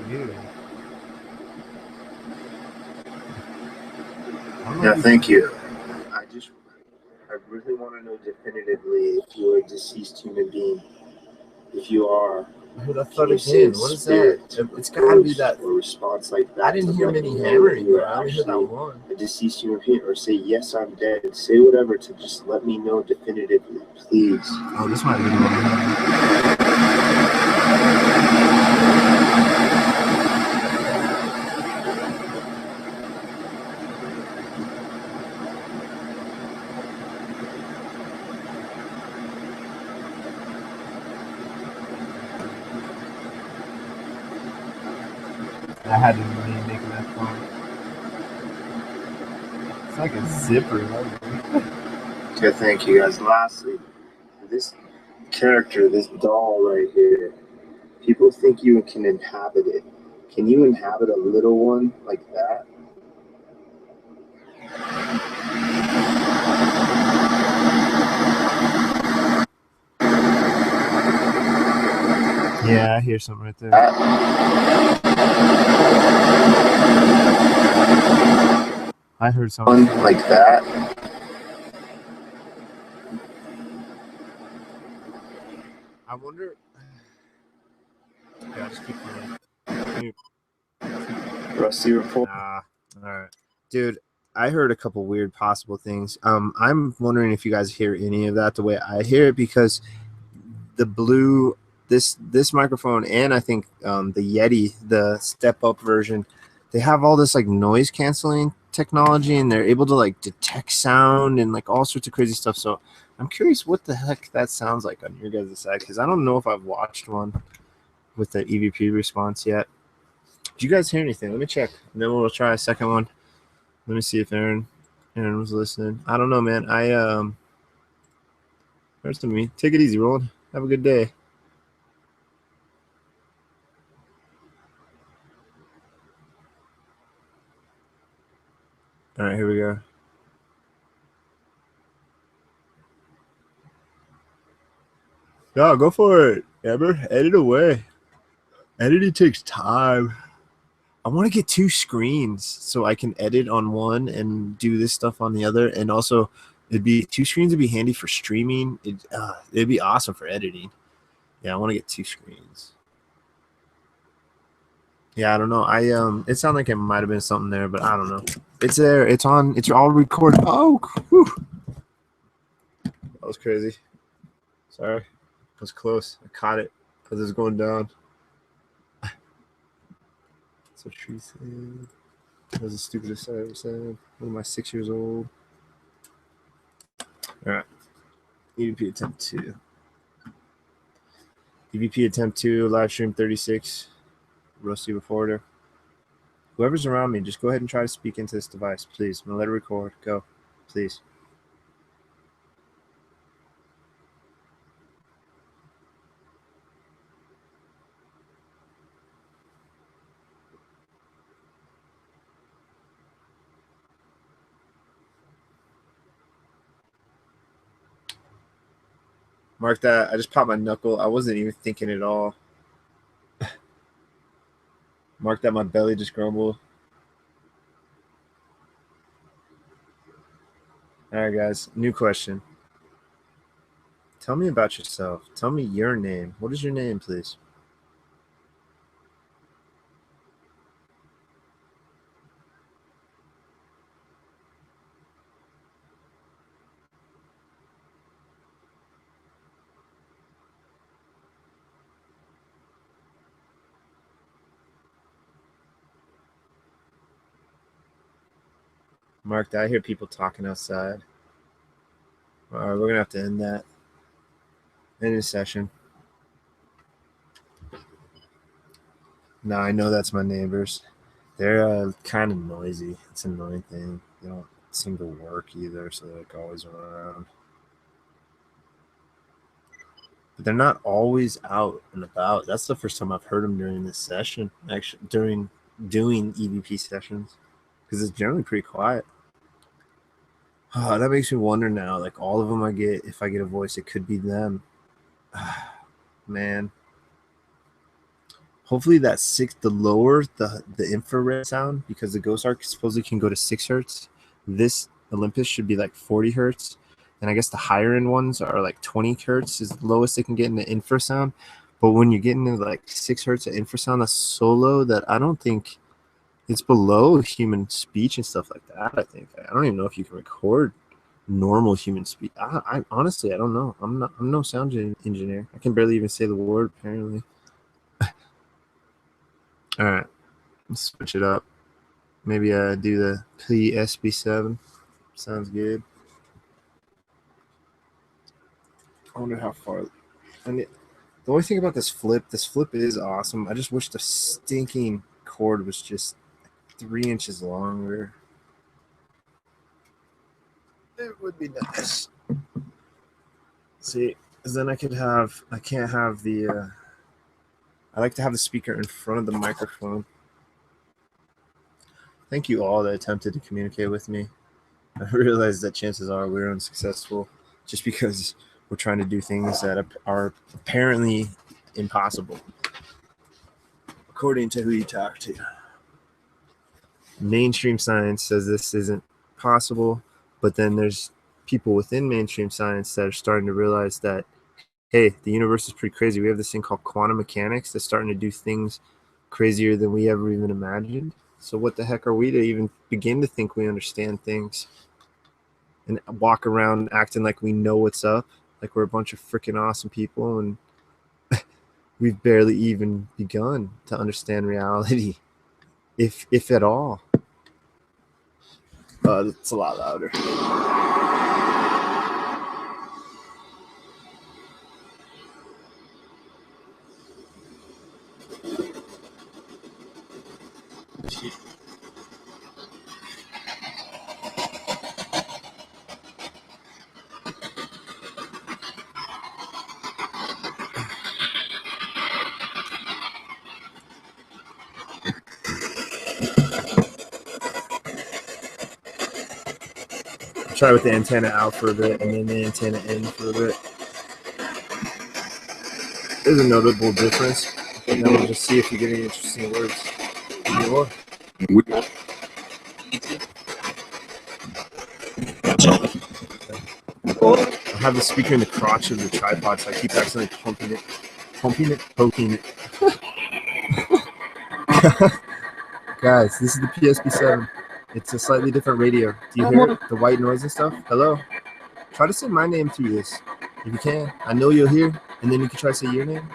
Weird. Yeah, thank you. I really want to know definitively if you're a deceased human being. If you are, I heard that thud again. What is that? It's gotta be that. Or response like that. I didn't hear many hammering. I only heard that one. A deceased human being, or say yes, I'm dead. Say whatever to just let me know definitively, please. Oh, this might be the one. I had to really make that phone. It's like a zipper. Okay, thank you guys. Lastly, this character, this doll right here, people think you can inhabit it. Can you inhabit a little one like that? Yeah, I hear something right there. I heard something like that. I wonder. Yeah, just keep going. Rusty report. Nah. All right, dude. I heard a couple weird possible things. I'm wondering if you guys hear any of that the way I hear it, because the blue, this microphone, and I think the Yeti, the step up version, they have all this like noise canceling technology, and they're able to like detect sound and like all sorts of crazy stuff. So I'm curious what the heck that sounds like on your guys' side, because I don't know if I've watched one with the EVP response yet. Did you guys hear anything? Let me check, and then we'll try a second one. Let me see if Aaron was listening. I don't know, man. Rest of me. Take it easy, Roland. Have a good day. All right, here we go. Yeah, go for it, Amber. Edit away. Editing takes time. I want to get 2 screens so I can edit on one and do this stuff on the other. And also, it'd be 2 screens would be handy for streaming. It'd be awesome for editing. Yeah, I want to get 2 screens. Yeah, I don't know. It sounded like it might have been something there, but I don't know. It's there. It's on. It's all recorded. Oh, whew. That was crazy. Sorry, it was close. I caught it because it was going down. That's what she said. That was the stupidest I ever said. When am I 6 years old? All right. EVP attempt 2. EVP attempt 2. Live stream 36. Rusty reporter. Whoever's around me, just go ahead and try to speak into this device, please. I'm gonna let it record. Go, please. Mark that. I just popped my knuckle. I wasn't even thinking at all. Mark that my belly just grumbled. All right, guys. New question. Tell me about yourself. Tell me your name. What is your name, please? Mark, I hear people talking outside. All right, we're going to have to end that. End the session. No, I know that's my neighbors. They're kind of noisy. It's an annoying thing. They don't seem to work either, so they're like always run around. But they're not always out and about. That's the first time I've heard them during this session, actually, during doing EVP sessions, because it's generally pretty quiet. That makes me wonder now, like all of them I get, if I get a voice, it could be them. Man. Hopefully that the lower the infrared sound, because the Ghost Arc supposedly can go to 6 hertz. This Olympus should be like 40 hertz. And I guess the higher end ones are like 20 hertz is the lowest they can get in the infrasound. But when you're getting into like 6 hertz of infrasound, that's so low that I don't think it's below human speech and stuff like that. I think I don't even know if you can record normal human speech. I honestly I don't know. I'm no sound engineer. I can barely even say the word apparently. All right, let's switch it up. Maybe do the P-SB7. Sounds good. I wonder how far. And the only thing about this flip is awesome. I just wish the stinking cord was just 3 inches longer. It would be nice. See, because then I can't have the. I like to have the speaker in front of the microphone. Thank you all that attempted to communicate with me. I realize that chances are we're unsuccessful just because we're trying to do things that are apparently impossible, according to who you talk to. Mainstream science says this isn't possible, but then there's people within mainstream science that are starting to realize that, hey, the universe is pretty crazy. We have this thing called quantum mechanics that's starting to do things crazier than we ever even imagined. So what the heck are we to even begin to think we understand things and walk around acting like we know what's up, like we're a bunch of freaking awesome people, and we've barely even begun to understand reality, if at all. It's a lot louder. Try with the antenna out for a bit and then the antenna in for a bit. There's a notable difference, and then we'll just see if you get any interesting words. Your. I have the speaker in the crotch of the tripod, so I keep accidentally pumping it, poking it. Guys, this is the P-SB7. It's a slightly different radio. Do you hear it? The white noise and stuff? Hello? Try to say my name through this, if you can. I know you'll hear, and then you can try to say your name.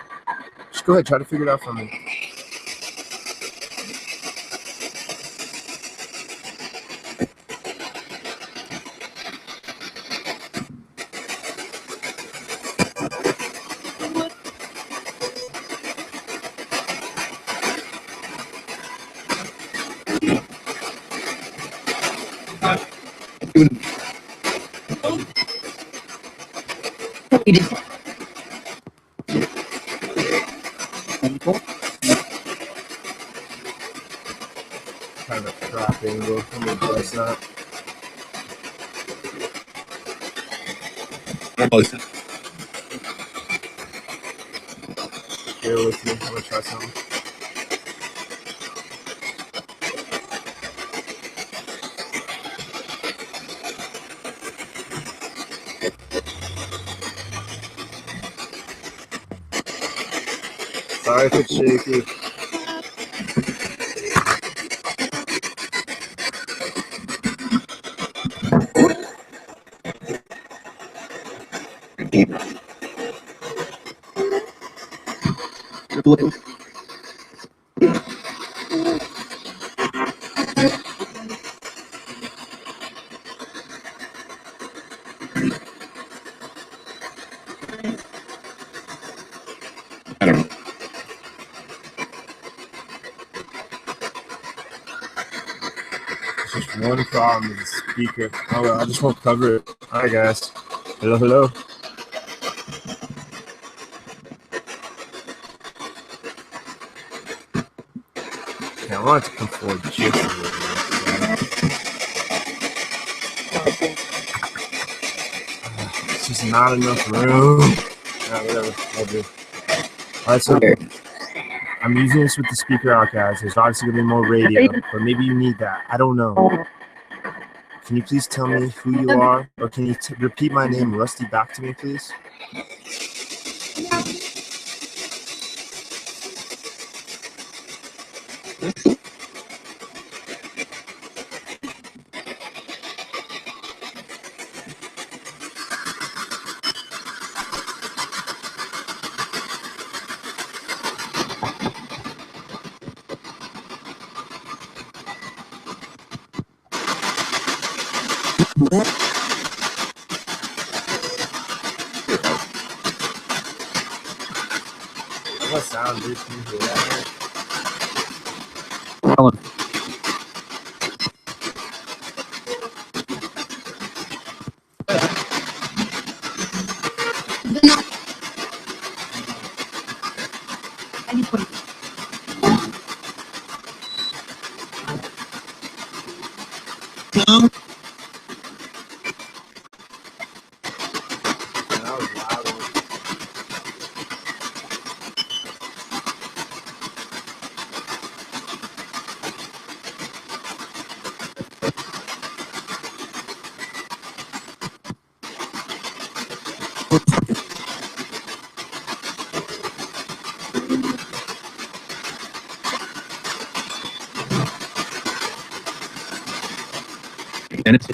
Just go ahead, try to figure it out for me. Kind of a crap angle. I'm gonna press that. Bear with me. I'm gonna try something. Sorry if it's shaky. There's just one problem with the speaker. Oh, well, I just won't cover it. Hi, guys. Hello, hello. Okay, I want it to come forward just a little bit. It's just not enough room. Whatever. I'll do. All right, so I'm using this with the speaker out, guys. There's obviously going to be more radio, but maybe you need that. I don't know. Can you please tell me who you are? Or can you repeat my name, Rusty, back to me, please? What sound did you hear that? And it's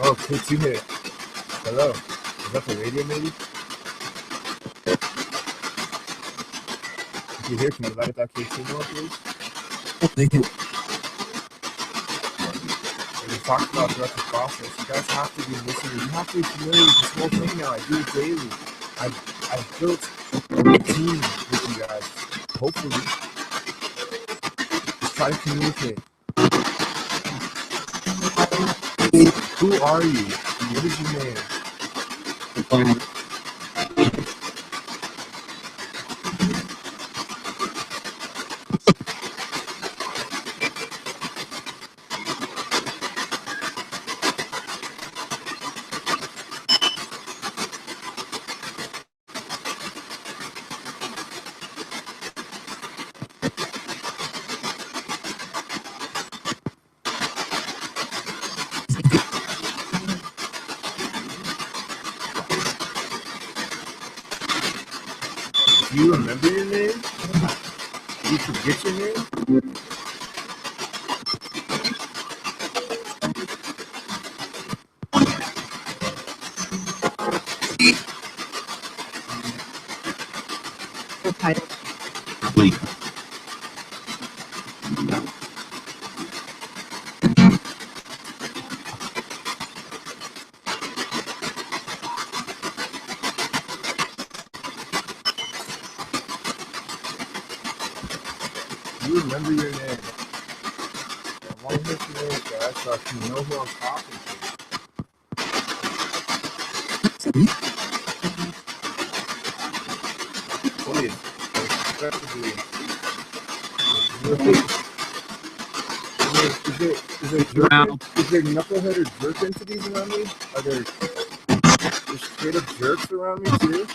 Oh, K2 here. Hello. Is that the radio, maybe? If you're here, can you light that K2 more, please? thank you. We talked about throughout the process. You guys have to be listening. You have to be familiar with this whole thing now. I do it daily. I've built a routine with you guys. Hopefully. Just try to communicate. Who are you? What is your name? Do you remember your name? Do you forget your name? Wait. Do you remember your name? I want to hear your name, guys, so I can know who I'm talking to. Please, respectfully. Is there knucklehead or jerk entities around me? Are there straight up jerks around me too?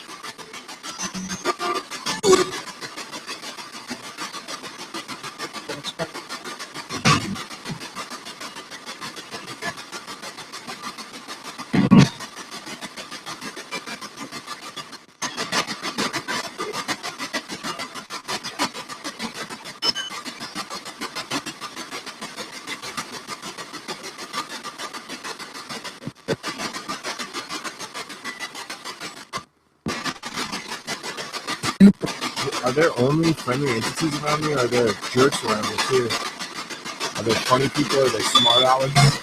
Are there only friendly entities around me, or are there jerks around me too? Are there funny people? Are there smart alecks?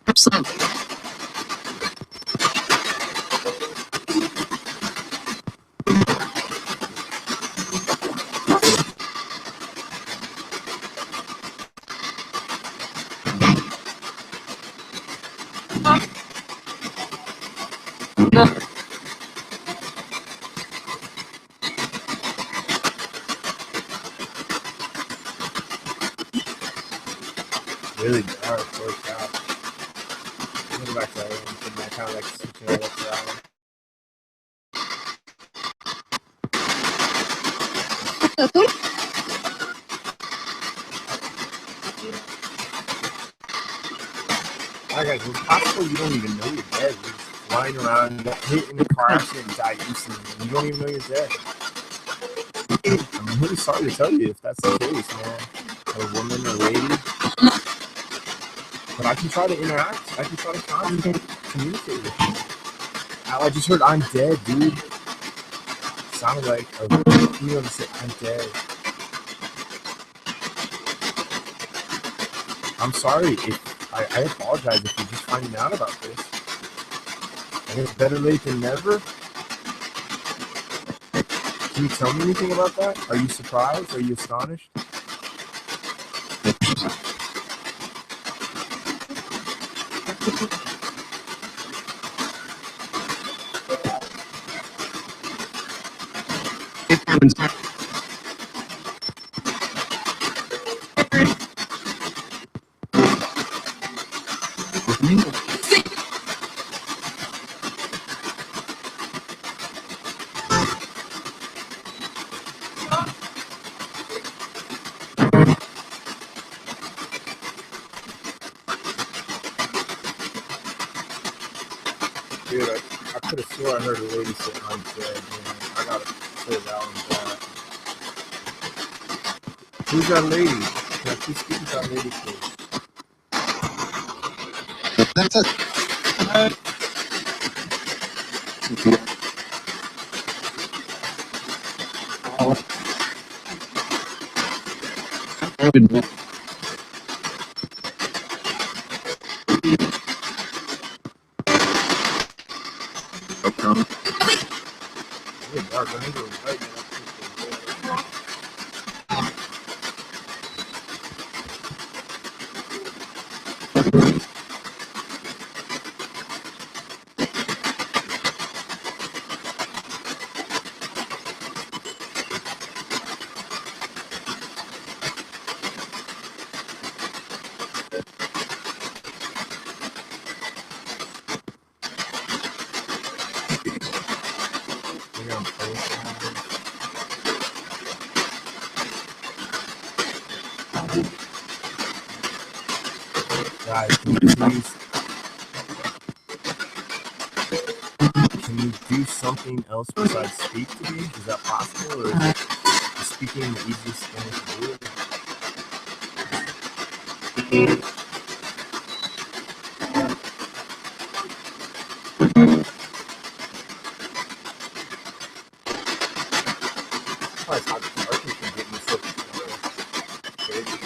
Absolutely. Really dark, worked out. I'm gonna go back to that one. I kind of like switching it up to that one. Alright guys, it's possible you don't even know you're dead. You're just flying around, you got hit in a car accident and died instantly, and you don't even know you're dead. I'm really sorry to tell you if that's the case, man. Or a woman or lady. But I can try to interact. I can try to communicate with you. I just heard I'm dead, dude. Sounded like a female to say I'm dead. I'm sorry if I apologize if you're just finding out about this. I guess better late than never. Can you tell me anything about that? Are you surprised? Are you astonished? Dude, I could have swore I heard a lady say I'm dead, man. I gotta play that one back. Who's that lady? Can I please speak to that lady, please? That's it. Yeah, dark. I need to invite you. Guys, can you please, can you do something else besides speak to me? Is that possible, or is speaking the easiest thing to do? Probably talk to Marcus and get me something crazy.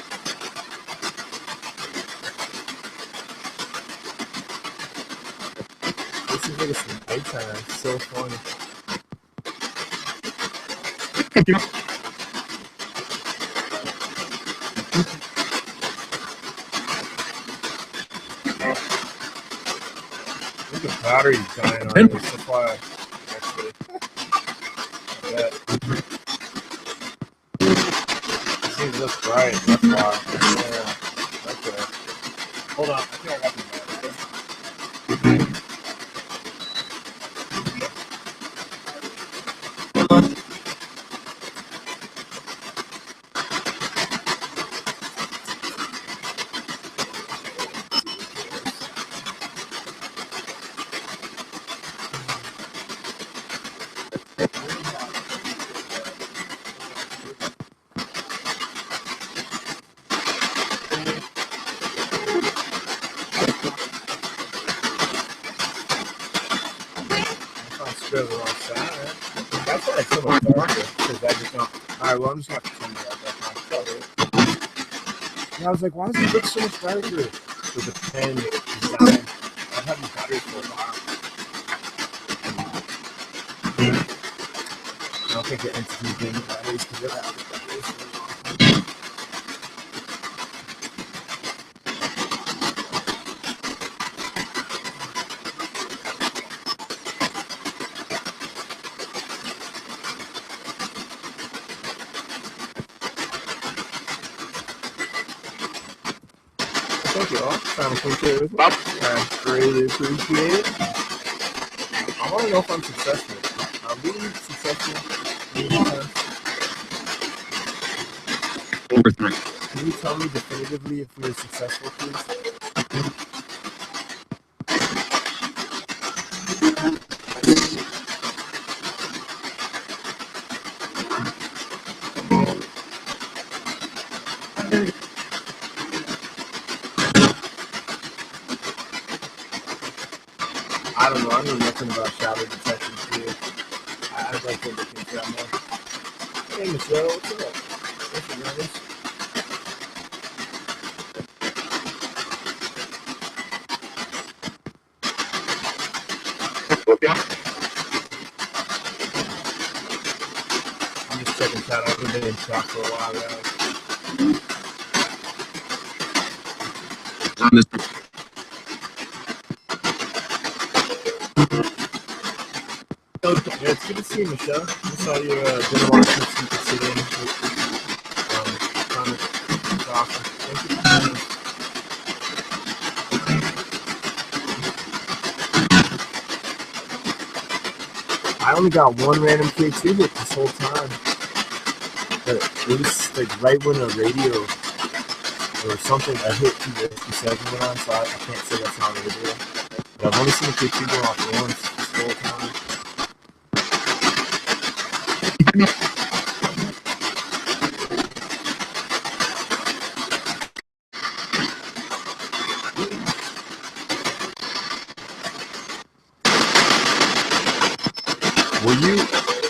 This is like some nighttime. It's so funny. Look at battery dying on this supply. Actually, I bet. It seems looks bright. That's why. Yeah. Okay. Hold on. I think I got the battery. That's why it's so much darker, because I just don't. Alright, well, I'm just going to have to turn that back on. And I was like, why does it look so much darker with the pen design? I've had these batteries for a while. I don't think the entity is getting batteries because they're out of batteries. Thank you all. Trying to come here with me. I greatly appreciate it. I want to know if I'm successful. I'm being successful. Over 3. Can you tell me definitively if we're successful, please? I don't know. I know nothing about shadow detection too. I'd like to look into that more. Hey, Michelle, what's up? Thanks for doing this. I'm just checking chat. I've been in chat for a while, guys. On this. Yeah, it's good to see you, Michelle. I saw you been watching so you could sit in. It's awesome. Thank you for joining us. I only got one random K2 hit this whole time. But it was like right when a radio or something, I hit P-SB7 went on, so I can't say that's not a radio. But I've only seen a K2 go off once this whole time.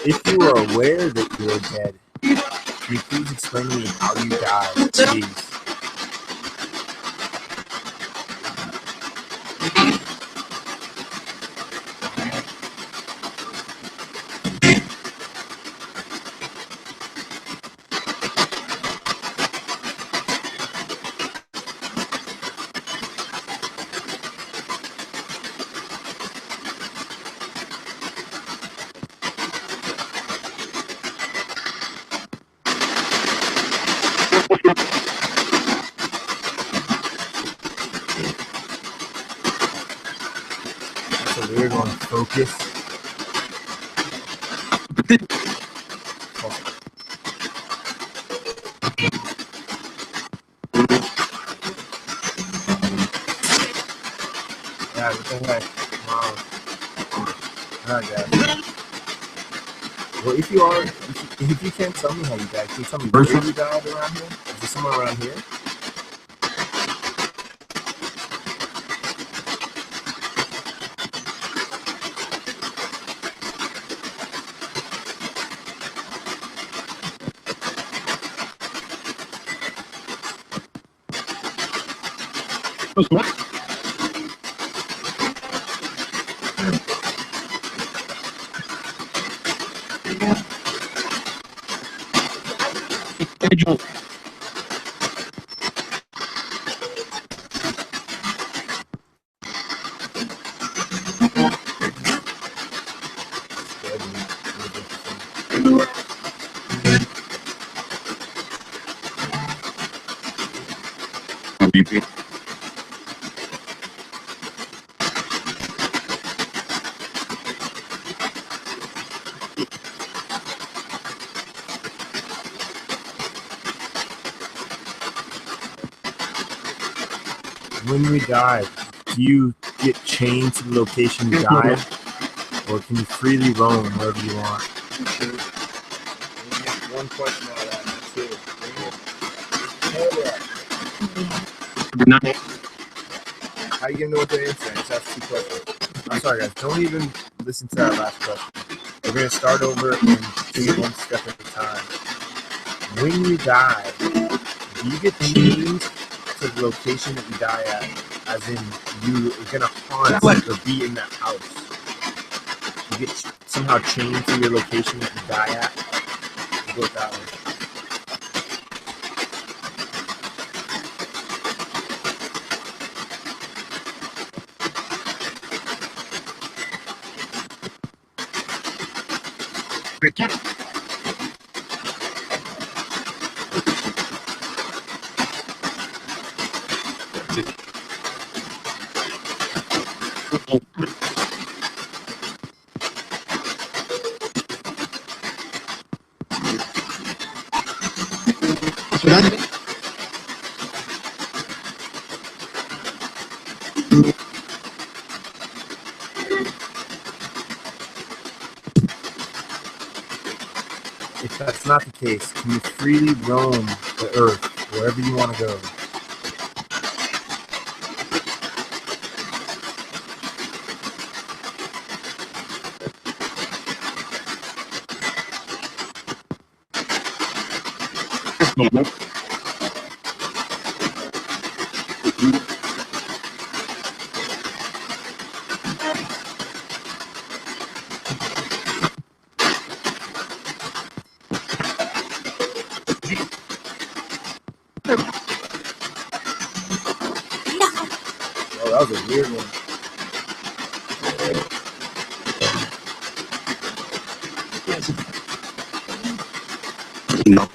If you are aware that you are dead, can you please explain to me how you died, please? That's a weird one. Focus. Yeah, what the heck? Wow. Alright, guys. Well, if you can't tell me how you died, can you tell me where you died around here? Is it somewhere around here? Schedule. EVP. When you die, do you get chained to the location you died, or can you freely roam wherever you want? One question out of that, Did not. how are you gonna know what they're answering? Just ask 2 questions. I'm sorry, guys. Don't even listen to that last question. We're gonna start over and take 1 step at a time. When you die, do you get chained to the location that you die at? As in, you are gonna haunt or be in that house. You get somehow chained to your location that you die at. We'll go it that way. If that's not the case, can you freely roam the earth wherever you want to go? Oh, that was a weird one. No.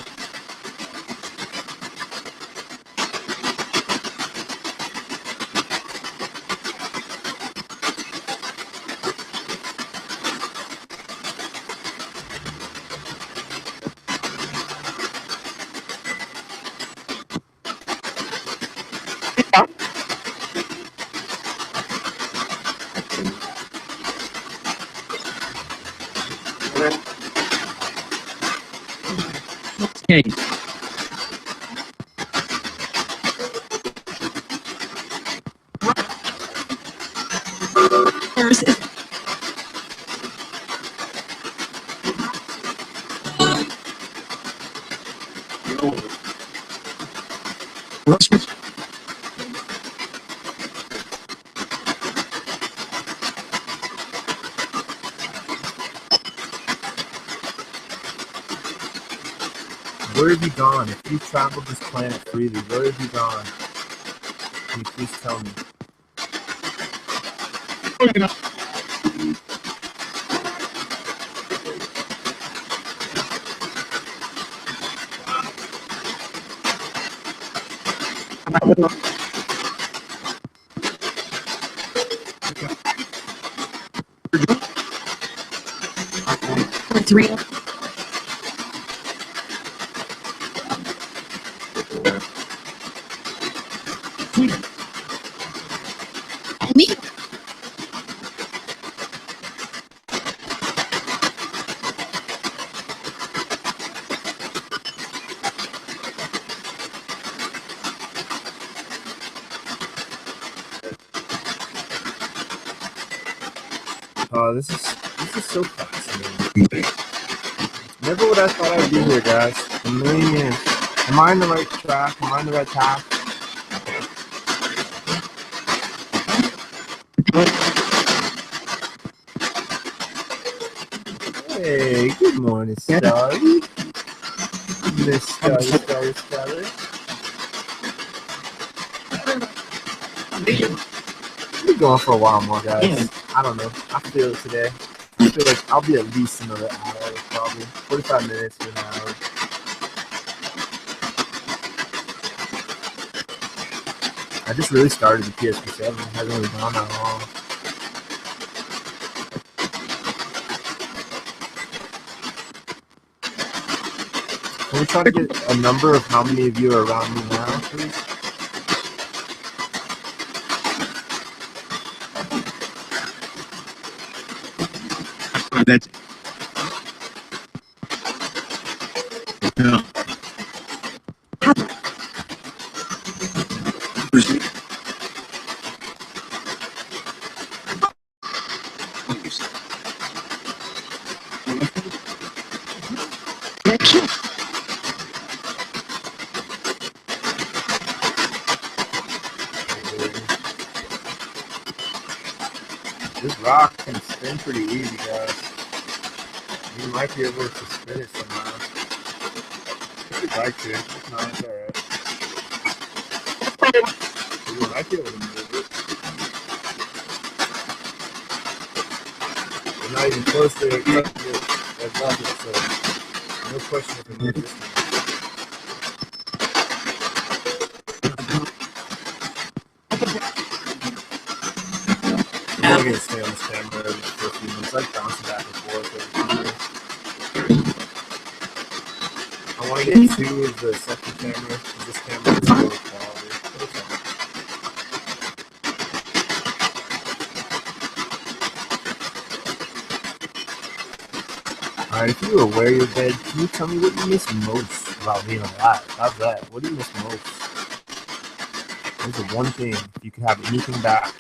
Okay. Where have you gone? If you've traveled this planet freely, where have you gone? Can you please tell me? 3. Me. This is so fascinating. Never would I thought I'd be here, guys. Man, am I on the right track? Am I on the right path? Hey, good morning, Starry. Miss Starry. We're going for a while more, guys. I don't know. I feel it today. I feel like I'll be at least another hour, probably 45 minutes to an hour. I just really started the P-SB7. It hasn't really gone that long. Can we try to get a number of how many of you are around me now, please? That's yeah. This rock can spin pretty easy, guys. You might be able to spin it somehow. If you'd like to. If not, it's alright. You might be able to move it. We're not even close to it. That's nothing, so no question if it moves this one. I'm gonna stay on this camera for a few minutes, like bouncing back and forth. I want to get two of the second camera, because this camera is really quality. Alright, if you were aware you're dead, can you tell me what you miss most about being alive? How's that? What do you miss most? There's the one thing, if you could have anything back.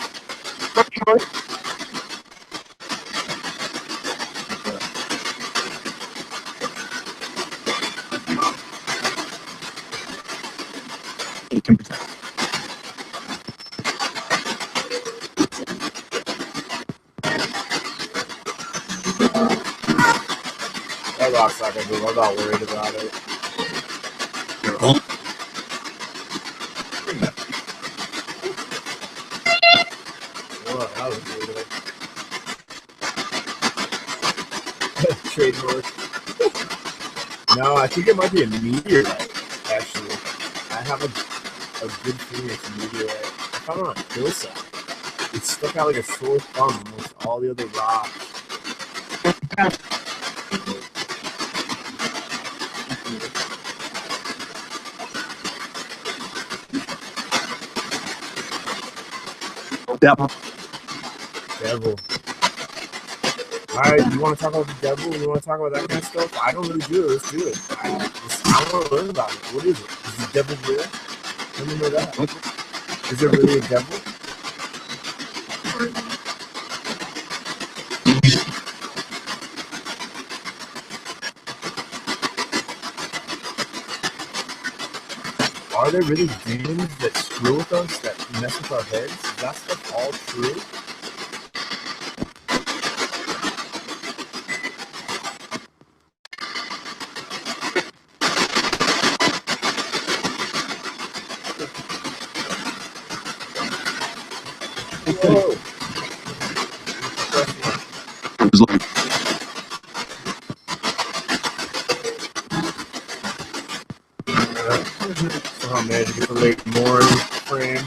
That rock's not gonna move. I'm not worried about it. Whoa, that was good. Trademark. No, I think it might be a meteorite, actually. I have a good feeling it's a meteorite. I found it on a hillside. It stuck out like a sore thumb amongst all the other rocks. Devil. Alright, you want to talk about the devil? You want to talk about that kind of stuff? I don't really do it. Let's do it. I want to learn about it. What is it? Is the devil real? Let me know that. Is there really a devil? Are there really demons that screw with us, that mess with our heads? Is that stuff all true? Whoa. Oh man, to get the late morning frame.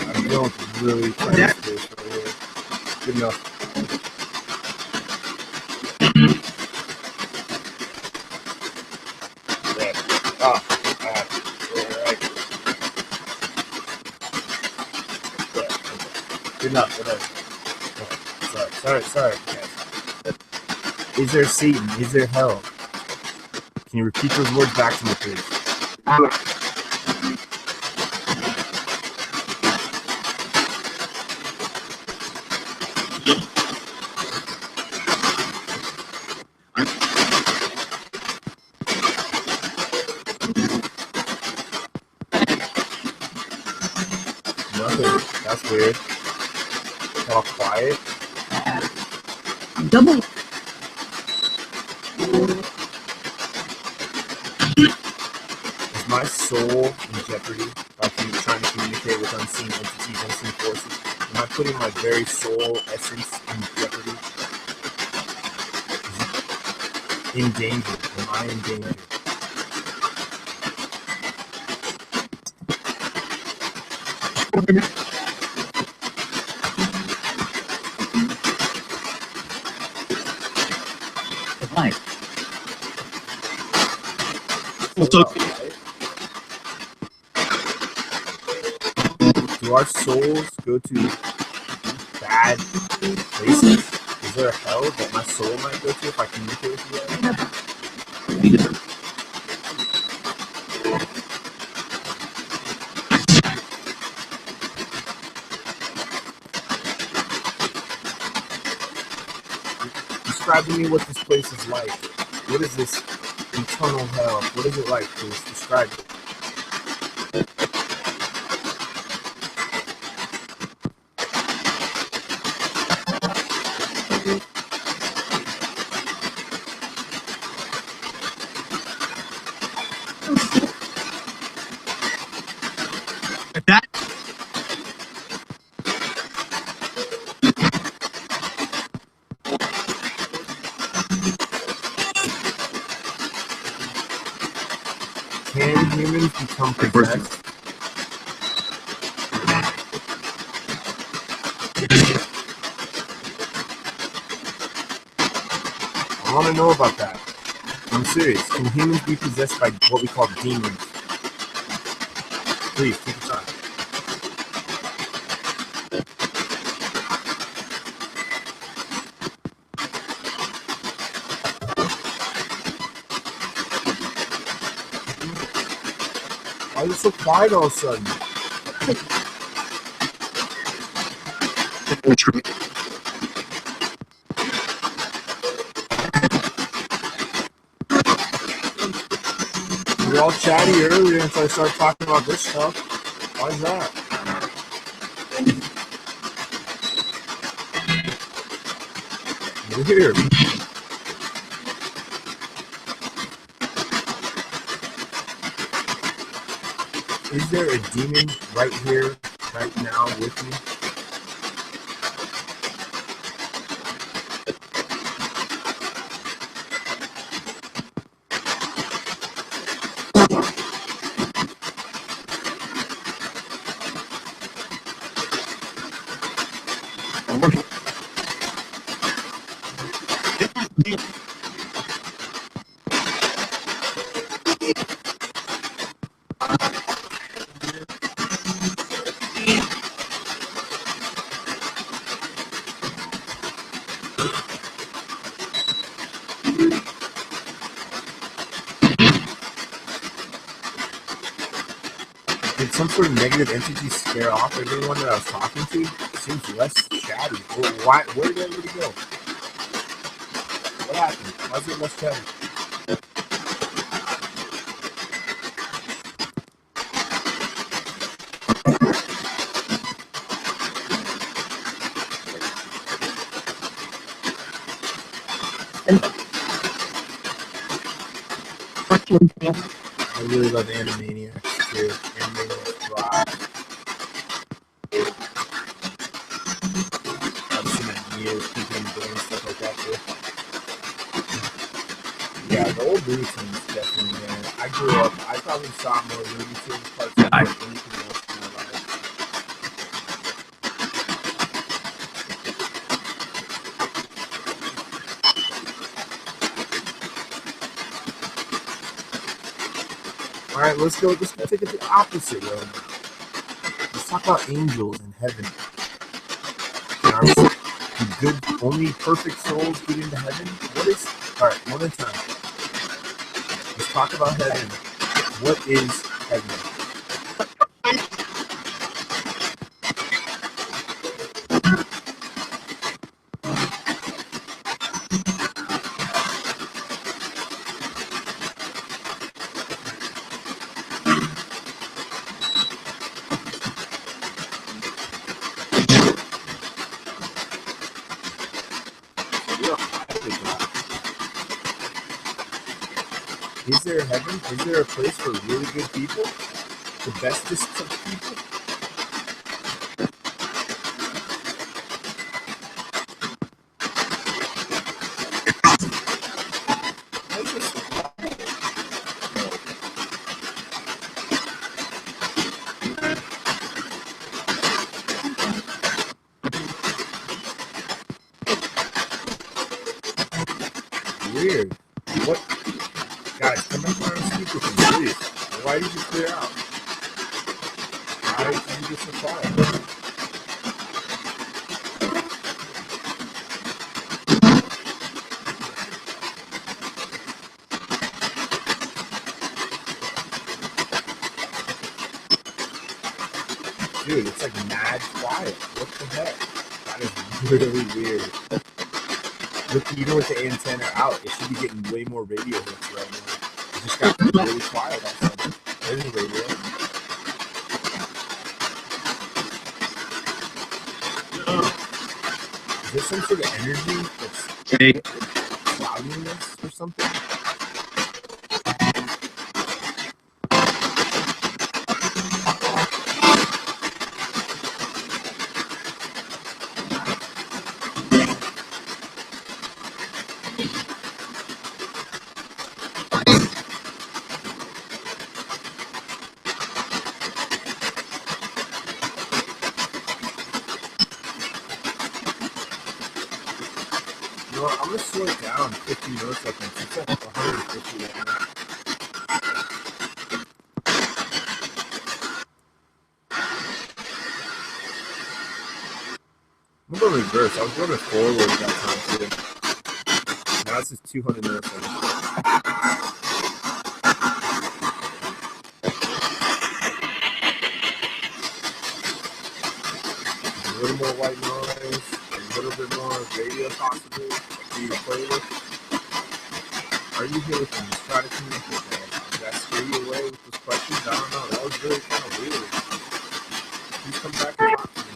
I don't really try to do this right here. Good enough. Sorry. Is there Satan? Is there hell? Can you repeat those words back to me, please? Nothing. That's weird. It's all quiet. Double. Is my soul in jeopardy by trying to communicate with unseen entities, unseen forces? Am I putting my very soul essence in jeopardy? Is it in danger? Am I in danger? Right. So, do our souls go to bad places? Is there a hell that my soul might go to if I communicate with you guys? Describe to me what this place is like. What is this eternal hell? What is it like, please? Describe it. that Can humans become possessed? I want to know about that. I'm serious. Can humans be possessed by what we call demons? Please, take your time. Why are you so quiet all of a sudden? You were all chatty earlier until I started talking about this stuff. Why is that? Weird. Is there a demon right here, right now with me? Did some sort of negative entity scare off everyone that I was talking to? It seems less chatty. Why? Where did everybody go? What happened? Why is it less chatty? I really love Animaniacs too. Animaniacs Drive. I've seen it in years, people doing stuff like that too. Yeah, the old Looney Tunes definitely, man. I grew up, I probably saw more Looney Tunes cartoons than anything else in my life. All right, let's take it the opposite way. Let's talk about angels in heaven. Can good, only perfect souls get into heaven? What is, all right, one at a time. Let's talk about heaven. What is heaven? Is there a heaven? Is there a place for really good people? The bestest of people? Weird. What? Guys, come back on and speak with me, please. Why did you clear out? Why did you get so quiet? Dude, it's like mad quiet. What the heck? That is really weird. Look, even with the antenna out, it should be getting way more radio hits right now. It just got really quiet outside. There's the radio. Is there some sort of energy that's clouding this or something? You know what, I'm going to slow it down 50 milliseconds. It's like 150 right now. I'm going to reverse. I was going forward that time too. Now this is 200 milliseconds. A little more white noise, a little bit more radio possibly for you to play with. Are you here with me? Just try to communicate that. Did I scare you away with those questions? I don't know. That was really kind of weird. Please come back and talk to me.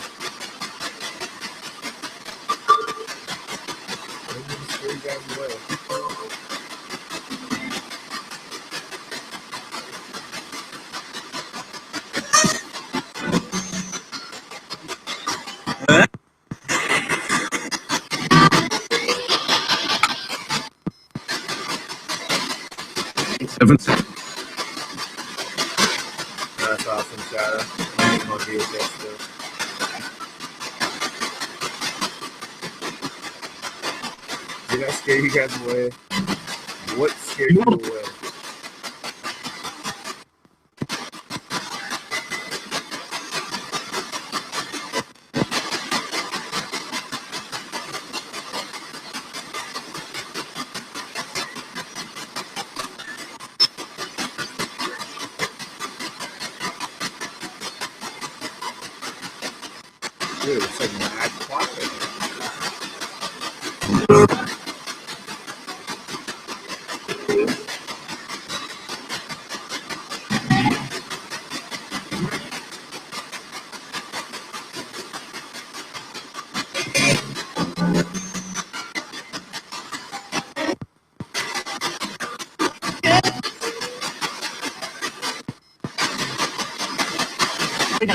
I didn't even scare you guys away. That's awesome, Shadow. I'll agree with that still. Did I scare you guys away? What scared you away? Dude, it's like mad quiet.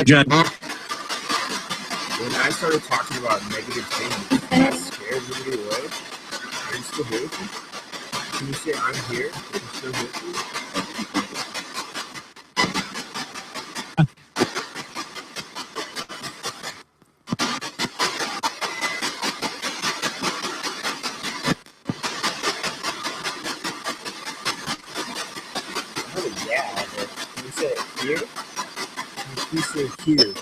John. When I started talking about negative things, that scared everybody away. Are you still here with me? Can you say I'm here? Are you still here with me? Oh, yeah, but can you say here? Can you please say here?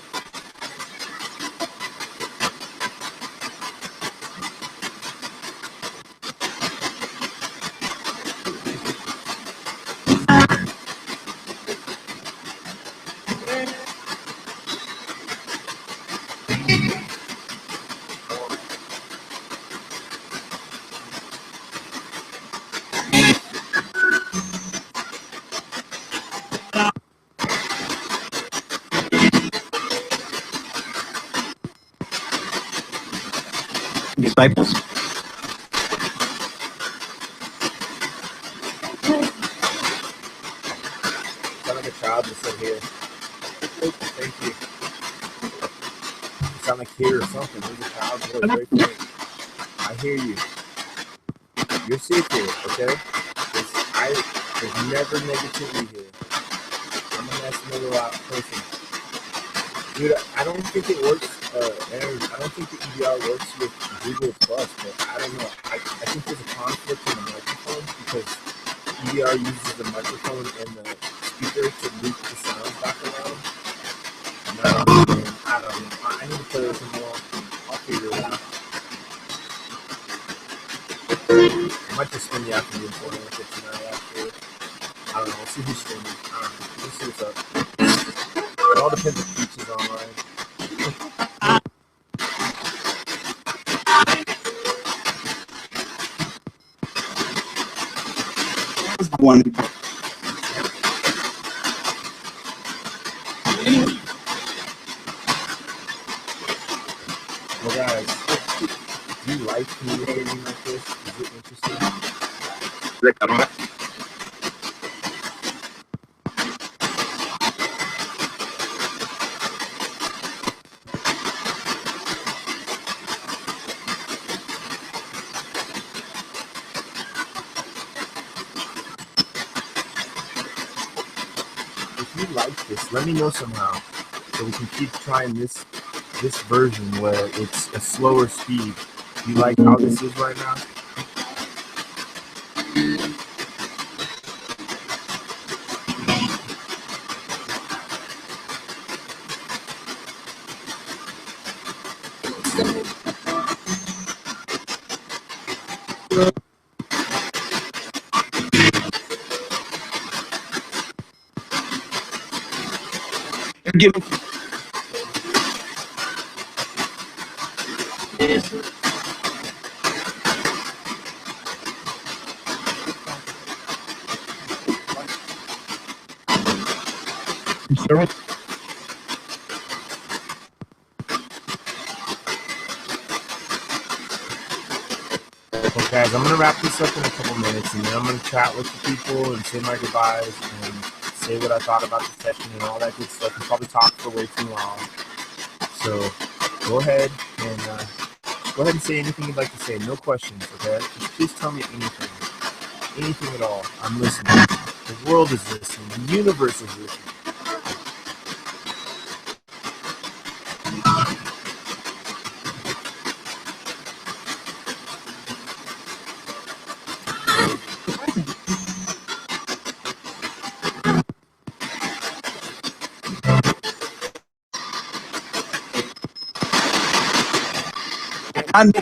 disciples. Sound like a child just said here. Thank you. You sound like here or something. There's a child's voice, very faint. I hear you. You're safe here, okay? There's never negativity here. I'm an estimated lot person. Dude, I don't think it works, Aaron. I don't think the EVR works with Google Plus, but I don't know. I think there's a conflict in the microphone because EVR uses the microphone and the speaker to loop the sound back around. And I don't know. I need to play with it more. I'll figure it out. I might just spend the afternoon playing with it tonight after. I don't know. We'll see who's streaming. I don't know. We'll see what's up. It all depends if Peach is online. One. Well, guys, do you like communicating like this? Is it interesting? If you like this, let me know somehow so we can keep trying this version where it's a slower speed. Do you like how this is right now? Give service. Well, guys, I'm going to wrap this up in a couple minutes, and then I'm going to chat with the people and say my goodbyes and say what I thought about the session and all that good stuff, and probably talk for way too long. So go ahead and say anything you'd like to say. No questions, okay? Just please tell me anything at all. I'm listening. The world is listening. The universe is listening. And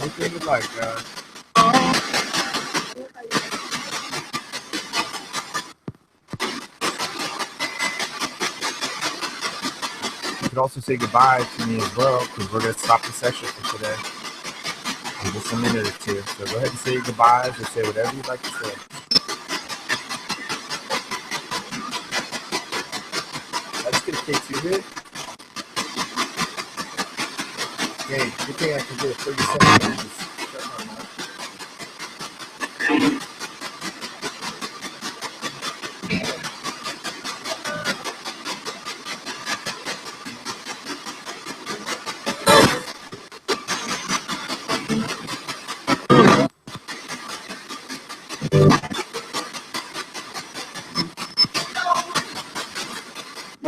Anything you'd like, guys. You could also say goodbye to me as well, because we're going to stop the session for today in just a minute or two. So go ahead and say your goodbyes or say whatever you'd like to say. I just get a K2 hit. Dang, good thing I can get a 30 seconds.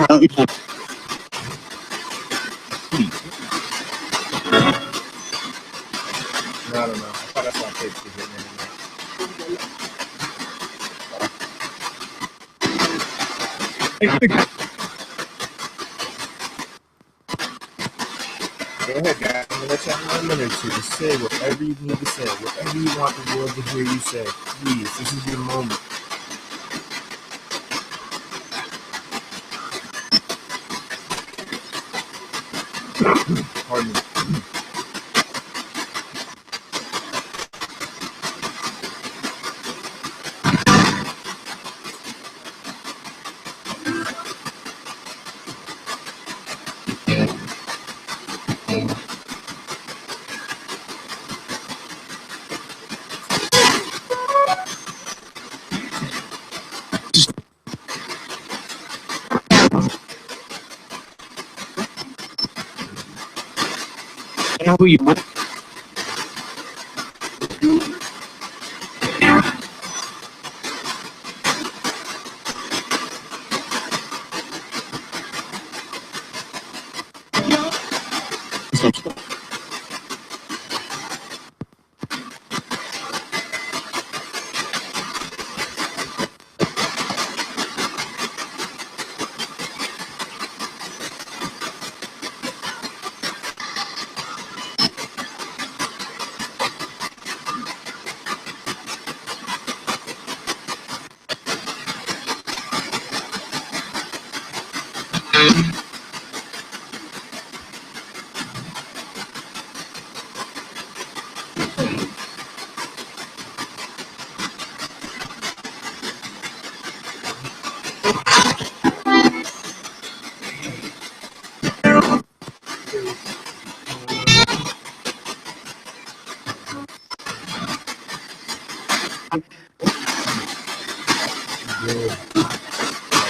don't you No, I don't know. I thought I saw K2 hit me. Go ahead, guys. I'm going to let you have a minute or two to say whatever you need to say, whatever you want the world to hear you say. Please, this is your moment. Pardon me. I know who you want.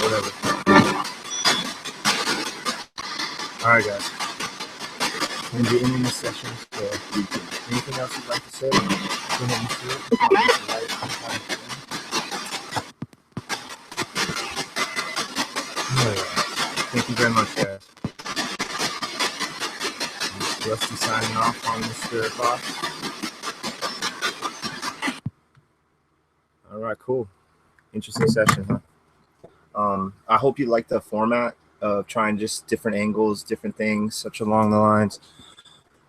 Whatever. All right, guys. We're ending this session. So, anything else you'd like to say? Go ahead and say it. Thank you very much, guys. Rusty signing off on Mr. Koss. All right, cool. Interesting session, huh? I hope you like the format of trying just different angles, different things, such along the lines.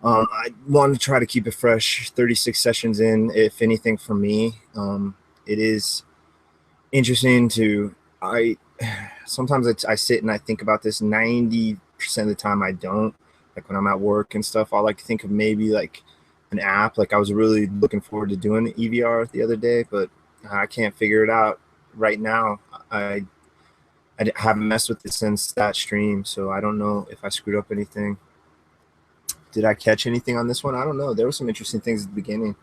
I want to try to keep it fresh. 36 sessions in, if anything, for me. It is interesting to. Sometimes I sit and I think about this. 90% of the time, I don't. Like when I'm at work and stuff, I like to think of maybe like an app. Like I was really looking forward to doing the EVR the other day, but I can't figure it out right now. I haven't messed with it since that stream, so I don't know if I screwed up anything. Did I catch anything on this one? I don't know. There were some interesting things at the beginning.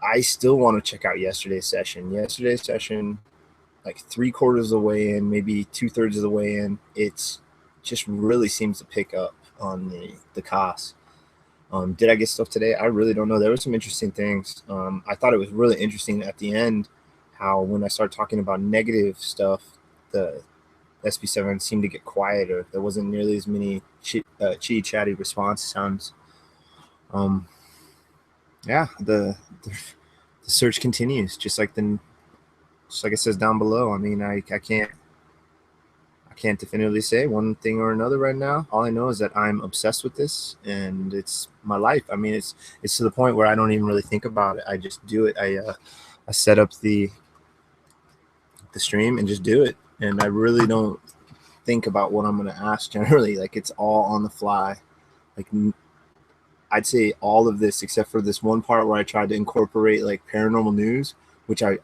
I still want to check out yesterday's session. Yesterday's session, like 3/4 of the way in, maybe 2/3 of the way in, it's just really seems to pick up on the Koss. Did I get stuff today? I really don't know. There were some interesting things. I thought it was really interesting at the end how when I started talking about negative stuff, the SB7 seemed to get quieter. There wasn't nearly as many chatty response sounds. Yeah, the search continues, just like it says down below. I mean, I can't definitively say one thing or another right now. All I know is that I'm obsessed with this, and it's my life. I mean, it's to the point where I don't even really think about it. I just do it. I set up the stream and just do it, and I really don't think about what I'm going to ask generally. Like it's all on the fly. Like I'd say all of this except for this one part where I tried to incorporate like paranormal news, which I'm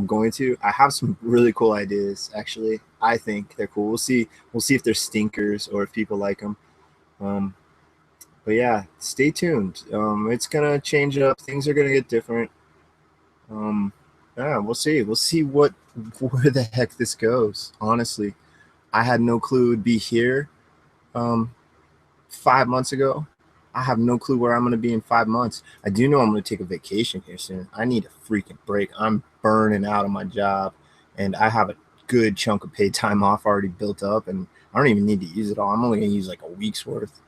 going to. I have some really cool ideas, actually. I think they're cool. We'll see if they're stinkers or if people like them. But yeah, stay tuned. It's gonna change up. Things are gonna get different. Yeah, we'll see. We'll see where the heck this goes. Honestly, I had no clue it'd be here 5 months ago. I have no clue where I'm going to be in 5 months. I do know I'm going to take a vacation here soon. I need a freaking break. I'm burning out on my job, and I have a good chunk of paid time off already built up, and I don't even need to use it all. I'm only going to use like a week's worth.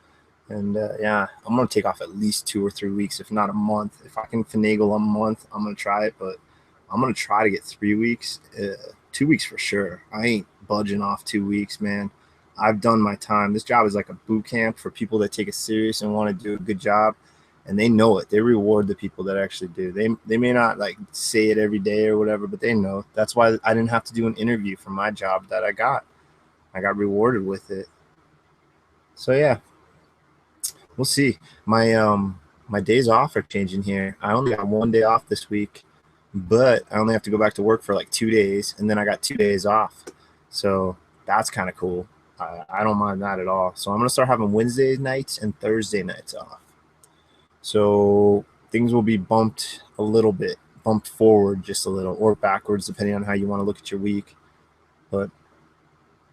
And yeah, I'm going to take off at least 2 or 3 weeks, if not a month. If I can finagle a month, I'm going to try it, but I'm going to try to get 3 weeks, 2 weeks for sure. I ain't budging off 2 weeks, man. I've done my time. This job is like a boot camp for people that take it serious and want to do a good job, and they know it. They reward the people that actually do. They may not like say it every day or whatever, but they know. That's why I didn't have to do an interview for my job that I got. I got rewarded with it. So yeah, we'll see. My days off are changing here. I only got 1 day off this week, but I only have to go back to work for like 2 days, and then I got 2 days off. So that's kind of cool. I don't mind that at all. So I'm going to start having Wednesday nights and Thursday nights off. So things will be bumped a little bit, bumped forward just a little, or backwards, depending on how you want to look at your week. But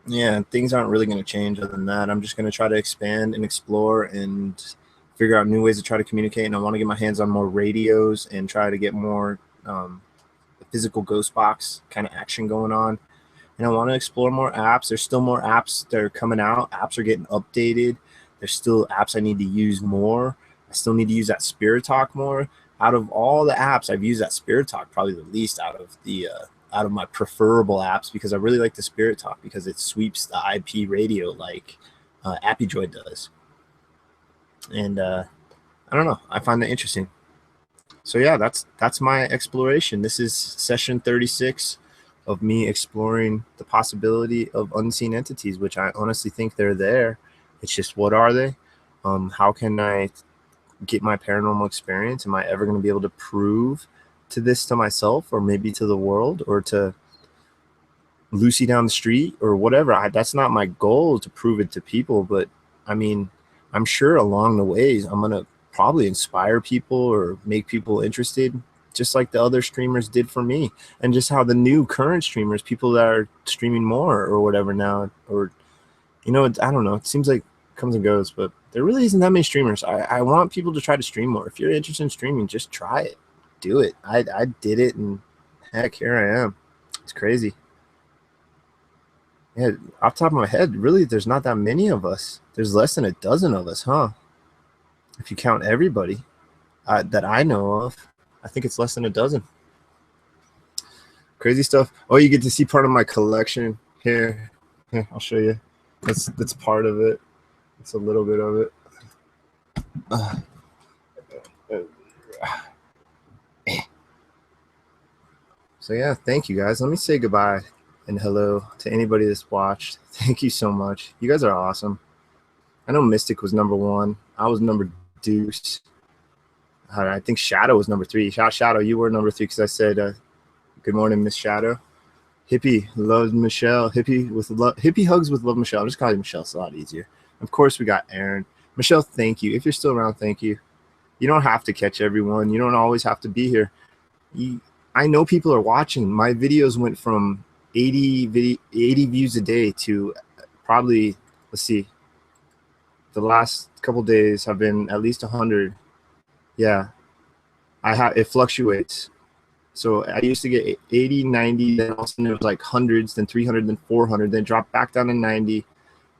yeah, things aren't really going to change other than that. I'm just going to try to expand and explore and figure out new ways to try to communicate. And I want to get my hands on more radios and try to get more physical ghost box kind of action going on. And I want to explore more apps. There's still more apps that are coming out. Apps are getting updated. There's still apps I need to use more. I still need to use that Spirit Talk more. Out of all the apps, I've used that Spirit Talk probably the least out of my preferable apps, because I really like the Spirit Talk because it sweeps the IP radio like AppyDroid does. And I don't know. I find that interesting. So yeah, that's my exploration. This is session 36 of me exploring the possibility of unseen entities, which I honestly think they're there. It's just, what are they? How can I get my paranormal experience? Am I ever going to be able to prove to this to myself, or maybe to the world, or to Lucy down the street, or whatever? That's not my goal, to prove it to people. But I mean, I'm sure along the ways I'm going to probably inspire people or make people interested, just like the other streamers did for me, and just how the new current streamers, people that are streaming more or whatever now, or, you know, I don't know, it seems like it comes and goes, but there really isn't that many streamers. I want people to try to stream more. If you're interested in streaming, just try it, do it. I did it, and heck, here I am. It's crazy. Yeah, off the top of my head, really, there's not that many of us. There's less than a dozen of us, huh? If you count everybody that I know of, I think it's less than a dozen. Crazy stuff. Oh, you get to see part of my collection here. Here, I'll show you. That's part of it. It's a little bit of it. So yeah, thank you guys. Let me say goodbye and hello to anybody that's watched. Thank you so much. You guys are awesome. I know Mystic was number 1. I was number Deuce. I think Shadow was number 3. Shadow, you were number 3 because I said, good morning, Miss Shadow. Hippie loves Michelle. Hippie hugs with love Michelle. I'm just calling Michelle. It's a lot easier. Of course, we got Aaron. Michelle, thank you. If you're still around, thank you. You don't have to catch everyone. You don't always have to be here. I know people are watching. My videos went from 80 views a day to probably, let's see, the last couple days have been at least 100. Yeah, it fluctuates. So I used to get 80, 90, then all of a sudden it was like hundreds, then 300, then 400, then dropped back down to 90.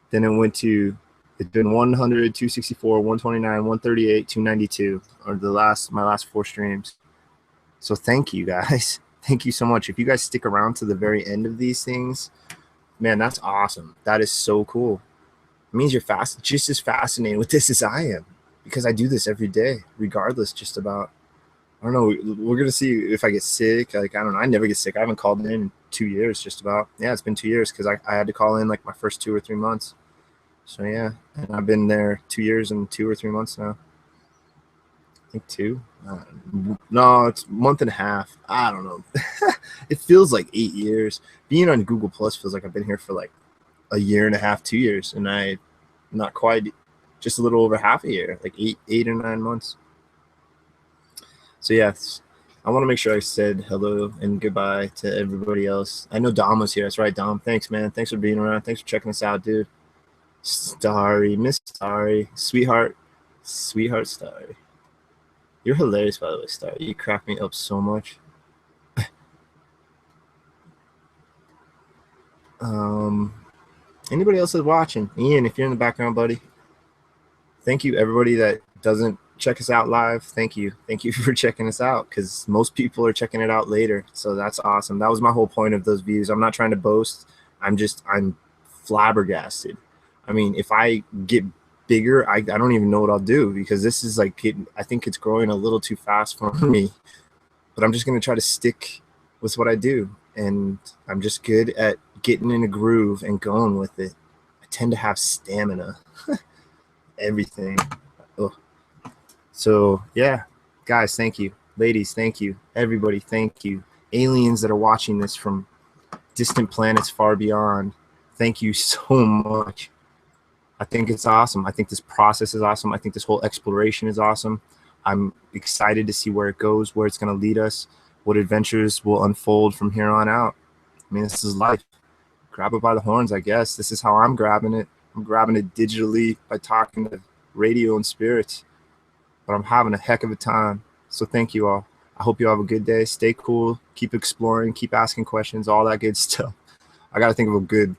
Then it went to, it's been 100, 264, 129, 138, 292, or my last 4 streams. So thank you guys. Thank you so much. If you guys stick around to the very end of these things, man, that's awesome. That is so cool. It means you're just as fascinated with this as I am, because I do this every day, regardless, just about. I don't know. We're going to see if I get sick. Like, I don't know. I never get sick. I haven't called in 2 years, just about. Yeah, it's been 2 years because I had to call in like my first 2 or 3 months. So, yeah. And I've been there 2 years and 2 or 3 months now. I think 2. No, it's a month and a half. I don't know. It feels like 8 years. Being on Google Plus feels like I've been here for like a year and a half, 2 years. And I not quite, just a little over half a year, like 8 or 9 months. So yes, I want to make sure I said hello and goodbye to everybody else. I know Dom was here. That's right, Dom. Thanks, man. Thanks for being around. Thanks for checking us out, dude. Starry, Miss Starry, sweetheart Starry. You're hilarious, by the way, Starry. You crack me up so much. Anybody else that's watching? Ian, if you're in the background, buddy. Thank you, everybody that doesn't check us out live. Thank you for checking us out, because most people are checking it out later. So that's awesome. That was my whole point of those views. I'm not trying to boast. I'm flabbergasted. I mean, if I get bigger, I don't even know what I'll do, because this is like I think it's growing a little too fast for me. But I'm just going to try to stick with what I do, and I'm just good at getting in a groove and going with it. I tend to have stamina. Everything. Ugh. So yeah, guys, thank you. Ladies, thank you. Everybody, thank you. Aliens that are watching this from distant planets far beyond, thank you so much. I think it's awesome. I think this process is awesome. I think this whole exploration is awesome. I'm excited to see where it goes, where it's going to lead us, what adventures will unfold from here on out. I mean, this is life. grab it by the horns, I guess. This is how I'm grabbing it. I'm grabbing it digitally by talking to radio and spirits, but I'm having a heck of a time. So thank you all. I hope you have a good day. Stay cool. Keep exploring. Keep asking questions. All that good stuff. I got to think of a good